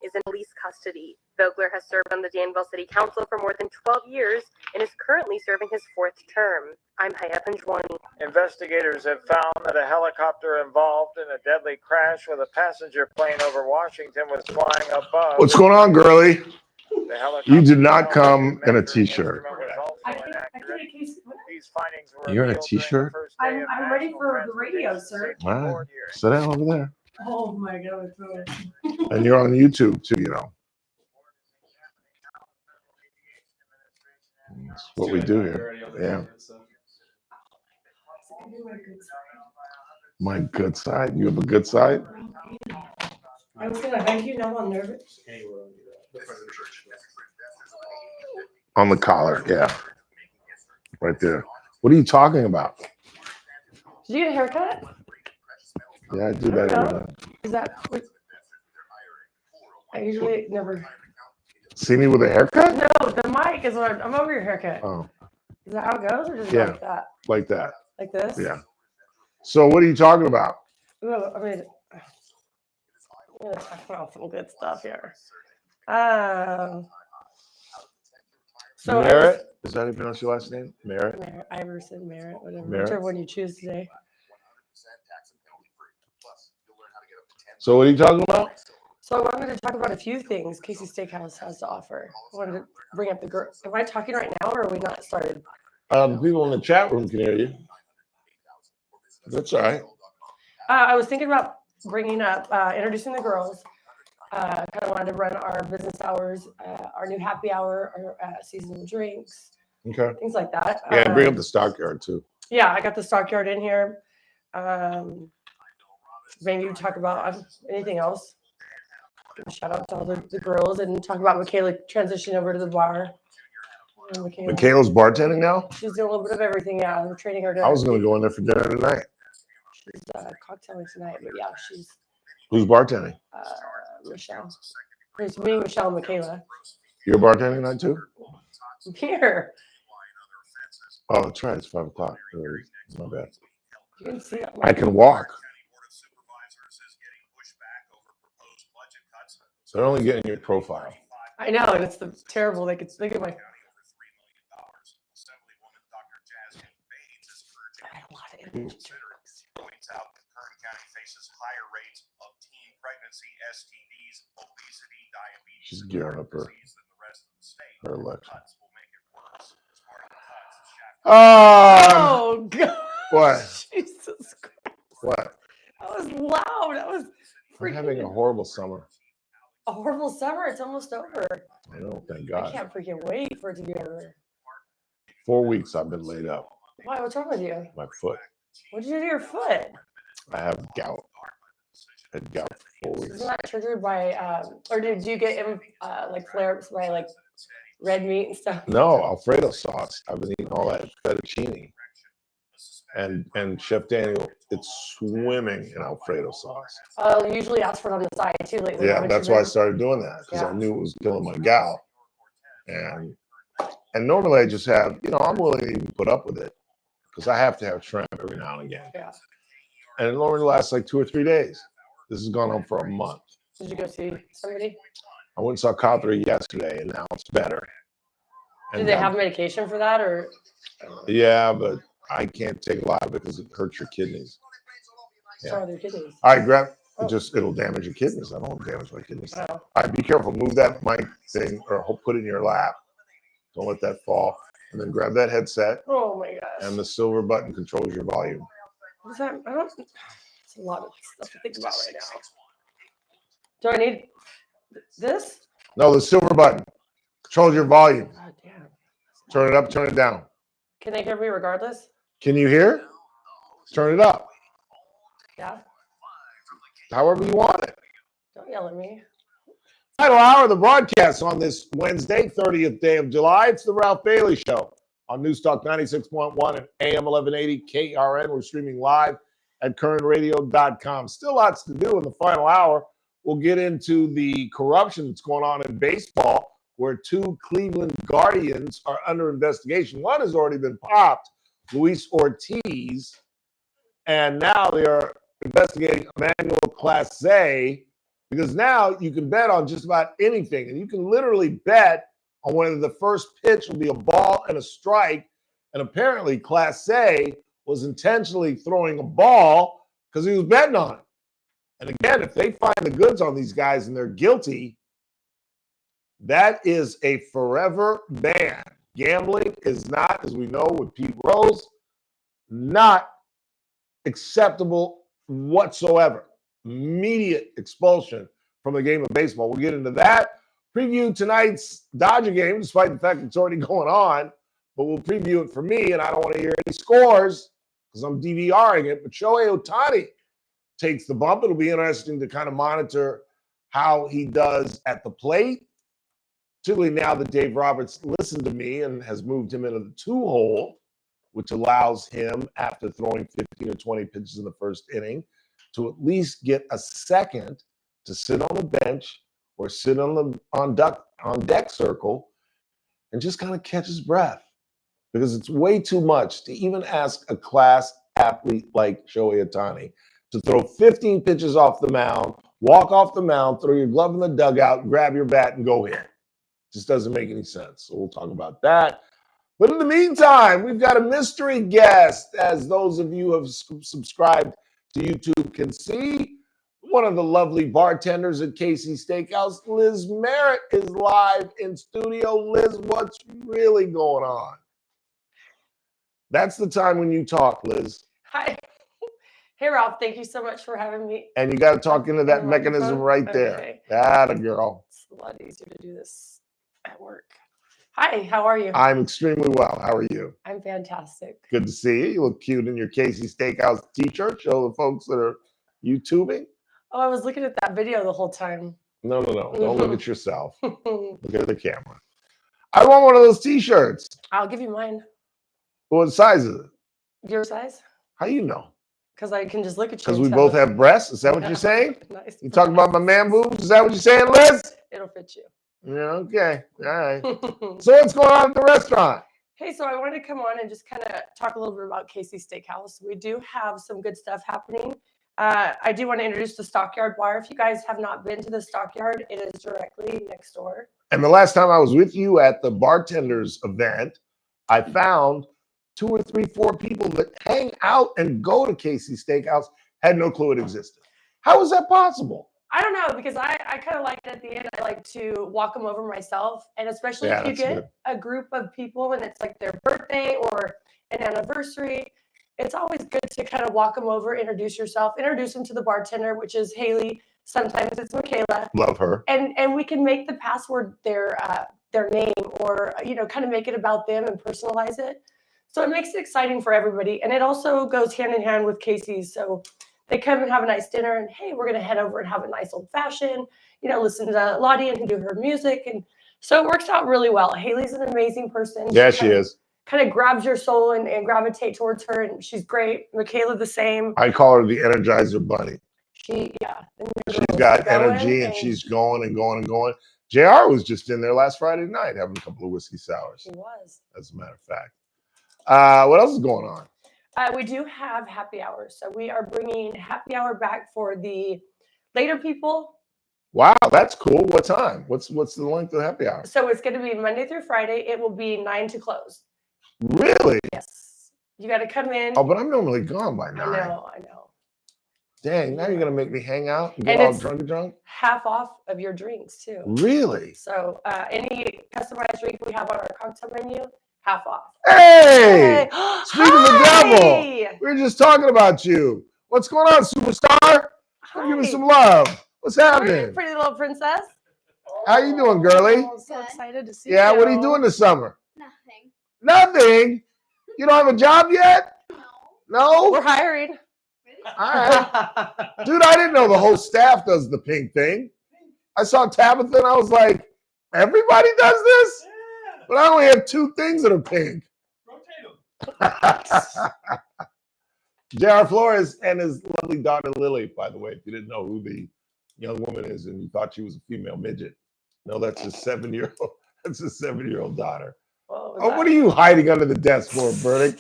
is in police custody. Vogler has served on the Danville City Council for more than 12 years and is currently serving his 4th term. I'm Haya Panjwani. Investigators have found that a helicopter involved in a deadly crash with a passenger plane over Washington was flying above. What's going on, girly? The helicopter You did not come in a t-shirt. was also inaccurate. These findings were You're in a revealed during the t-shirt? first day of I'm ready National for the radio, Transportation sir. Safety All right. Board hearings. Sit down over there. Oh my God. And you're on YouTube too, you know. That's what we do here. Yeah. My good side. You have a good side? I was gonna thank you. Now I'm nervous. On the collar, yeah. Right there. What are you talking about? Did you get a haircut? Yeah, I do that every night. Is that what? I usually never. See me with a haircut? No, the mic is what I'm over your haircut. Oh. Is that how it goes, or just Yeah. like that? Like that. Like this? Yeah. So what are you talking about? Ooh, I mean, I'm gonna talk about some good stuff here. So Merritt? Is that how you pronounce your last name? Merritt? Merritt, Iverson, Merritt, whatever, Merritt? whichever one you choose today. So what are you talking about? So I wanted to talk about a few things Casey Steakhouse has to offer. I wanted to bring up the girl. Am I talking right now, or are we not started? The people in the chat room can hear you. That's all right. I was thinking about bringing up, introducing the girls. Kind of wanted to run our business hours, our new happy hour, our seasonal drinks, Okay. things like that. Yeah, and bring up the stockyard too. Yeah, I got the stockyard in here. Maybe you talk about anything else. Give a shout out to all the girls and talk about Michaela transitioning over to the bar. Michaela's bartending now? She's doing a little bit of everything. Yeah, we're training her to. I was going to go in there for dinner tonight. She's cocktailing tonight, but yeah, she's Who's bartending? Michelle. It's me, Michelle, and Michaela. You're bartending tonight too? I'm here. Oh, that's right. It's 5 o'clock. My bad. You can see it. I can walk. So they're only getting your profile. I know, and it's terrible. They could look at my. Points out that Kern County faces higher rates of teen pregnancy, STDs, obesity, diabetes, She's gearing up her election. Oh God! What? Jesus Christ! What? That was loud. That was We're having a horrible summer. a horrible summer. It's almost over. I know, thank I God. can't freaking wait for it to be over. 4 weeks I've been laid up. Why? What's wrong with you? My foot. What did you do to your foot? I have gout. I had gout for 4 weeks. Isn't that triggered by, or did you get like flare-ups by like red meat and stuff? No, Alfredo sauce. I've been eating all that fettuccine. And Chef Daniel, it's swimming in Alfredo sauce. You usually ask for it on the side too lately. Yeah, haven't that's you why I been? started doing that, because Yeah. I knew it was killing my gout. And normally I just have, I'm willing to even put up with it, because I have to have shrimp every now and again. Yeah. And it normally lasts like 2 or 3 days. This has gone on for a month. Did you go see somebody? I went and saw Catherine yesterday, and now it's better. Did And, they have medication for that, or? Yeah, but I can't take a lot because it hurts your kidneys. So are their kidneys? All right, grab. It'll damage your kidneys. I don't want to damage my kidneys. Oh. All right, be careful. Move that mic thing, or put it in your lap. Don't let that fall. And then grab that headset. Oh my gosh. And the silver button controls your volume. What is that? I don't. It's a lot of stuff to think about right now. Do I need this? No, the silver button controls your volume. God damn. Turn it up, turn it down. Can they hear me regardless? Can you hear? Turn it up. Yeah. However you want it. Don't yell at me. Final hour of the broadcast on this Wednesday, 30th day of July. It's the Ralph Bailey Show on News Talk 96.1 and AM 1180 KRN. We're streaming live at kernradio.com. Still lots to do in the final hour. We'll get into the corruption that's going on in baseball, where 2 Cleveland Guardians are under investigation. One has already been popped, Luis Ortiz, and now they are investigating Emmanuel Clase, because now you can bet on just about anything, and you can literally bet on whether the first pitch will be a ball and a strike. And apparently Clase was intentionally throwing a ball because he was betting on it. And again, if they find the goods on these guys and they're guilty, that is a forever ban. Gambling is not, as we know with Pete Rose, not acceptable whatsoever. Immediate expulsion from the game of baseball. We'll get into that. Preview tonight's Dodger game, despite the fact it's already going on, but we'll preview it for me, and I don't want to hear any scores because I'm DVRing it. But Shohei Ohtani takes the bump. It'll be interesting to kind of monitor how he does at the plate, particularly now that Dave Roberts listened to me and has moved him into the 2-hole, which allows him, after throwing 15 or 20 pitches in the first inning, to at least get a second to sit on the bench or sit on deck circle and just kind of catch his breath. because it's way too much to even ask a class athlete like Shohei Ohtani to throw 15 pitches off the mound, walk off the mound, throw your glove in the dugout, grab your bat, and go hit. Just doesn't make any sense. So we'll talk about that. But in the meantime, we've got a mystery guest, as those of you who have subscribed to YouTube can see. One of the lovely bartenders at Casey's Steakhouse, Liz Merritt, is live in studio. Liz, what's really going on? That's the time when you talk, Liz. Hi. Hey, Ralph. Thank you so much for having me. And you got to talk into that the mechanism microphone? right there. Okay. Atta girl. It's a lot easier to do this at work. Hi, how are you? I'm extremely well. How are you? I'm fantastic. Good to see you. You look cute in your Casey's Steakhouse t-shirt. Show the folks that are YouTubing. Oh, I was looking at that video the whole time. No. Don't look at yourself. Look at the camera. I want one of those t-shirts. I'll give you mine. What size is it? Your size? How you know? Because I can just look at you. Because and we tell. both have breasts? Is that what you're saying? Nice. You talking about my man boobs? Is that what you're saying, Liz? It'll fit you. Yeah, okay. All right. So what's going on at the restaurant? Hey, so I wanted to come on and just kind of talk a little bit about Casey's Steakhouse. We do have some good stuff happening. I do want to introduce the Stockyard Bar. If you guys have not been to the Stockyard, it is directly next door. And the last time I was with you at the bartenders event, I found 2 or 3, 4 people that hang out and go to Casey's Steakhouse had no clue it existed. How is that possible? I don't know, because I kind of like it at the end. I like to walk them over myself. And especially Yeah, if you that's get good. a group of people and it's like their birthday or an anniversary, it's always good to kind of walk them over, introduce yourself, introduce them to the bartender, which is Haley. Sometimes it's Michaela. Love her. And we can make the password their name, or, you know, kind of make it about them and personalize it. So it makes it exciting for everybody. And it also goes hand in hand with Casey's. So they come and have a nice dinner, and hey, we're going to head over and have a nice old fashioned, you know, listen to Lottie and do her music. And so it works out really well. Haley's an amazing person. Yeah, she is. Kind of grabs your soul and gravitate towards her. And she's great. Michaela, the same. I call her the Energizer Bunny. She's got energy and she's going and going and going. JR was just in there last Friday night having a couple of whiskey sours. She was. As a matter of fact. What else is going on? We do have happy hours. So we are bringing happy hour back for the later people. Wow, that's cool. What time? What's the length of the happy hour? So it's going to be Monday through Friday. It will be 9 to close. Really? Yes. You got to come in. Oh, but I'm normally gone by 9. I know. Dang, now you're going to make me hang out and get And all it's drunk? half off of your drinks too. Really? So any customized drink we have on our cocktail menu, half off. Hey! Hey! Speak of the devil. Hi! We were just talking about you. What's going on, superstar? Come give me some love. What's happening? Pretty little princess. How you doing, girly? Oh, so excited to see Yeah, you. what are you doing this summer? Nothing. Nothing? You don't have a job yet? No? We're hiring. All right. Dude, I didn't know the whole staff does the pink thing. I saw Tabitha and I was like, everybody does this? But I only have 2 things that are pink. J.R. Flores and his lovely daughter Lily, by the way, if you didn't know who the young woman is and you thought she was a female midget. No, that's his 7-year-old. That's his 7-year-old daughter. Oh, what are you hiding under the desk for, Burdick?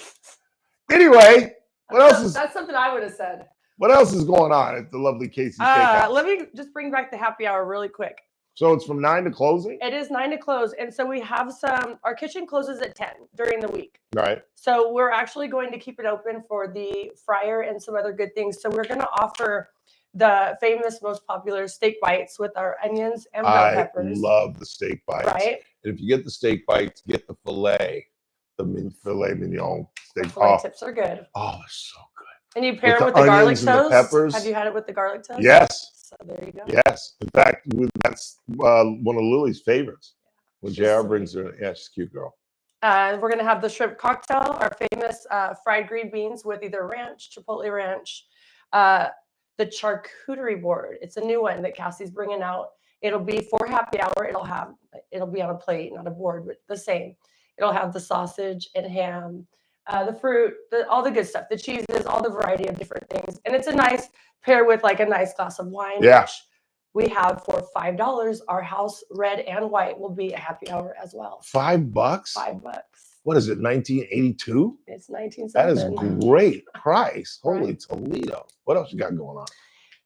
Anyway, what else is That's something I would have said. what else is going on at the lovely Casey's Steakhouse? Let me just bring back the happy hour really quick. So it's from 9 to closing? It is 9 to close. And so we have our kitchen closes at 10 during the week. Right. So we're actually going to keep it open for the fryer and some other good things. So we're going to offer the famous, most popular steak bites with our onions and bell I peppers. love the steak bites. Right. And if you get the steak bites, get the filet, filet mignon steak. Filet tips are good. Oh, it's so good. And you pair With it with the the garlic onions and the toast. peppers. Have you had it with the garlic toast? Yes. So there you go. Yes. In fact, that's one of Lily's favorites. When JR brings her, yeah, she's a cute girl. We're going to have the shrimp cocktail, our famous fried green beans with either ranch, chipotle ranch, the charcuterie board. It's a new one that Cassie's bringing out. It'll be for happy hour. It'll be on a plate, not a board, but the same. It'll have the sausage and ham, the fruit, all the good stuff, the cheeses, all the variety of different things. And it's a nice pair with like a nice glass of wine. Yeah. Which we have for $5. Our house red and white will be a happy hour as well. $5? $5. what is it, 1982? It's That is 1907. great price. Holy Toledo. What else you got going on?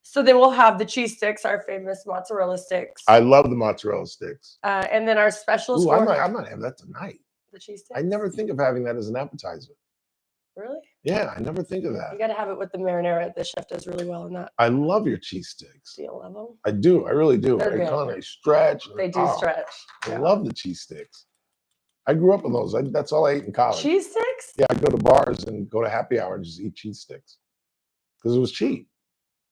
So then we'll have the cheese sticks, our famous mozzarella sticks. I love the mozzarella sticks. And then our specials Ooh, for I might have that tonight. the cheese sticks. I never think of having that as an appetizer. Really? Yeah, I never think of that. You got to have it with the marinara. The chef does really well in that. I love your cheese sticks. Do you love them? I do. I really do. They're They good. kind of stretch. They do stretch. I love the cheese sticks. I grew up with those. That's all I ate in college. Cheese sticks? Yeah, I'd go to bars and go to happy hour and just eat cheese sticks because it was cheap.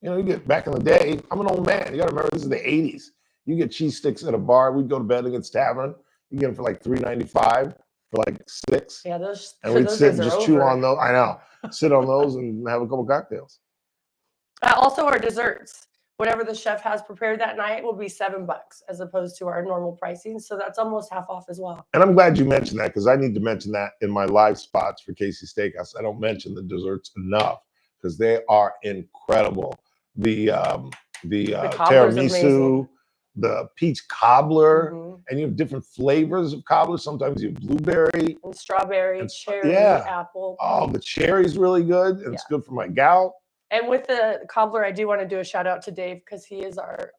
You know, you get back in the day. I'm an old man. You got to remember, this is the '80s. You get cheese sticks at a bar. We'd go to Bennigan's Tavern. You get them for like $3.95 for like 6. Yeah, those. And we'd those sit and days are just chew over. on those. I know. Sit on those and have a couple cocktails. Also, our desserts. Whatever the chef has prepared that night will be $7 as opposed to our normal pricing. So that's almost half off as well. And I'm glad you mentioned that because I need to mention that in my live spots for Casey Steakhouse. I don't mention the desserts enough because they are incredible. The cobbler's tiramisu, amazing. the peach cobbler, Mhm. and you have different flavors of cobbler. Sometimes you have blueberry. And strawberry, And cherry, yeah. apple. Oh, the cherry's really good, and it's good for my gout. And with the cobbler, I do want to do a shout out to Dave because he is our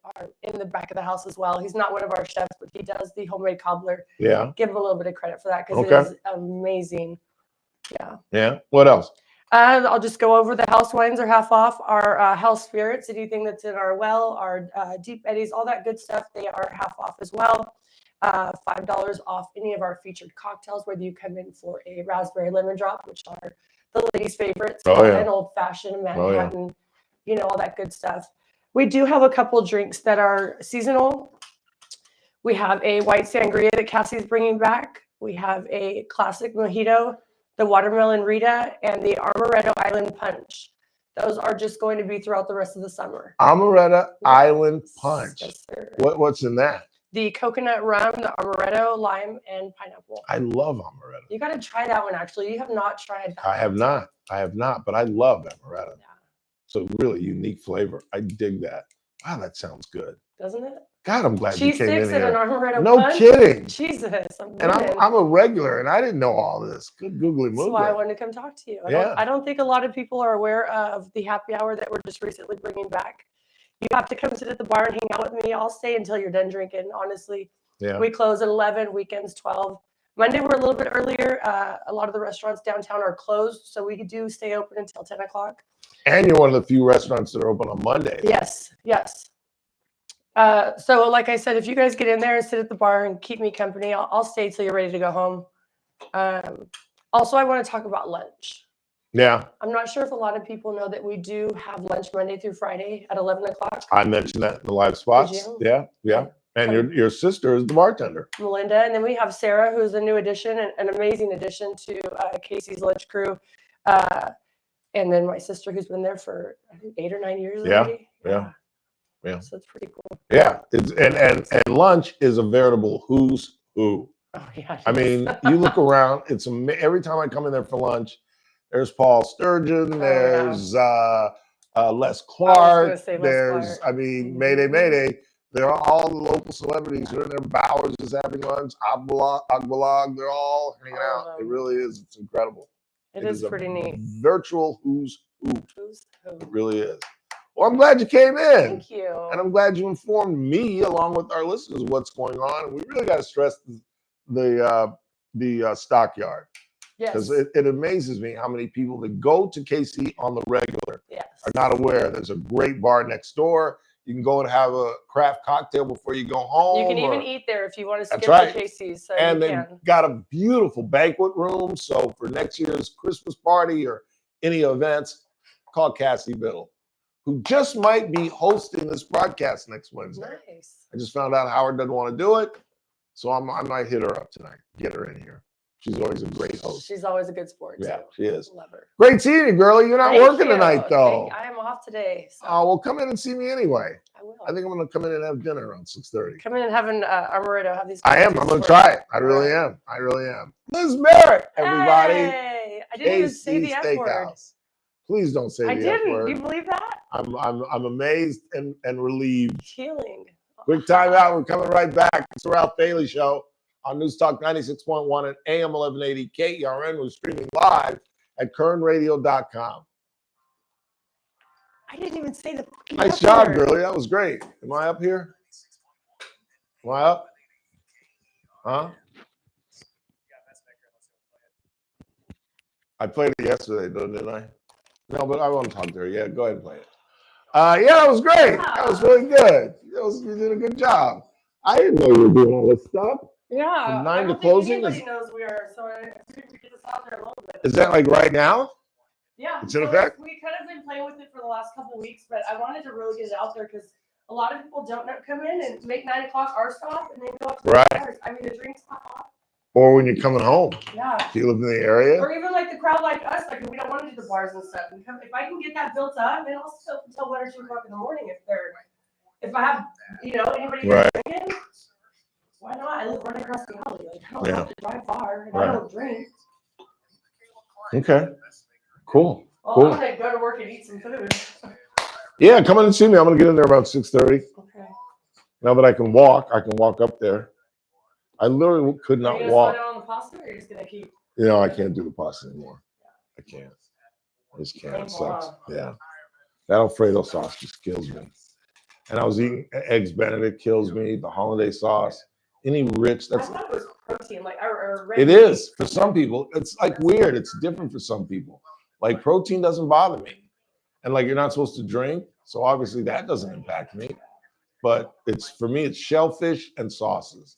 in the back of the house as well. He's not one of our chefs, but he does the homemade cobbler. Yeah. Give him a little bit of credit for that because Okay. it is amazing. Yeah. Yeah. What else? I'll just go over the house wines are half off. Our house spirits, anything that's in our well, our deep eddies, all that good stuff, they are half off as well. $5 off any of our featured cocktails, whether you come in for a raspberry lemon drop, which are the ladies' favorites, Oh, yeah. an old fashioned Oh, yeah. Manhattan, you know, all that good stuff. We do have a couple drinks that are seasonal. We have a white sangria that Cassie's bringing back. We have a classic mojito, the watermelon Rita, and the Amaretto Island Punch. Those are just going to be throughout the rest of the summer. Amaretto Island Punch. Yes, sir. What's in that? The coconut rum, the amaretto, lime, and pineapple. I love amaretto. You got to try that one, actually. You have not tried that. I have not, but I love amaretto. It's a really unique flavor. I dig that. Wow, that sounds good. Doesn't it? God, I'm glad you Cheese came in sticks and here. an amaretto No punch? kidding. Jesus. And I'm a regular, and I didn't know all this. Good googly That's why I moogly. wanted to come talk to you. Yeah. I don't think a lot of people are aware of the happy hour that we're just recently bringing back. You have to come sit at the bar and hang out with me. I'll stay until you're done drinking, honestly. Yeah. We close at 11, weekends 12. Monday, we're a little bit earlier. A lot of the restaurants downtown are closed, so we do stay open until 10 o'clock. And you're one of the few restaurants that are open on Monday. Yes, yes. So like I said, if you guys get in there and sit at the bar and keep me company, I'll stay till you're ready to go home. Also, I want to talk about lunch. Yeah. I'm not sure if a lot of people know that we do have lunch Monday through Friday at 11 o'clock. I mentioned that in the live spots. you? Yeah, yeah. And your sister is the bartender. Melinda, and then we have Sarah, who's a new addition, an amazing addition to Casey's lunch crew. And then my sister, who's been there for I think 8 or 9 years Yeah, already. yeah, yeah. So it's pretty cool. Yeah, it's and lunch is a veritable who's who. Oh yeah. I mean, you look around. It's every time I come in there for lunch. There's Paul Sturgeon. There's Les Clark. say Les There's Clark. I mean, Mayday, Mayday. They're all the local celebrities who are in there. Bowers is having lunch. Agbalog. They're all hanging out. It really is. It's incredible. It is a pretty neat. Virtual who's who. Who's who? It really is. Well, I'm glad you came in. Thank you. And I'm glad you informed me, along with our listeners, what's going on. And we really got to stress the stockyard. Yes. Because it amazes me how many people that go to KC on the regular Yes. are not aware. There's a great bar next door. You can go and have a craft cocktail before you go home. You can even or- eat there if you want to skip That's right. the Casey's. So and you they've can. got a beautiful banquet room. So for next year's Christmas party or any events, call Cassie Biddle, who just might be hosting this broadcast next Wednesday. Nice. I just found out Howard doesn't want to do it. So I might hit her up tonight, get her in here. She's always a great host. She's always a good sport. Yeah, too. she is. Love her. Great seeing you, girlie. You're not Thank working you. tonight, though. I am off today. So Oh, well, come in and see me anyway. I will. I think I'm going to come in and have dinner around 6:30. Come in and have an amaretto. Have these. I am. I'm going to try it. I really am. I really am. Liz Merritt, everybody. Hey, I didn't even say the F word. Steakhouse. Please don't say I the F didn't. word. You believe that? I'm amazed and relieved. Healing. Quick time out. We're coming right back. It's the Ralph Bailey Show. on News Talk 96.1 and AM 1180 KERN. We're streaming live at kernradio.com. I didn't even say the. Nice job, girlie. That was great. Am I up here? Am I up? Huh? I played it yesterday, though, didn't I? No, but I won't talk to her. Yeah, go ahead and play it. Yeah, that was great. That was really good. You did a good job. I didn't know you were doing all this stuff. Yeah. From 9 I to don't closing? think anybody knows we are, so I figured to get this out there a little bit. Is that like right now? Yeah. It's in so effect? We kind of been playing with it for the last couple of weeks, but I wanted to really get it out there because a lot of people don't come in and make 9 o'clock our stop and then go up to Right. the bars. I mean, the drinks pop off. Or when you're coming home. Yeah. If you live in the area? Or even like the crowd like us, like we don't want to do the bars and stuff. And if I can get that built up, then I'll stay up until 1 or 2 o'clock in the morning if I have, anybody Right. drinking. Why not? I live right across the alley. Like I don't Yeah. have to drive far and Right. I don't drink. Okay. Cool. Well, Cool. I'm gonna go to work and eat some food. Yeah, come in and see me. I'm gonna get in there about 6:30. Okay. Now that I can walk up there. I literally could Are not you gonna walk. slow down on the pasta, or are you just gonna keep? I can't do the pasta anymore. I can't. I just can't. It sucks. Yeah. That Alfredo sauce just kills me. And I was eating eggs Benedict, kills me. The hollandaise sauce, any rich. I That's thought it was protein, like or red it meat. is for some people. It's like weird. It's different for some people. Like protein doesn't bother me, and like you're not supposed to drink, so obviously that doesn't impact me. But it's for me, it's shellfish and sauces.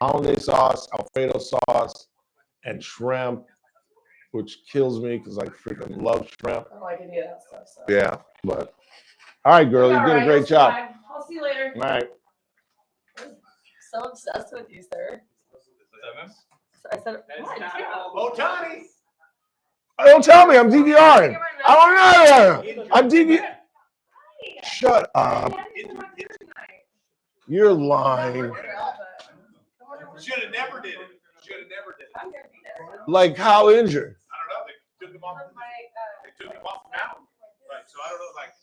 Hollandaise sauce, Alfredo sauce, and shrimp, which kills me because I freaking love shrimp. I don't like any of that stuff. So. Yeah, but all right, girl, you All did right, a great you'll job. survive. I'll see you later. All right. So obsessed with you, sir. I said, what? Oh, Johnny. Don't tell me I'm DVRing. I don't know. I'm DVRing. Shut up. You're lying. Should have never did it. Should have never did it. Like how injured? I don't know. They took him off. They took him off the mountain. Like so, I don't know. Like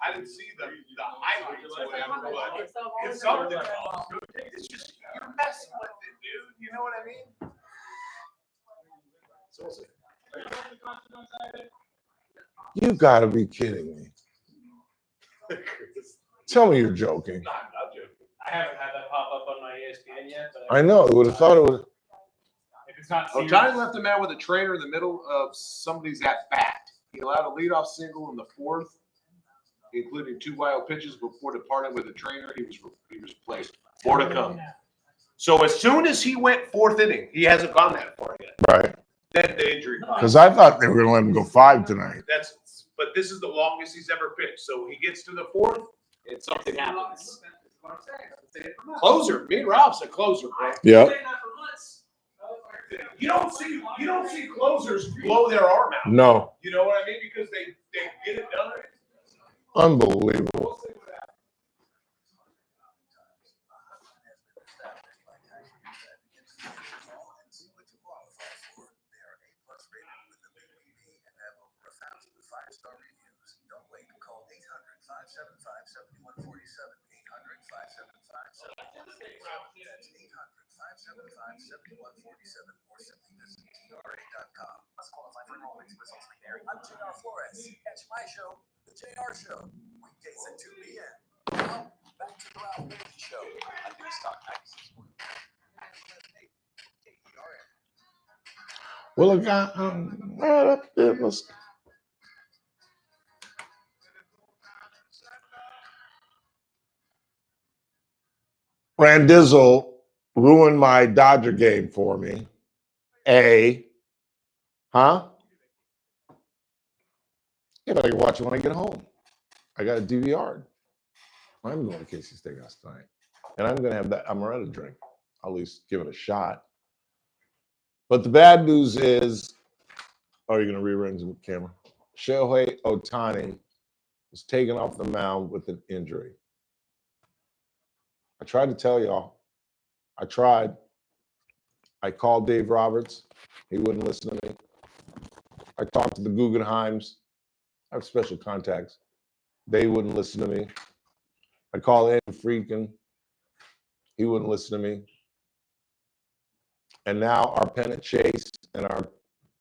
I didn't see the highlights or whatever, but it's something. It's just you're messing with it, dude. You know what I mean? So we'll see. You gotta be kidding me. Tell me you're joking. No, I'm not joking. I haven't had that pop up on my ESPN yet. But I know. I would have thought it was. if it's not Oh, serious, Johnny left him out with a trainer in the middle of somebody's at bat. He allowed a leadoff single in the fourth, including 2 wild pitches before departing with a trainer. He was replaced. More to come. So as soon as he went 4th inning, he hasn't gone that far yet. Right. Then the injury. Because I thought they were gonna let him go 5 tonight. But this is the longest he's ever pitched. So he gets to the 4th, and something happens. Closer. Me and Ralph said closer, bro. Yep. You don't see closers blow their arm out. No. You know what I mean? Because they get it done. Unbelievable. I'm JR Flores. Catch my show, The JR Show, weekdays at 2 p.m. Now, back to the Ralph Bailey Show on News Talk 96.1. Well, I got right up there. Randizzle ruined my Dodger game for me. Huh? Yeah, but I can watch it when I get home. I got a DVR. I'm going to Casey Steakhouse tonight. And I'm going to have that amaretto drink. I'll at least give it a shot. But the bad news is, oh, you're going to rearrange the camera. Shohei Ohtani was taken off the mound with an injury. I tried to tell y'all. I tried. I called Dave Roberts. He wouldn't listen to me. I talked to the Guggenheims. I have special contacts. They wouldn't listen to me. I called Andy Friedkin. He wouldn't listen to me. And now our pennant chase and our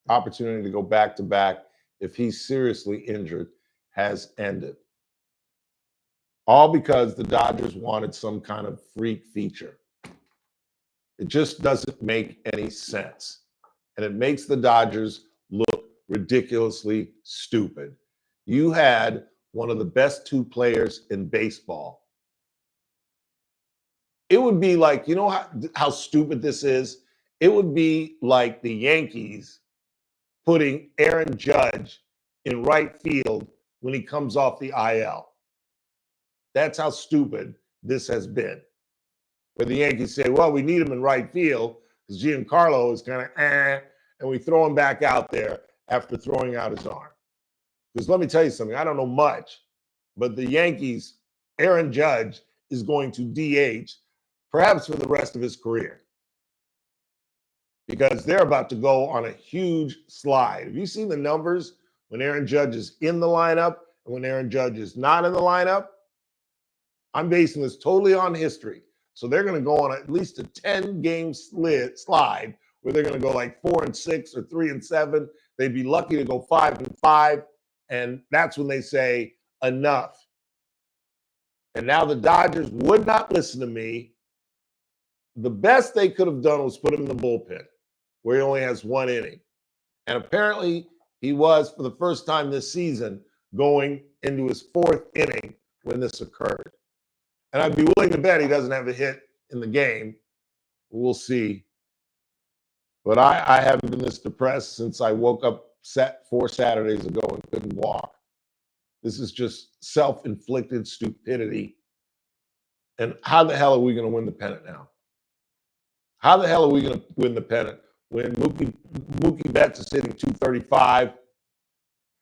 opportunity to go back to back, if he's seriously injured, has ended. All because the Dodgers wanted some kind of freak feature. It just doesn't make any sense. And it makes the Dodgers look ridiculously stupid. You had one of the best two players in baseball. It would be like, you know how stupid this is? It would be like the Yankees putting Aaron Judge in right field when he comes off the IL. That's how stupid this has been. Where the Yankees say, well, we need him in right field because Giancarlo is kind of and we throw him back out there after throwing out his arm. Because let me tell you something, I don't know much, but the Yankees, Aaron Judge is going to DH perhaps for the rest of his career. Because they're about to go on a huge slide. Have you seen the numbers when Aaron Judge is in the lineup and when Aaron Judge is not in the lineup? I'm basing this totally on history. So they're going to go on at least a 10-game slide where they're going to go like 4-6 or 3-7. They'd be lucky to go 5-5. And that's when they say enough. And now the Dodgers would not listen to me. The best they could have done was put him in the bullpen, where he only has one inning. And apparently he was, for the first time this season, going into his fourth inning when this occurred. And I'd be willing to bet he doesn't have a hit in the game. We'll see. But I haven't been this depressed since I woke up 4 Saturdays ago and couldn't walk. This is just self-inflicted stupidity. And how the hell are we going to win the pennant now? How the hell are we going to win the pennant when Mookie Betts is hitting 235?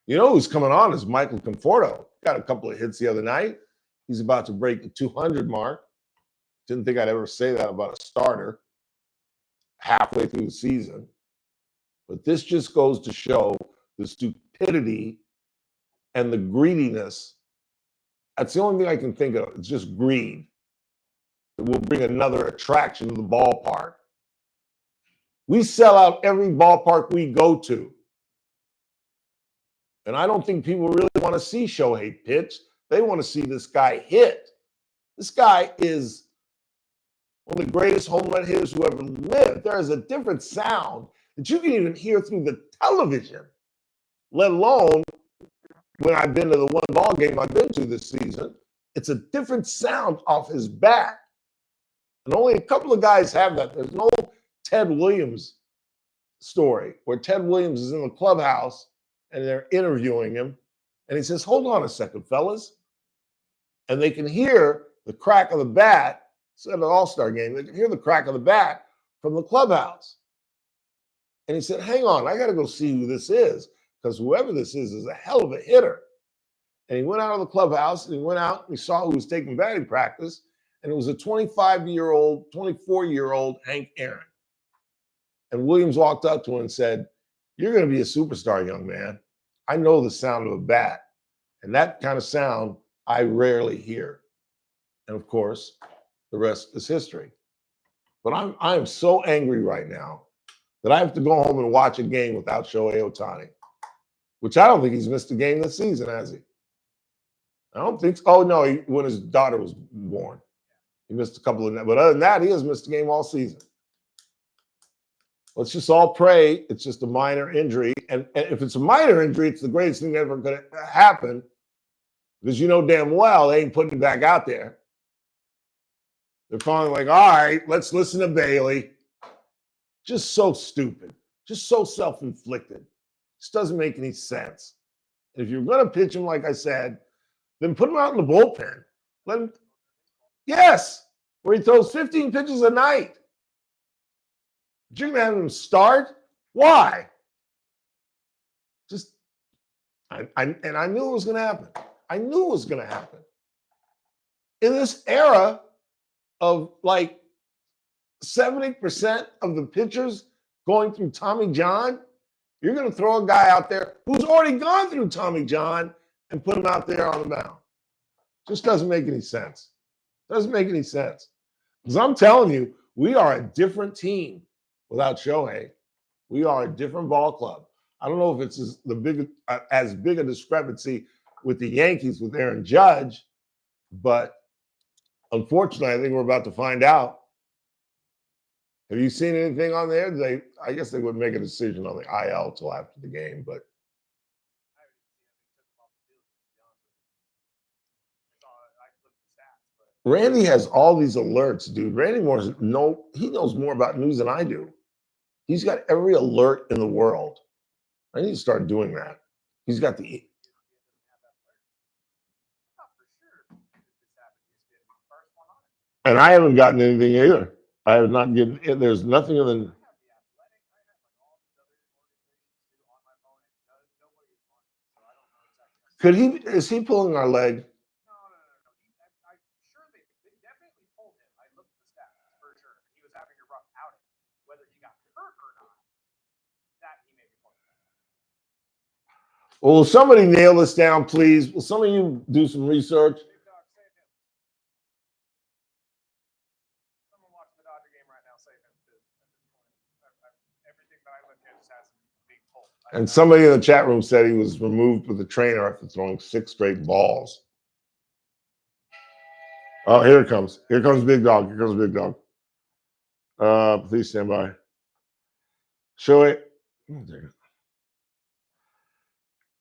You know who's coming on is Michael Conforto. Got a couple of hits the other night. He's about to break the 200 mark. Didn't think I'd ever say that about a starter halfway through the season. But this just goes to show the stupidity and the greediness. That's the only thing I can think of. It's just greed. It will bring another attraction to the ballpark. We sell out every ballpark we go to. And I don't think people really want to see Shohei pitch. They want to see this guy hit. This guy is one of the greatest home run hitters who ever lived. There is a different sound that you can even hear through the television, let alone when I've been to the one ball game I've been to this season. It's a different sound off his bat. And only a couple of guys have that. There's no Ted Williams story where Ted Williams is in the clubhouse and they're interviewing him. And he says, hold on a second, fellas. And they can hear the crack of the bat. It's at an all-star game. They can hear the crack of the bat from the clubhouse. And he said, hang on, I got to go see who this is, because whoever this is a hell of a hitter. And he went out of the clubhouse and he went out and he saw who was taking batting practice. And it was a 25-year-old, 24-year-old Hank Aaron. And Williams walked up to him and said, you're going to be a superstar, young man. I know the sound of a bat. And that kind of sound I rarely hear. And of course, the rest is history. But I'm so angry right now that I have to go home and watch a game without Shohei Ohtani, which I don't think he's missed a game this season, has he? I don't think so. Oh, no, when his daughter was born. He missed a couple of them. But other than that, he has missed a game all season. Let's just all pray it's just a minor injury. And if it's a minor injury, it's the greatest thing ever going to happen, because you know damn well they ain't putting him back out there. They're finally like, all right, let's listen to Bailey. Just so stupid. Just so self-inflicted. Just doesn't make any sense. And if you're going to pitch him, like I said, then put him out in the bullpen. Let him, yes, where he throws 15 pitches a night. But you're going to have him start? Why? Just, I knew it was going to happen. I knew it was going to happen. In this era of like 70% of the pitchers going through Tommy John, you're going to throw a guy out there who's already gone through Tommy John and put him out there on the mound. Just doesn't make any sense. Doesn't make any sense. Because I'm telling you, we are a different team without Shohei. We are a different ball club. I don't know if it's as big a discrepancy with the Yankees with Aaron Judge, but unfortunately, I think we're about to find out. Have you seen anything on there? I guess they would make a decision on the IL till after the game, but Randy has all these alerts, dude. Randy he knows more about news than I do. He's got every alert in the world. I need to start doing that. He's got the. And I haven't gotten anything either. I have not given. There's nothing in the. Is he pulling our leg? Well, will somebody nail this down, please? Will some of you do some research? And somebody in the chat room said he was removed with the trainer after throwing 6 straight balls. Oh, here it comes. Here comes Big Dog. Here comes Big Dog. Please stand by. Show it.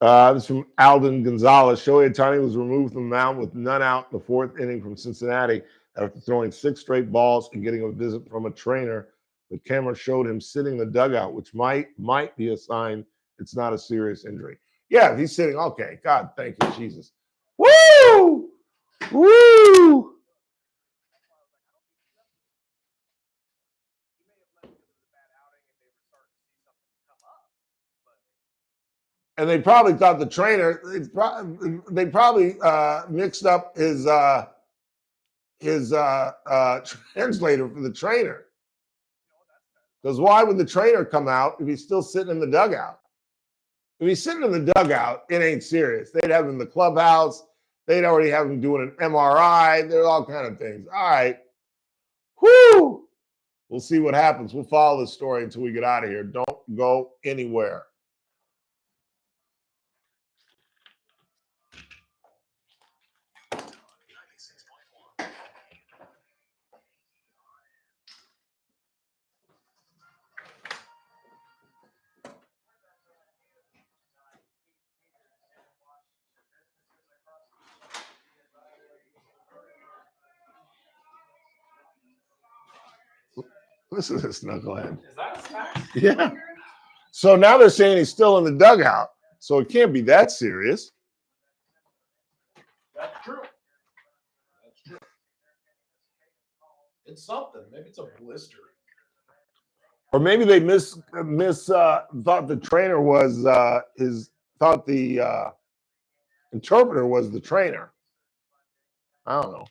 This is from Alden Gonzalez. Shohei Ohtani was removed from the mound with none out in the 4th inning from Cincinnati after throwing 6 straight balls and getting a visit from a trainer. The camera showed him sitting in the dugout, which might be a sign it's not a serious injury. Yeah, he's sitting. Okay, God, thank you, Jesus. Woo! Woo! And they probably thought the trainer. They probably mixed up his translator for the trainer. Because why would the trainer come out if he's still sitting in the dugout? If he's sitting in the dugout, it ain't serious. They'd have him in the clubhouse. They'd already have him doing an MRI. There's all kind of things. All right. Whoo! We'll see what happens. We'll follow this story until we get out of here. Don't go anywhere. Listen to this knucklehead. Is that a fact? Yeah. So now they're saying he's still in the dugout. So it can't be that serious. That's true. That's true. It's something. Maybe it's a blister. Or maybe they thought the trainer was thought the interpreter was the trainer. I don't know.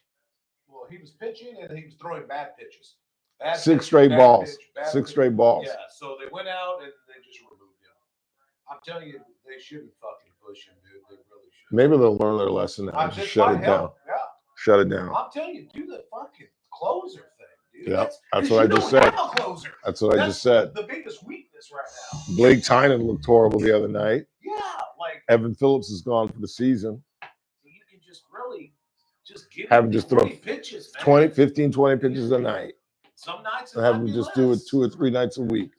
Well, he was pitching and he was throwing bad pitches. 6 straight balls. 6 straight balls. Yeah, so they went out and they just removed him. I'm telling you, they shouldn't fucking push him, dude. They really should. Maybe they'll learn their lesson now. Just shut it down. Yeah. Shut it down. I'm telling you, do the fucking closer thing, dude. Yeah, that's what I just said. That's what I just said. The biggest weakness right now. Blake Tynan looked horrible the other night. Yeah, like Evan Phillips is gone for the season. You can just really just give Have him just throw 20 pitches, man. 15, 20 pitches a night. Some nights And have him just do it 2 or 3 nights a week.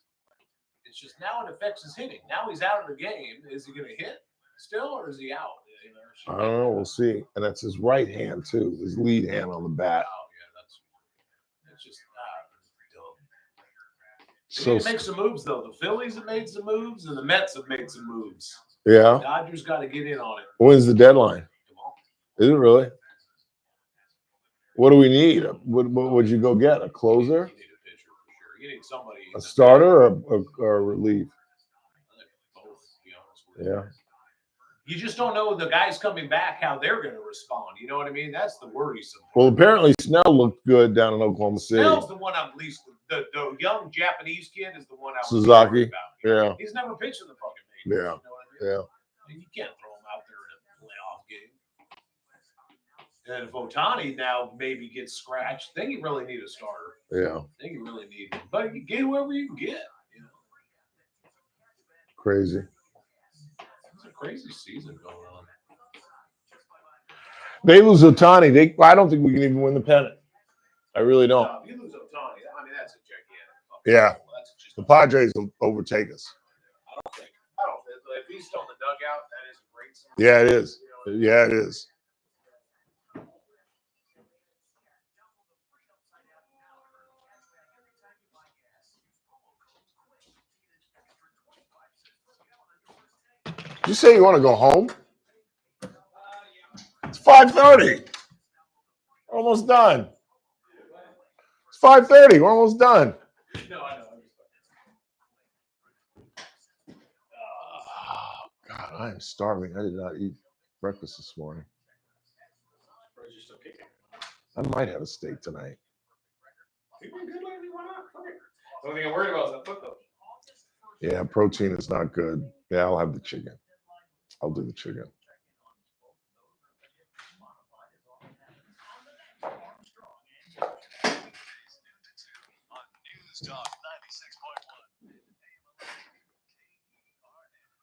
It's just now it affects his hitting. Now he's out of the game. Is he going to hit still, or is he out? I don't know. We'll see. And that's his right hand too. His lead hand on the bat. It's just dumb. They So need to make some moves though. The Phillies have made some moves, and the Mets have made some moves. yeah. Dodgers got to get in on it. When's the deadline? Is it really? What do we need? What would you go get? A closer? You need somebody. A starter or a relief? Yeah. You just don't know the guys coming back how they're going to respond. You know what I mean? That's the worrisome. Well, apparently Snell looked good down in Oklahoma City. Snell's the one I'm least. The young Japanese kid is the one I was Suzuki. about. Yeah. He's never pitched in the fucking majors. Yeah. You know what I mean? Yeah. You can't throw him out there in a playoff game. And if Ohtani now maybe gets scratched, then you really need a starter. Yeah. I think you really need him. But But you get whoever you can get. You know, Crazy. it's a crazy season going on. They lose Otani. I don't think we can even win the pennant. I really don't. No, if you lose Ohtani, I mean that's a gigantic. Yeah. That's just, The Padres will overtake us. I don't think. If he's still in the dugout, that is a great sign. Yeah, it is. Yeah, it is. Did you say you want to go home? It's 5:30. We're almost done. It's 5:30. We're almost done. No, I know. Oh, God, I am starving. I did not eat breakfast this morning. You're still kicking. I might have a steak tonight. You went good lately. Why not? Fuck it. The only thing I'm worried about is that foot though. Yeah, protein is not good. Yeah, I'll have the chicken. I'll do the chicken. News Talk 96.1.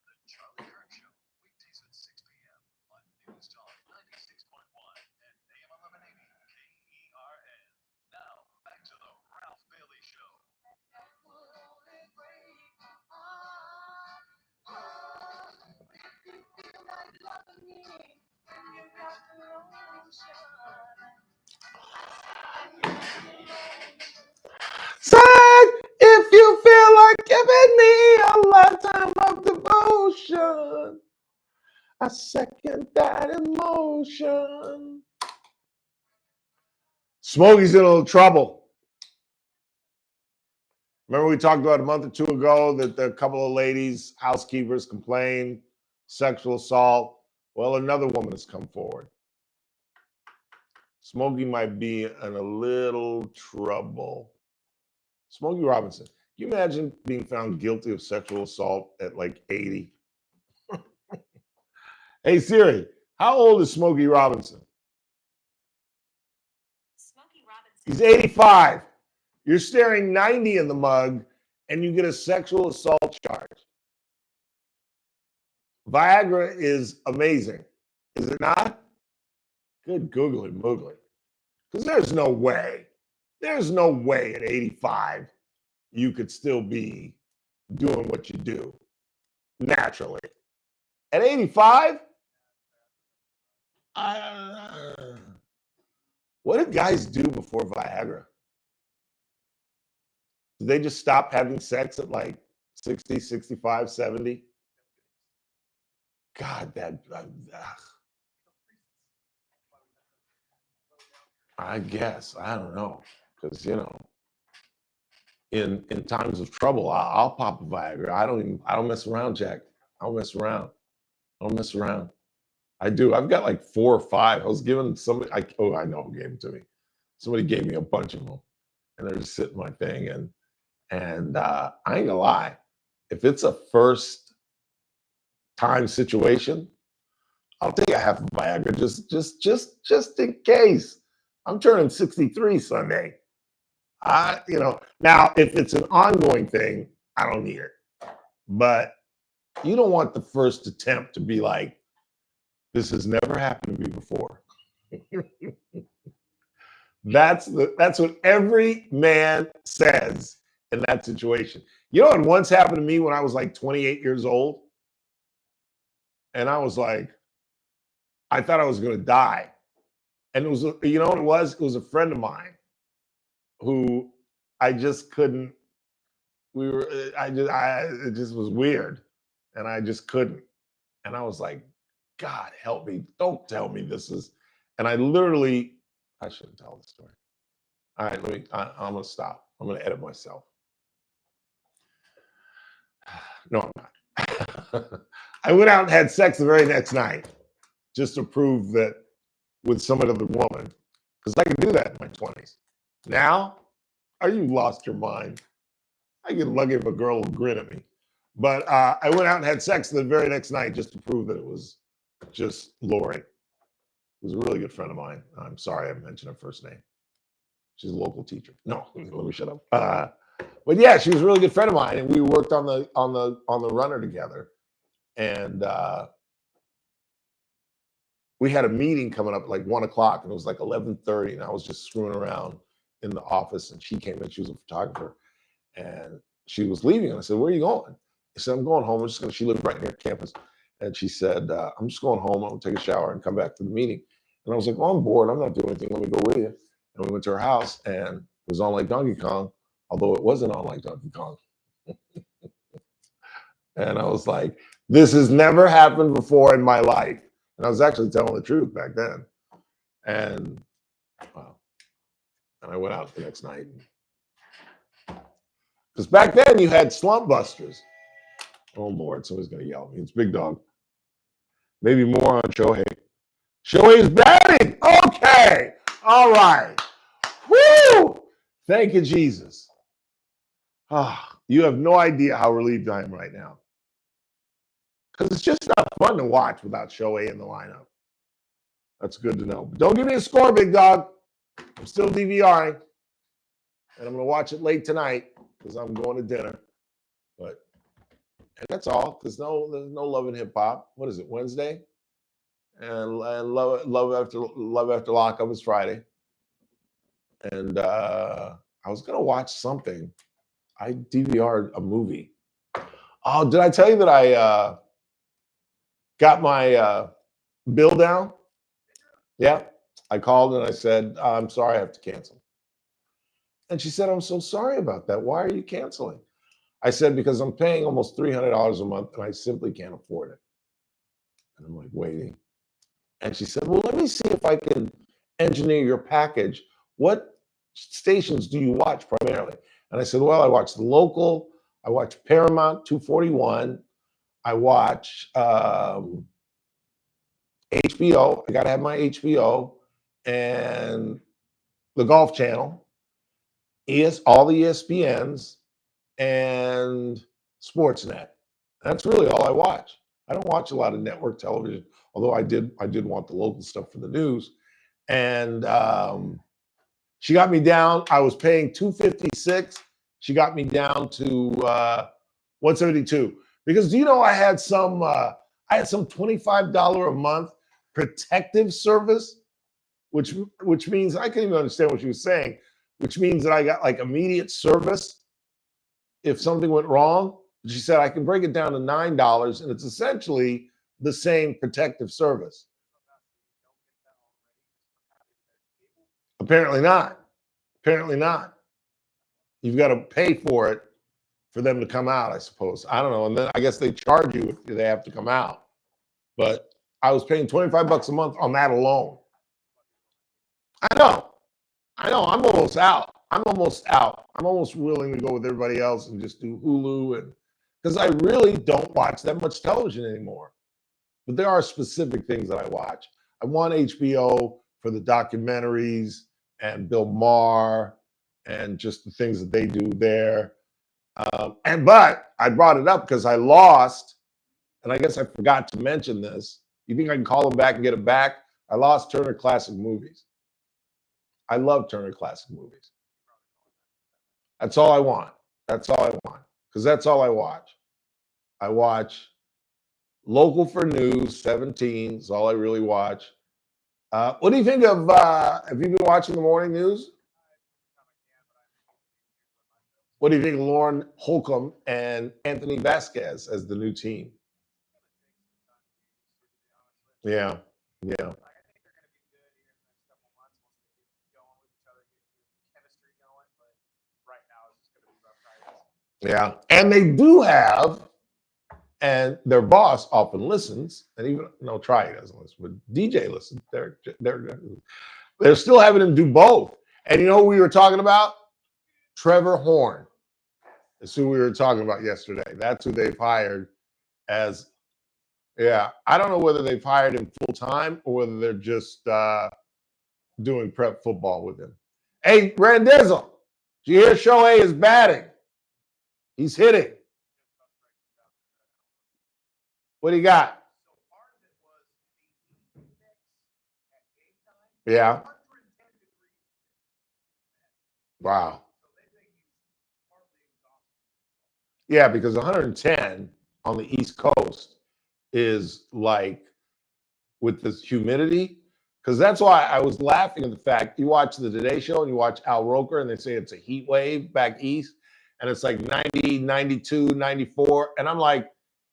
The Charlie Kirk Show, weekdays at 6 p.m. on News Talk 96.1 and AM 1180 KERN. Now, back to the Ralph Bailey Show. Said if you feel like giving me a lifetime of devotion, I second that emotion. Smokey's in a little trouble. Remember we talked about a month or two ago that a couple of ladies, housekeepers, complained sexual assault. Well, another woman has come forward. Smokey might be in a little trouble. Smokey Robinson. Can you imagine being found guilty of sexual assault at like 80? Hey Siri, how old is Smokey Robinson? Smokey Robinson. He's 85. You're staring 90 in the mug and you get a sexual assault charge. Viagra is amazing. Is it not? Good googly moogly. Because there's no way at 85 you could still be doing what you do naturally. At 85, what did guys do before Viagra? Did they just stop having sex at like 60, 65, 70? God, I guess. I don't know. Because, in times of trouble, I'll pop a Viagra. I don't mess around, Jack. I don't mess around. I do. I've got like 4 or 5. I was giving somebody, I know who gave them to me. Somebody gave me a bunch of them. And they're just sitting in my thing. And I ain't gonna lie. If it's a first time situation, I'll take a half of Viagra just in case. I'm turning 63 Sunday. Now if it's an ongoing thing, I don't need it. But you don't want the first attempt to be like, this has never happened to me before. That's what every man says in that situation. You know what once happened to me when I was like 28 years old? And I was like, I thought I was going to die. And it was, you know what it was? It was a friend of mine who I just couldn't, it just was weird. And I just couldn't. And I was like, God help me. Don't tell me this is, and I shouldn't tell the story. All right, I'm going to stop. I'm going to edit myself. No, I'm not. I went out and had sex the very next night just to prove that with some other woman, because I could do that in my 20s. Now, you lost your mind. I get lucky if a girl will grin at me. But I went out and had sex the very next night just to prove that it was just Lori. It was a really good friend of mine. I'm sorry I mentioned her first name. She's a local teacher. No, let me shut up. But yeah, she was a really good friend of mine, and we worked on the runner together. And we had a meeting coming up at like 1 o'clock, and it was like 11:30, and I was just screwing around in the office, and she came in. She was a photographer, and she was leaving. And I said, "Where are you going?" I said, "I'm going home. I'm just going." She lived right near campus, and she said, "I'm just going home. I'm going to take a shower and come back to the meeting." And I was like, "Well, I'm bored. I'm not doing anything. Let me go with you." And we went to her house, and it was on like Donkey Kong, although it wasn't on like Donkey Kong. And I was like, "This has never happened before in my life." And I was actually telling the truth back then. And wow. And I went out the next night. Because back then you had slump busters. Oh Lord, somebody's gonna yell at me. It's Big Dog. Maybe more on Shohei. Shohei's batting. Okay. All right. Woo! Thank you, Jesus. Ah, you have no idea how relieved I am right now. Because it's just not fun to watch without Shohei in the lineup. That's good to know. But don't give me a score, Big Dog. I'm still DVRing. And I'm going to watch it late tonight because I'm going to dinner. And that's all, because there's no Love and Hip Hop. What is it, Wednesday? And Love After Lockup is Friday. And I was going to watch something. I DVR'd a movie. Oh, did I tell you that I got my bill down? Yeah. I called and I said, "I'm sorry, I have to cancel." And she said, "I'm so sorry about that. Why are you canceling?" I said, "Because I'm paying almost $300 a month and I simply can't afford it." And I'm like, waiting. And she said, "Well, let me see if I can engineer your package. What stations do you watch primarily?" And I said, "Well, I watch the local. I watch Paramount 241. I watch HBO. I got to have my HBO and the Golf Channel, all the ESPNs, and Sportsnet. That's really all I watch. I don't watch a lot of network television, although I did want the local stuff for the news." And she got me down. I was paying $256. She got me down to $172. Because do you know I had some $25 a month protective service, which means I couldn't even understand what she was saying, which means that I got like immediate service if something went wrong. She said I can break it down to $9, and it's essentially the same protective service. Apparently not. Apparently not. You've got to pay for it for them to come out, I suppose. I don't know. And then I guess they charge you if they have to come out. But I was paying $25 a month on that alone. I know. I'm almost out. I'm almost willing to go with everybody else and just do Hulu, and because I really don't watch that much television anymore. But there are specific things that I watch. I want HBO for the documentaries and Bill Maher and just the things that they do there. But I brought it up because I lost, and I guess I forgot to mention this. You think I can call them back and get it back? I lost Turner Classic Movies. I love Turner Classic Movies. That's all I want. That's all I want. Because that's all I watch. I watch local for news, 17 is all I really watch. What do you think of, have you been watching the morning news? What do you think of Lauren Holcomb and Anthony Vasquez as the new team? Yeah, yeah. Yeah, and they do have, and their boss often listens, and even no, Try doesn't listen, but DJ listens. They're still having him do both. And you know who we were talking about? Trevor Horn. That's who we were talking about yesterday. That's who they've hired as. Yeah, I don't know whether they've hired him full time or whether they're just doing prep football with him. Hey, Randizzle, did you hear Shohei is batting? He's hitting. What do you got? Yeah. Wow. Yeah, because 110 on the East Coast is like with this humidity. Because that's why I was laughing at the fact you watch the Today Show and you watch Al Roker and they say it's a heat wave back east and it's like 90, 92, 94. And I'm like,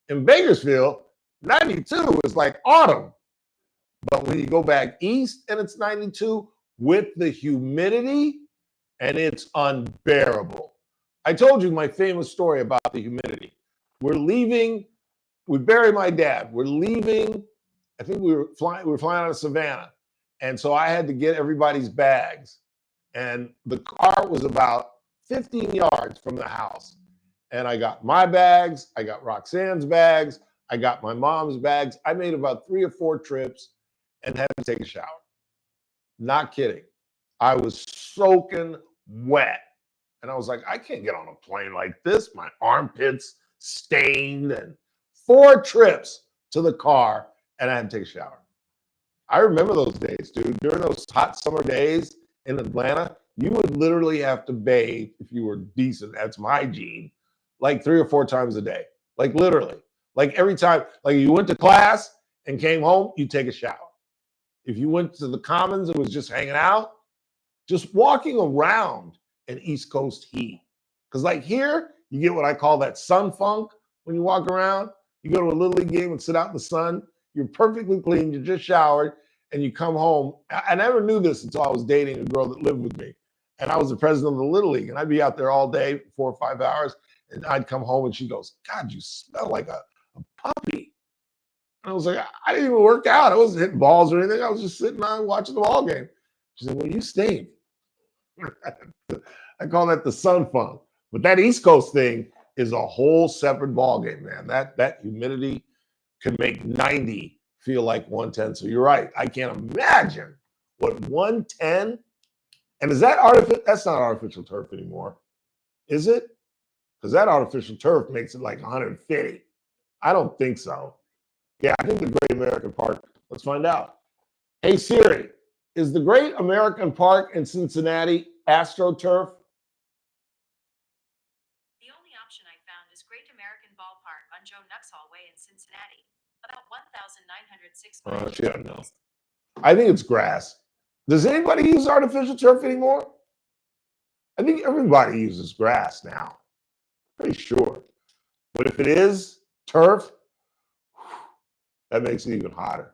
in Bakersfield, 92 is like autumn. But when you go back east and it's 92 with the humidity, and it's unbearable. I told you my famous story about the humidity. We're leaving, we bury my dad. We're leaving, I think we were flying out of Savannah. And so I had to get everybody's bags. And the car was about 15 yards from the house. And I got my bags, I got Roxanne's bags, I got my mom's bags. I made about 3 or 4 trips and had to take a shower. Not kidding. I was soaking wet. And I was like, I can't get on a plane like this. My armpits stained, and 4 trips to the car and I had to take a shower. I remember those days, dude. During those hot summer days in Atlanta, you would literally have to bathe if you were decent at some hygiene, like 3 or 4 times a day. Like literally. Like every time, like you went to class and came home, you take a shower. If you went to the Commons and was just hanging out, just walking around in East Coast heat. Because like here, you get what I call that sun funk when you walk around. You go to a Little League game and sit out in the sun. You're perfectly clean. You just showered and you come home. I never knew this until I was dating a girl that lived with me. And I was the president of the Little League. And I'd be out there all day, 4 or 5 hours. And I'd come home and she goes, God, you smell like a puppy. And I was like, I didn't even work out. I wasn't hitting balls or anything. I was just sitting on watching the ball game. She said, well, you stink. I call that the sun funk. But that East Coast thing is a whole separate ball game, man. That humidity can make 90 feel like 110. So you're right. I can't imagine what 110. And is that artificial? That's not artificial turf anymore, is it? Because that artificial turf makes it like 150. I don't think so. Yeah, I think the Great American Park. Let's find out. Hey Siri, is the Great American Park in Cincinnati AstroTurf? The only option I found is Great American Ballpark on Joe Nuxhall Way in Cincinnati, about 1,906 miles. Yeah, no. I think it's grass. Does anybody use artificial turf anymore? I think everybody uses grass now. Pretty sure. But if it is turf, that makes it even hotter.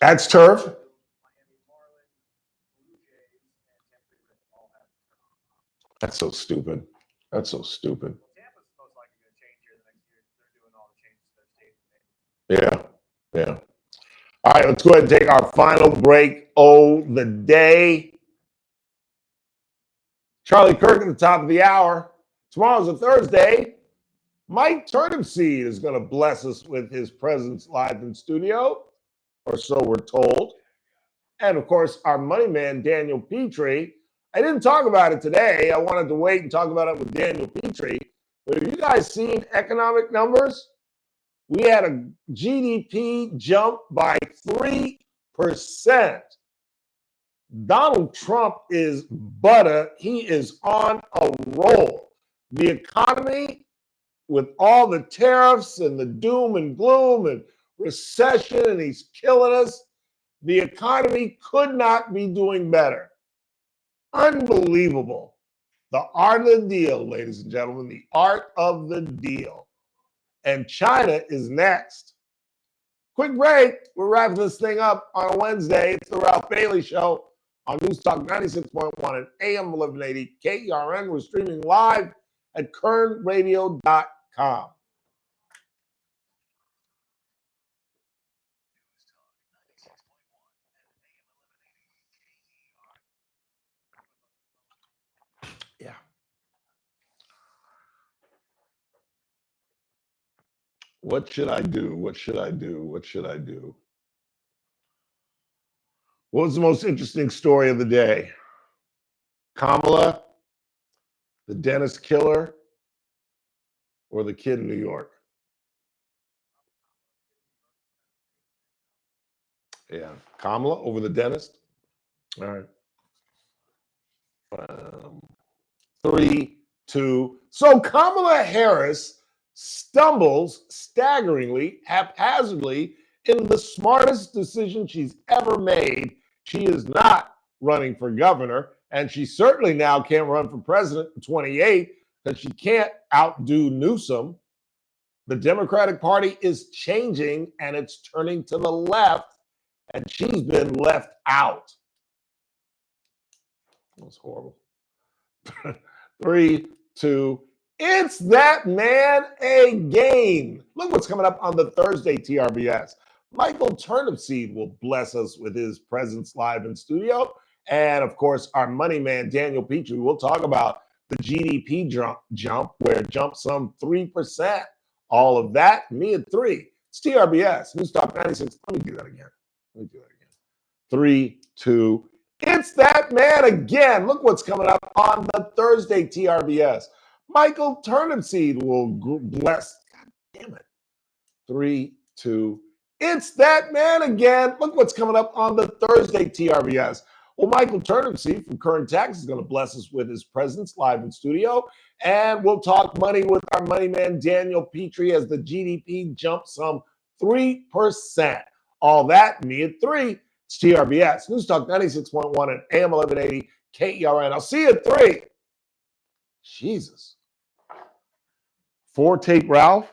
That's turf? That's so stupid. That's so stupid. Yeah, yeah. All right, let's go ahead and take our final break. Oh, the day. Charlie Kirk at the top of the hour. Tomorrow's a Thursday. Mike Turnipseed is going to bless us with his presence live in studio, or so we're told. And of course, our money man, Daniel Petrie. I didn't talk about it today. I wanted to wait and talk about it with Daniel Petrie. But have you guys seen economic numbers? We had a GDP jump by 3%. Donald Trump is butter. He is on a roll. The economy, with all the tariffs and the doom and gloom and recession, and he's killing us, the economy could not be doing better. Unbelievable. The art of the deal, ladies and gentlemen, the art of the deal. And China is next. Quick break. We're wrapping this thing up on a Wednesday. It's the Ralph Bailey Show on News Talk 96.1 and AM 1180 KERN. We're streaming live at kernradio.com. Yeah. What should I do? What should I do? What should I do? What was the most interesting story of the day? Kamala, the dentist killer, or the kid in New York? Yeah, Kamala over the dentist. All right. 3, 2. So Kamala Harris stumbles staggeringly, haphazardly, in the smartest decision she's ever made. She is not running for governor, and she certainly now can't run for president in 28 because she can't outdo Newsom. The Democratic Party is changing, and it's turning to the left, and she's been left out. That was horrible. 3, 2. It's that man again. Look what's coming up on the Thursday TRBS. Michael Turnipseed will bless us with his presence live in studio. And of course, our money man, Daniel Petrie, will talk about the GDP jump, where it jumped some 3%. All of that, me at 3. It's TRBS, News Talk 96. Let me do that again. 3, 2. It's that man again. Look what's coming up on the Thursday TRBS. Michael Turnipseed will bless. God damn it. 3, 2. It's that man again. Look what's coming up on the Thursday TRBS. Well, Michael Turnipseed from Current Tax is going to bless us with his presence live in studio. And we'll talk money with our money man, Daniel Petrie, as the GDP jumps some 3%. All that, me at 3. It's TRBS, News Talk 96.1 and AM 1180 KERN. I'll see you at 3. Jesus. 4 Tape Ralph.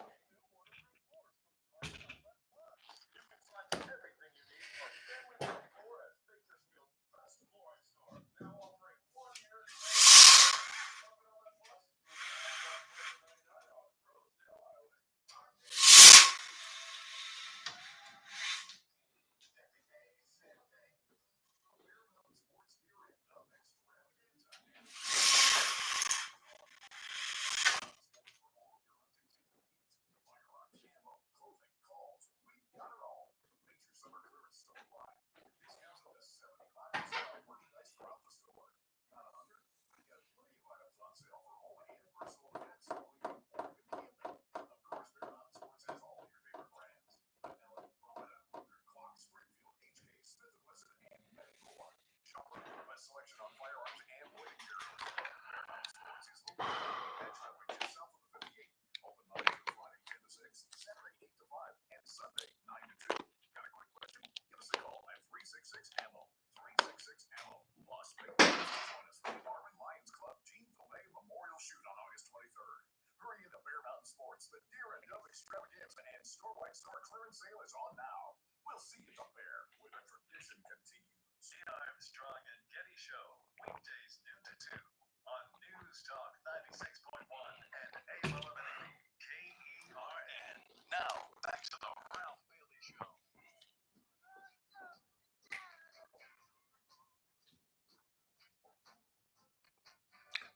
The Deer and Dove Extravaganza and Store White Star clearance sale is on now. We'll see you up there where the tradition continues. The Armstrong and Getty Show, weekdays noon to 2 on News Talk 96.1 and AM 1180 KERN. Now, back to the Ralph Bailey Show.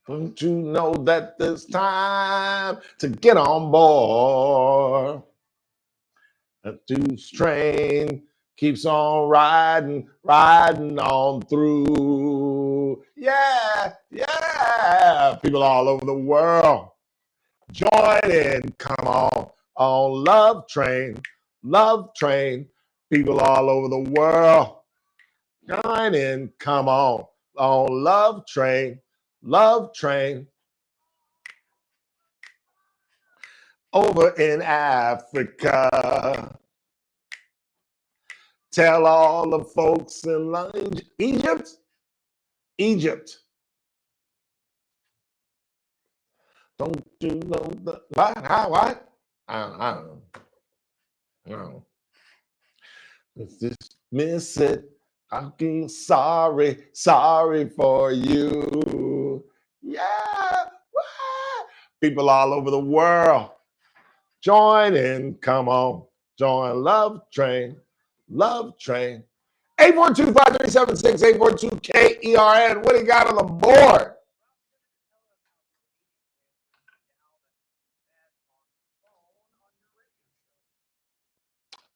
Don't you know that it's time to get on board? That deuce train keeps on riding on through. Yeah, yeah. People all over the world, join in, come on Love Train. People all over the world, join in, come on Love Train. Over in Africa, tell all the folks in Egypt. Don't you know the what? I don't know. Miss it. I'm sorry for you. Yeah. People all over the world, join in, come on. Join Love Train. 842-537-6842 KERN. What do you got on the board?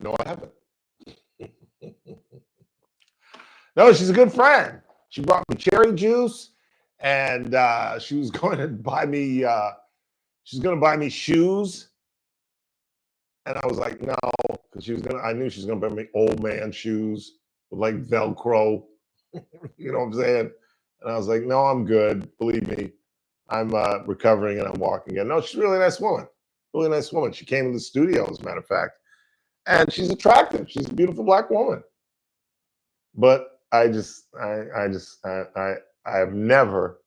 No, I haven't. No, she's a good friend. She brought me cherry juice, and she was going to buy me. She's going to buy me shoes, and I was like, no, because I knew she was going to buy me old man shoes with like Velcro. You know what I'm saying? And I was like, no, I'm good. Believe me, I'm recovering and I'm walking again. No, she's a really nice woman. Really nice woman. She came to the studio, as a matter of fact. And she's attractive. She's a beautiful black woman. But I have never,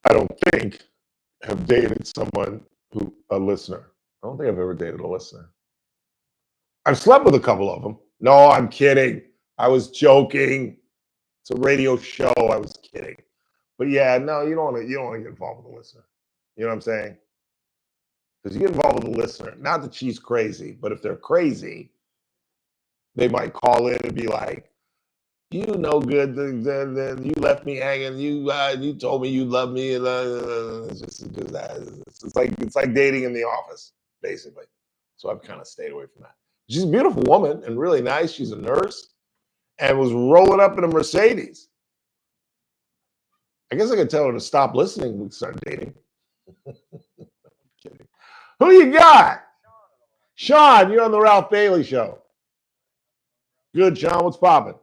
I don't think, have dated someone a listener. I don't think I've ever dated a listener. I've slept with a couple of them. No, I'm kidding. I was joking. It's a radio show. I was kidding. But yeah, no, you don't want to get involved with a listener. You know what I'm saying? Because you get involved with a listener, not that she's crazy, but if they're crazy, they might call in and be like, "You no good. You left me hanging. You told me you love me." And it's like dating in the office, basically. So I've kind of stayed away from that. She's a beautiful woman and really nice. She's a nurse and was rolling up in a Mercedes. I guess I could tell her to stop listening. We start dating. Kidding. Who you got? Sean, you're on the Ralph Bailey Show. Good, Sean. What's popping?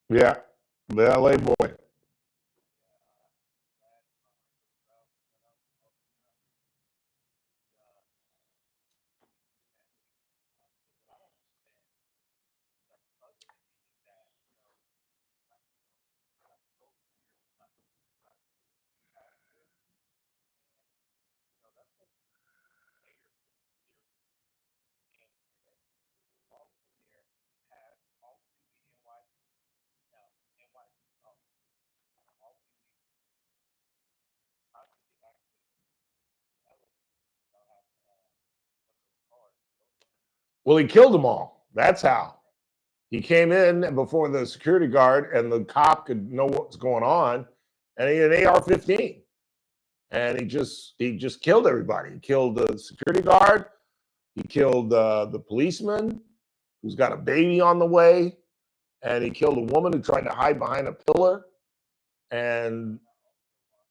Yeah, the LA boy. Well, he killed them all. That's how. He came in before the security guard and the cop could know what's going on, and he had an AR-15. And he just killed everybody. He killed the security guard. He killed the policeman who's got a baby on the way. And he killed a woman who tried to hide behind a pillar. And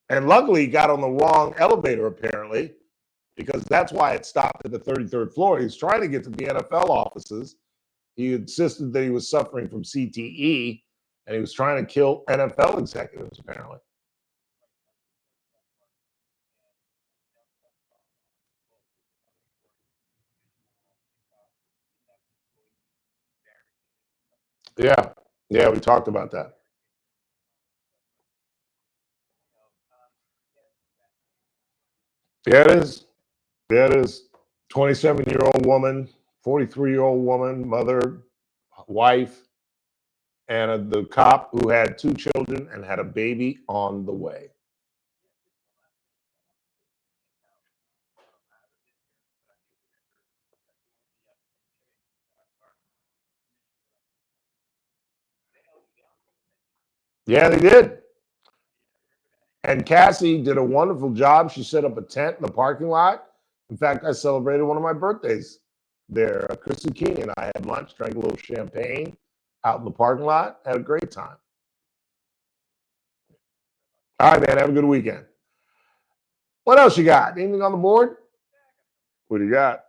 luckily, he got on the wrong elevator, apparently, because that's why it stopped at the 33rd floor. He was trying to get to the NFL offices. He insisted that he was suffering from CTE, and he was trying to kill NFL executives, apparently. Yeah, we talked about that. Yeah, it is. Yeah, it is. 27-year-old woman, 43-year-old woman, mother, wife, and the cop who had 2 children and had a baby on the way. Yeah, they did. And Cassie did a wonderful job. She set up a tent in the parking lot. In fact, I celebrated one of my birthdays there. Chris Zucchini and I had lunch, drank a little champagne out in the parking lot, had a great time. All right, man, have a good weekend. What else you got? Anything on the board? What do you got?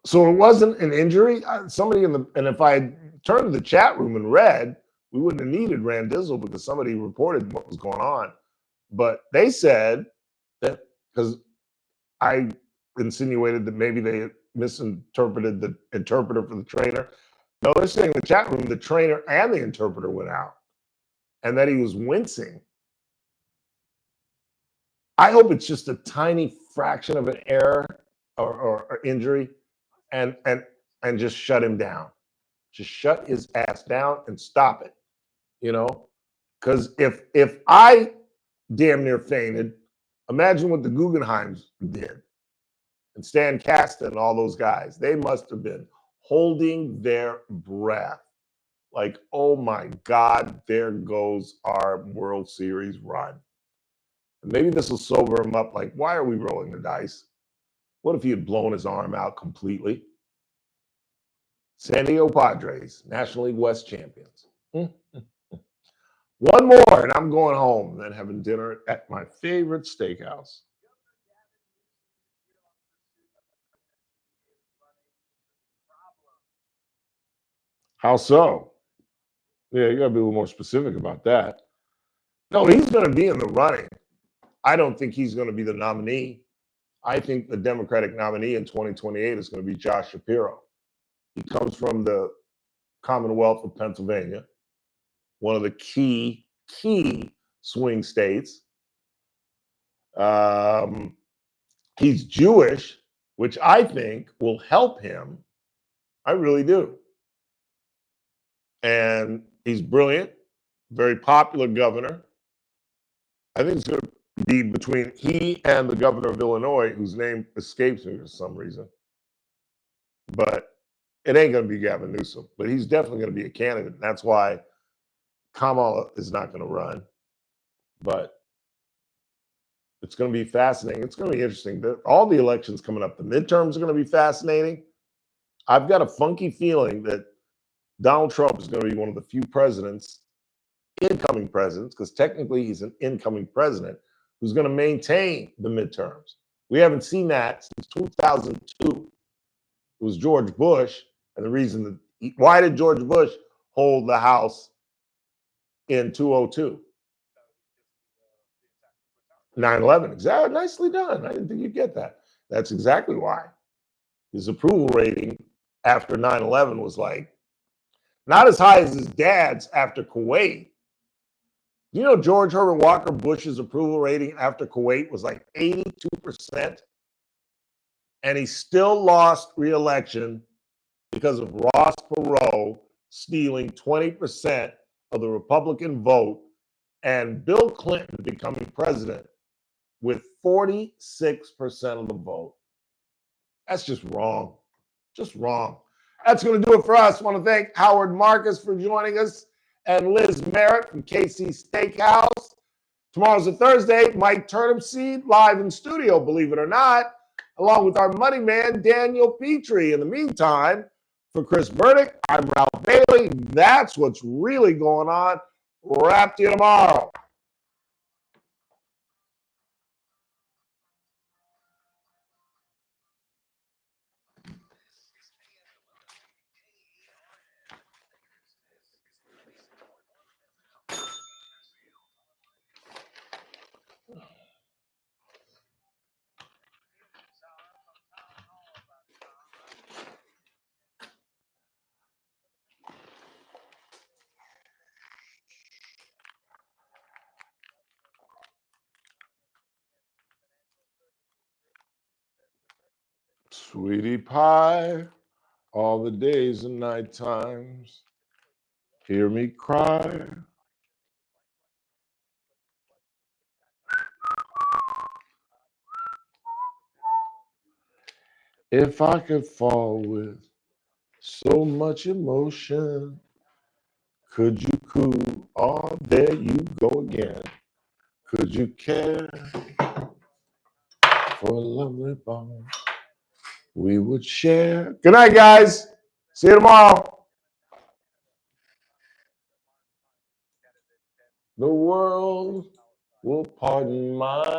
So it wasn't an injury. Somebody and if I had turned to the chat room and read, we wouldn't have needed Randizzle because somebody reported what was going on. But they said that because I insinuated that maybe they misinterpreted the interpreter for the trainer. No, they're saying in the chat room the trainer and the interpreter went out, and that he was wincing. I hope it's just a tiny fraction of an error or injury. And just shut him down. Just shut his ass down and stop it. You know? Because if I damn near fainted, imagine what the Guggenheims did. And Stan Kasten and all those guys. They must have been holding their breath. Like, oh my God, there goes our World Series run. And maybe this will sober him up. Like, why are we rolling the dice? What if he had blown his arm out completely? San Diego Padres, National League West champions. One more, and I'm going home and then having dinner at my favorite steakhouse. How so? Yeah, you got to be a little more specific about that. No, he's going to be in the running. I don't think he's going to be the nominee. I think the Democratic nominee in 2028 is going to be Josh Shapiro. He comes from the Commonwealth of Pennsylvania, one of the key swing states. He's Jewish, which I think will help him. I really do. And he's brilliant, very popular governor. I think it's going to be between he and the governor of Illinois, whose name escapes me for some reason. But it ain't going to be Gavin Newsom. But he's definitely going to be a candidate. That's why Kamala is not going to run. But it's going to be fascinating. It's going to be interesting. All the elections coming up, the midterms are going to be fascinating. I've got a funky feeling that Donald Trump is going to be one of the few incoming presidents, because technically he's an incoming president, who's going to maintain the midterms. We haven't seen that since 2002. It was George Bush, and the reason that why did George Bush hold the House in 2002? 9/11, exactly. Nicely done. I didn't think you'd get that. That's exactly why. His approval rating after 9/11 was like not as high as his dad's after Kuwait. You know, George Herbert Walker Bush's approval rating after Kuwait was like 82%, and he still lost re-election because of Ross Perot stealing 20% of the Republican vote and Bill Clinton becoming president with 46% of the vote. That's just wrong. Just wrong. That's going to do it for us. I want to thank Howard Marcus for joining us and Liz Merritt from KC Steakhouse. Tomorrow's a Thursday. Mike Turnipseed live in studio, believe it or not, along with our money man, Daniel Petrie. In the meantime, for Chris Burdick, I'm Ralph Bailey. That's what's really going on. We'll wrap to you tomorrow. Sweetie pie, all the days and night times, hear me cry. If I could fall with so much emotion, could you coo? Oh, there you go again. Could you care for a lovely bond we would share? Good night, guys. See you tomorrow. The world will pardon my